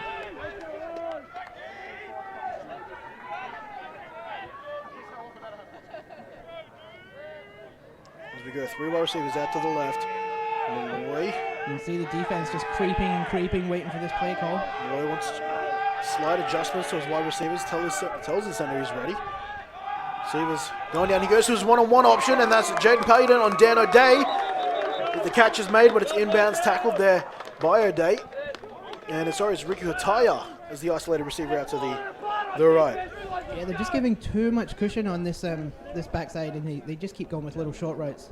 As we go 3 wide receivers out to the left. Malloy. You can see the defense just creeping and creeping, waiting for this play call. Malloy wants slight adjustments to his wide receivers. Tells his center he's ready. Receivers going down. He goes to his one-on-one option, and that's Jaden Paludan on Dan O'Day. The catch is made, but it's inbounds tackled there by O'Day. And it's Ricky Hataya as the isolated receiver out to the right. Yeah, they're just giving too much cushion on this this backside, and they just keep going with little short routes.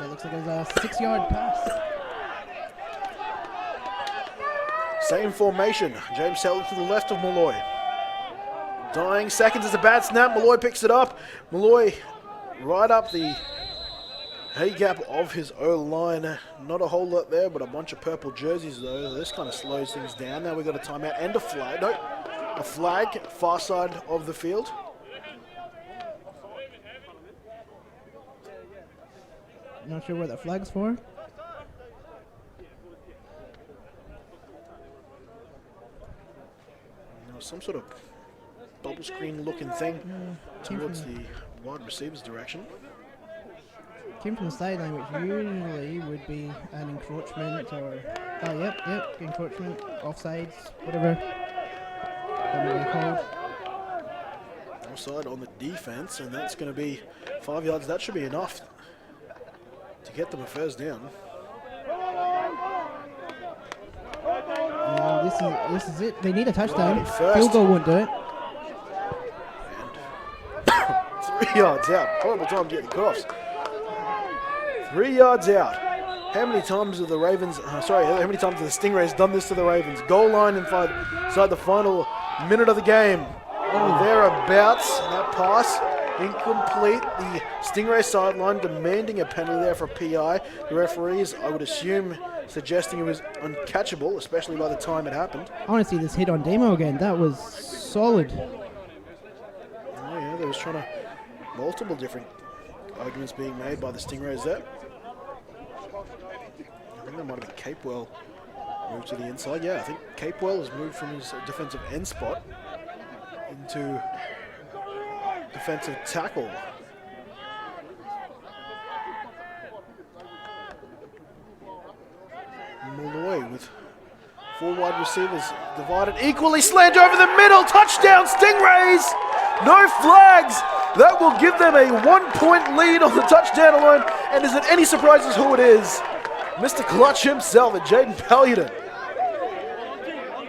That looks like it was a 6-yard pass. Same formation. James Selleck to the left of Malloy. Dying seconds is a bad snap. Malloy picks it up. Malloy right up the hay gap of his O-line. Not a whole lot there, but a bunch of purple jerseys though. This kind of slows things down. Now we've got a timeout and a flag. No, a flag far side of the field. Not sure what the flag's for. Some sort of bubble screen looking thing towards the wide receiver's direction. Came from the sideline, which usually would be an encroachment or... Oh, yep, encroachment, offsides, whatever that would be called. Offside on the defense, and that's going to be 5 yards. That should be enough to get them a first down. This is it. They need a touchdown. First. Field goal won't do it. And 3 yards out. Horrible time to get the cutoffs. 3 yards out. How many times have the Ravens, how many times have the Stingrays done this to the Ravens? Goal line inside the final minute of the game. Thereabouts. That pass incomplete. The Stingray sideline demanding a penalty there for PI. The referees, I would assume, suggesting it was uncatchable, especially by the time it happened. I want to see this hit on Demo again. That was solid. Oh yeah, there was multiple different arguments being made by the Stingrays there. I think that might have been Capewell moved to the inside. Yeah, I think Capewell has moved from his defensive end spot into defensive tackle. Malloy with 4 wide receivers divided equally, slant over the middle, touchdown Stingrays! No flags! That will give them a 1-point lead on the touchdown alone, and is it any surprises who it is? Mr. Clutch himself, Jaden Paludan.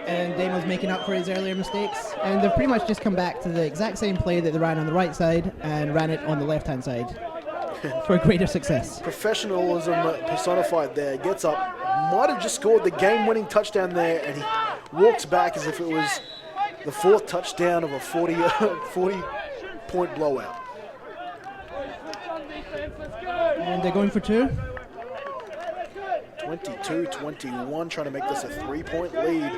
And Damo's making up for his earlier mistakes. And they've pretty much just come back to the exact same play that they ran on the right side and ran it on the left-hand side for greater success. Professionalism personified there. Gets up, might have just scored the game-winning touchdown there, and he walks back as if it was the 4th touchdown of a 40-point blowout. And they're going for 2. 22-21, trying to make this a 3-point lead.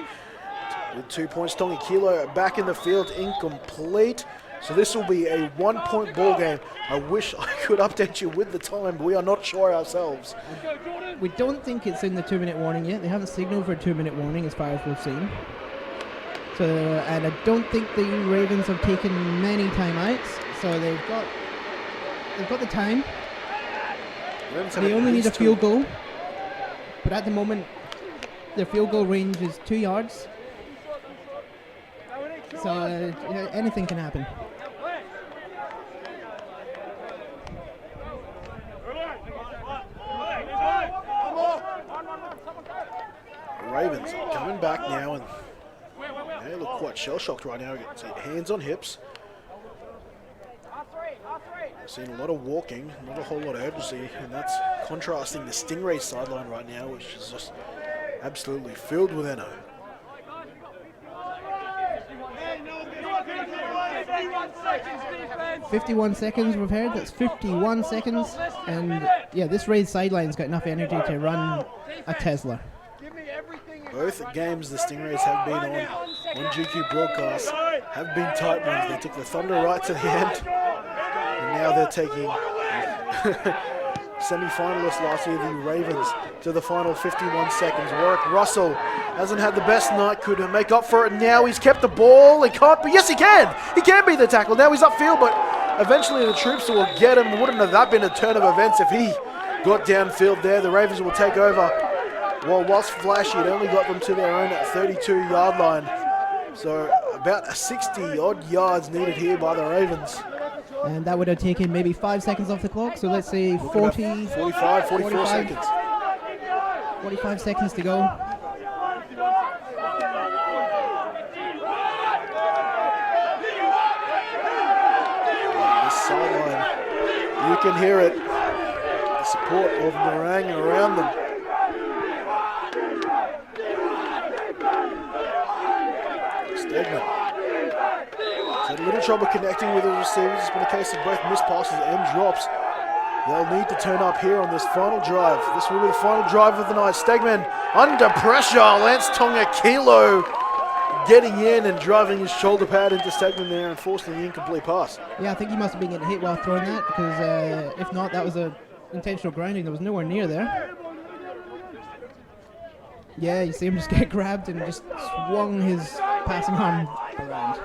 With 2 points, Tongi Kilo back in the field, incomplete. So this will be a 1-point ball game. I wish I could update you with the time, but we are not sure ourselves. We don't think it's in the 2-minute warning yet. They haven't signaled for a 2-minute warning as far as we've seen. So, and I don't think the Ravens have taken many timeouts. So they've got the time. They only need a field goal. But at the moment, their field goal range is 2 yards. So anything can happen. The Ravens are coming back now, and they look quite shell-shocked right now. Hands on hips. Seeing a lot of walking, not a whole lot of urgency, and that's contrasting the Stingray sideline right now, which is just absolutely filled with NO. 51 seconds we've heard. That's 51 seconds. And yeah, this Rays sideline's got enough energy to run a Tesla. Both games the Stingrays have been on GQ broadcast have been tight ones. They took the Thunder right to the end, and now they're taking semi-finalists last year, the Ravens, to the final 51 seconds. Warwick Russell hasn't had the best night, could make up for it. Now he's kept the ball. He can't, but yes, he can. He can beat the tackle. Now he's upfield, but eventually the troops will get him. Wouldn't have that been a turn of events if he got downfield there? The Ravens will take over. Well, whilst flashy, it only got them to their own 32-yard line. So about 60-odd yards needed here by the Ravens. And that would have taken maybe 5 seconds off the clock. So let's say 44 seconds. 45 seconds to go. This sideline, you can hear it. The support of Meringue around them. Stegman trouble connecting with the receivers. It's been a case of both missed passes and drops. They'll need to turn up here on this final drive. This will be the final drive of the night. Stegman under pressure. Lance Tonga-Kilo getting in and driving his shoulder pad into Stegman there and forcing the incomplete pass. Yeah, I think he must have been getting hit while throwing that, because if not, that was a intentional grounding. There was nowhere near there. Yeah, you see him just get grabbed and just swung his passing arm around.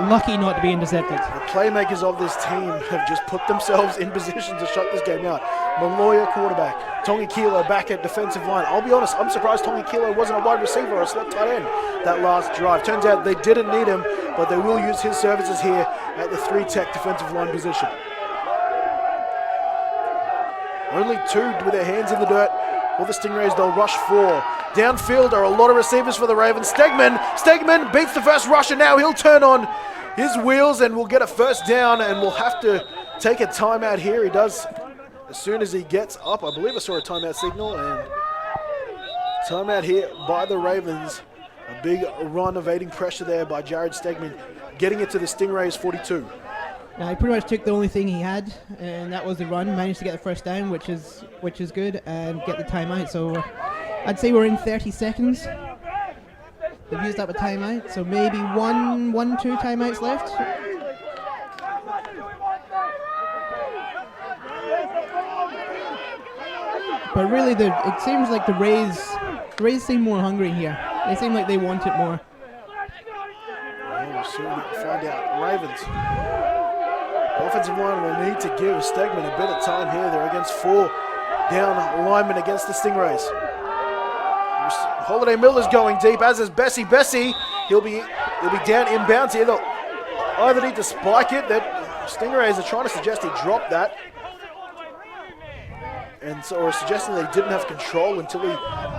Lucky not to be intercepted. The playmakers of this team have just put themselves in position to shut this game out. Maloya quarterback, Tonga-Kilo back at defensive line. I'll be honest, I'm surprised Tonga-Kilo wasn't a wide receiver or a slot tight end that last drive. Turns out they didn't need him, but they will use his services here at the 3-tech defensive line position. Only two with their hands in the dirt. For the Stingrays, they'll rush 4. Downfield are a lot of receivers for the Ravens. Stegman beats the first rusher. Now he'll turn on his wheels and will get a first down, and we'll have to take a timeout here. He does as soon as he gets up. I believe I saw a timeout signal, and timeout here by the Ravens. A big run evading pressure there by Jared Stegman, getting it to the Stingrays 42. Now, he pretty much took the only thing he had, and that was the run. Managed to get the first down, which is good, and get the timeout. So I'd say we're in 30 seconds. They've used up a timeout, so maybe two timeouts left. But really, it seems like the Rays seem more hungry here. They seem like they want it more. Yeah, we'll soon find out. Ravens. Offensive line will need to give Stegman a bit of time here. They're against 4 down linemen against the Stingrays. Holiday Miller's going deep, as is Bessie. He'll be down inbounds here. They'll either need to spike it. That Stingrays are trying to suggest he dropped that, and so or suggesting they didn't have control until he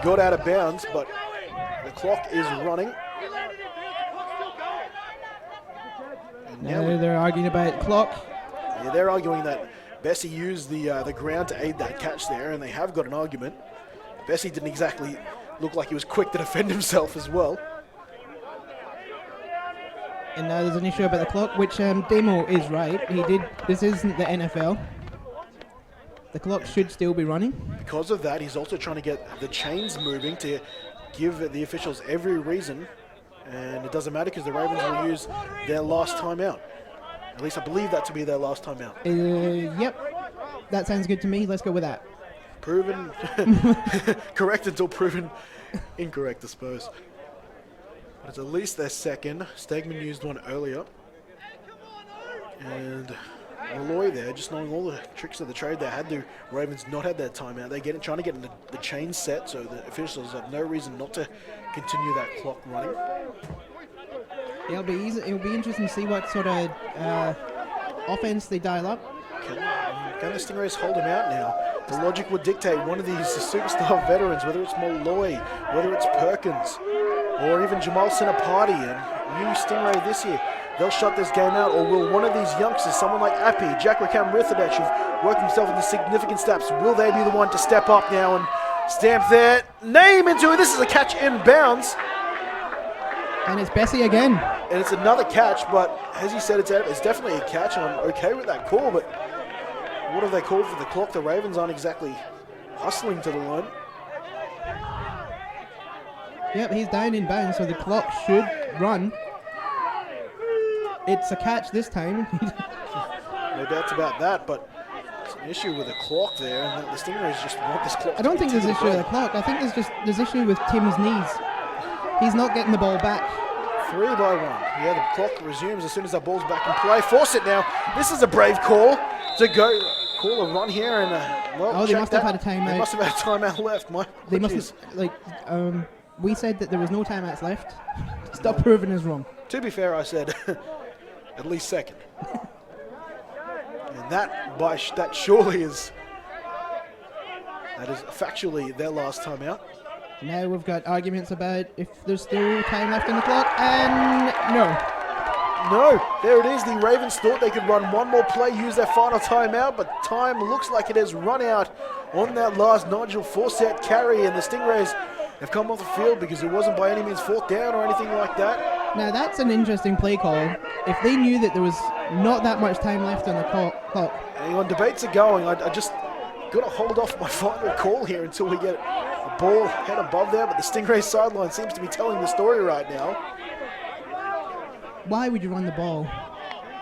got out of bounds. But the clock is running. And now they're arguing about clock. Yeah, they're arguing that Bessie used the ground to aid that catch there, and they have got an argument. Bessie didn't exactly look like he was quick to defend himself as well. And now there's an issue about the clock, which Demo is right. This isn't the NFL. The clock should still be running. Because of that, he's also trying to get the chains moving to give the officials every reason. And it doesn't matter because the Ravens will use their last timeout. At least I believe that to be their last timeout. Yep. That sounds good to me. Let's go with that. Proven correct until proven incorrect, I suppose. But it's at least their second. Stegman used one earlier. And Malloy there, just knowing all the tricks of the trade there, had the Ravens not had their timeout. They're trying to get the chain set, so the officials have no reason not to continue that clock running. It'll be interesting to see what sort of offense they dial up. Can the Stingrays hold him out now? The logic would dictate one of these superstar veterans, whether it's Malloy, whether it's Perkins, or even Jamal Sinapati, and new Stingray this year. They'll shut this game out, or will one of these youngsters, someone like Appy, Jack Rakam Rithadech, who've worked themselves into significant steps, will they be the one to step up now and stamp their name into it? This is a catch in bounds. And it's Bessie again. And it's another catch, but as you said, it's definitely a catch, and I'm okay with that call, but what have they called for the clock? The Ravens aren't exactly hustling to the line. Yep, he's down in bounds, so the clock should run. It's a catch this time. No doubts about that, but it's an issue with the clock there, and the Stingrays just want this clock. I don't think there's an issue with the clock. I think there's issue with Tim's knees. He's not getting the ball back. 3 by 1. Yeah, the clock resumes as soon as that ball's back in play. Force it now. This is a brave call to go call a run here, and well, they must have had a timeout. They must have had a timeout left. They must have, we said that there was no timeouts left. Stop proving us wrong. To be fair, I said at least second. And that surely is factually their last timeout. Now we've got arguments about if there's still time left on the clock, and no, there it is. The Ravens thought they could run one more play, use their final timeout, but time looks like it has run out on that last Nigel Forsett carry, and the Stingrays have come off the field because it wasn't by any means fourth down or anything like that. Now that's an interesting play call. If they knew that there was not that much time left on the clock. Hang on, debates are going. I just got to hold off my final call here until we get a ball head above there, but the Stingrays sideline seems to be telling the story right now. Why would you run the ball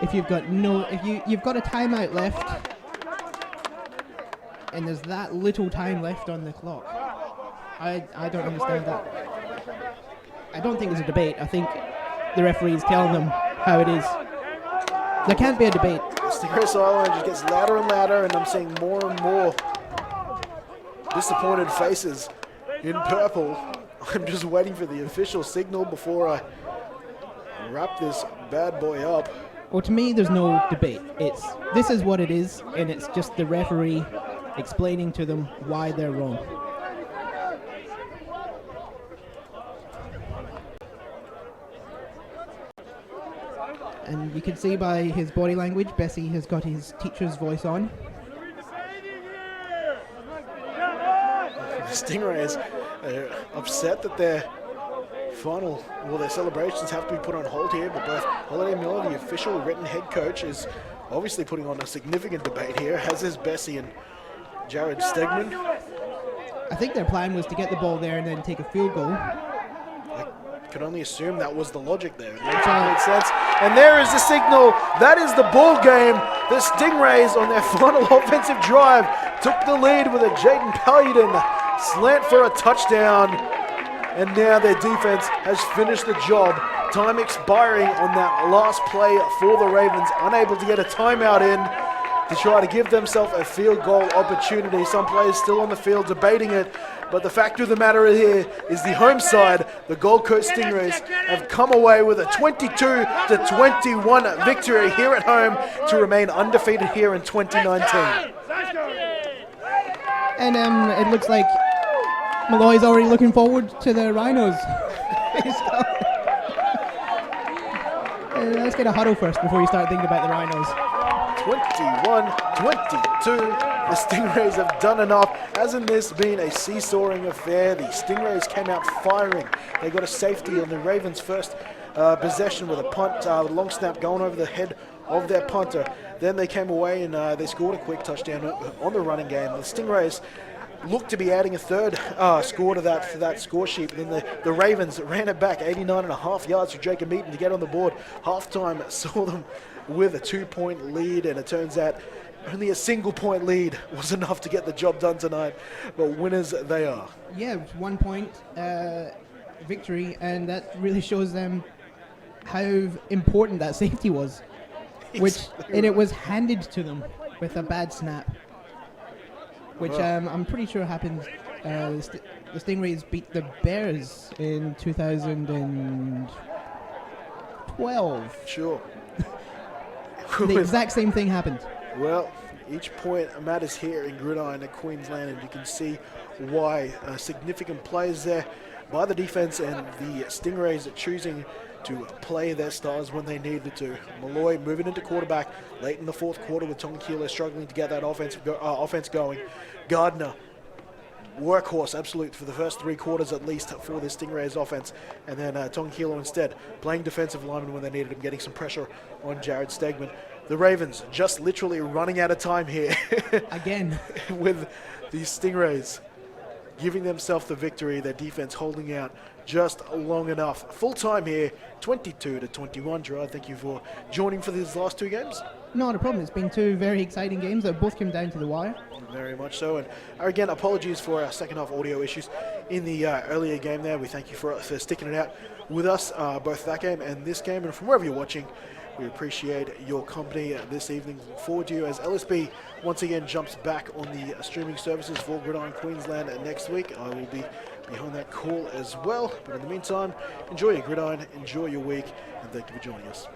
if you've got you've got a timeout left and there's that little time left on the clock? I don't understand that. I don't think there's a debate. I think the referee's telling them how it is. There can't be a debate. The Stingray sideline just gets louder and louder, and I'm seeing more and more disappointed faces in purple. I'm just waiting for the official signal before I wrap this bad boy up. Well, to me, there's no debate. This is what it is, and it's just the referee explaining to them why they're wrong. And you can see by his body language, Bessie has got his teacher's voice on. The Stingrays are upset that their celebrations have to be put on hold here, but both Holiday Miller, the official written head coach, is obviously putting on a significant debate here, as is Bessie and Jared Stegman. I think their plan was to get the ball there and then take a field goal. I can only assume that was the logic there. It makes complete sense. And there is the signal. That is the ball game. The Stingrays on their final offensive drive took the lead with a Jaden Paludan slant for a touchdown. And now their defense has finished the job. Time expiring on that last play for the Ravens. Unable to get a timeout in to try to give themselves a field goal opportunity. Some players still on the field debating it. But the fact of the matter here is the home side, the Gold Coast Stingrays, have come away with a 22-21 victory here at home to remain undefeated here in 2019. And it looks like Malloy's already looking forward to the Rhinos. Let's get a huddle first before you start thinking about the Rhinos. 21-22. The Stingrays have done enough. Hasn't this been a seesawing affair? The Stingrays came out firing. They got a safety on the Ravens' first possession with a punt, long snap going over the head of their punter. Then they came away and they scored a quick touchdown on the running game. The Stingrays looked to be adding a third score to that score sheet. Then the Ravens ran it back 89.5 yards for Jacob Eaton to get on the board. Halftime saw them with a 2-point lead, and it turns out only a single-point lead was enough to get the job done tonight. But winners they are. Yeah, 1 point victory, and that really shows them how important that safety was. And it was handed to them with a bad snap, which I'm pretty sure happened. The Stingrays beat the Bears in 2012. Sure. The exact same thing happened. Well, each point matters here in Gridiron at Queensland, and you can see why significant plays there by the defense, and the Stingrays are choosing to play their stars when they needed to. Malloy moving into quarterback late in the fourth quarter with Tonga struggling to get that offense going. Gardner, workhorse absolute for the first 3 quarters at least for the Stingrays offense, and then Tonga instead playing defensive lineman when they needed him, getting some pressure on Jared Stegman. The Ravens just literally running out of time here again with the Stingrays giving themselves the victory, their defense holding out just long enough. Full time here, 22-21. Gerard, thank you for joining for these last 2 games. Not a problem. It's been 2 very exciting games that both came down to the wire. Very much so. And again, apologies for our second half audio issues in the earlier game there. We thank you for sticking it out with us, both that game and this game. And from wherever you're watching, we appreciate your company this evening. Look forward to you as LSB once again jumps back on the streaming services for Gridiron Queensland next week. I will be behind that call as well. But in the meantime, enjoy your Gridiron, enjoy your week, and thank you for joining us.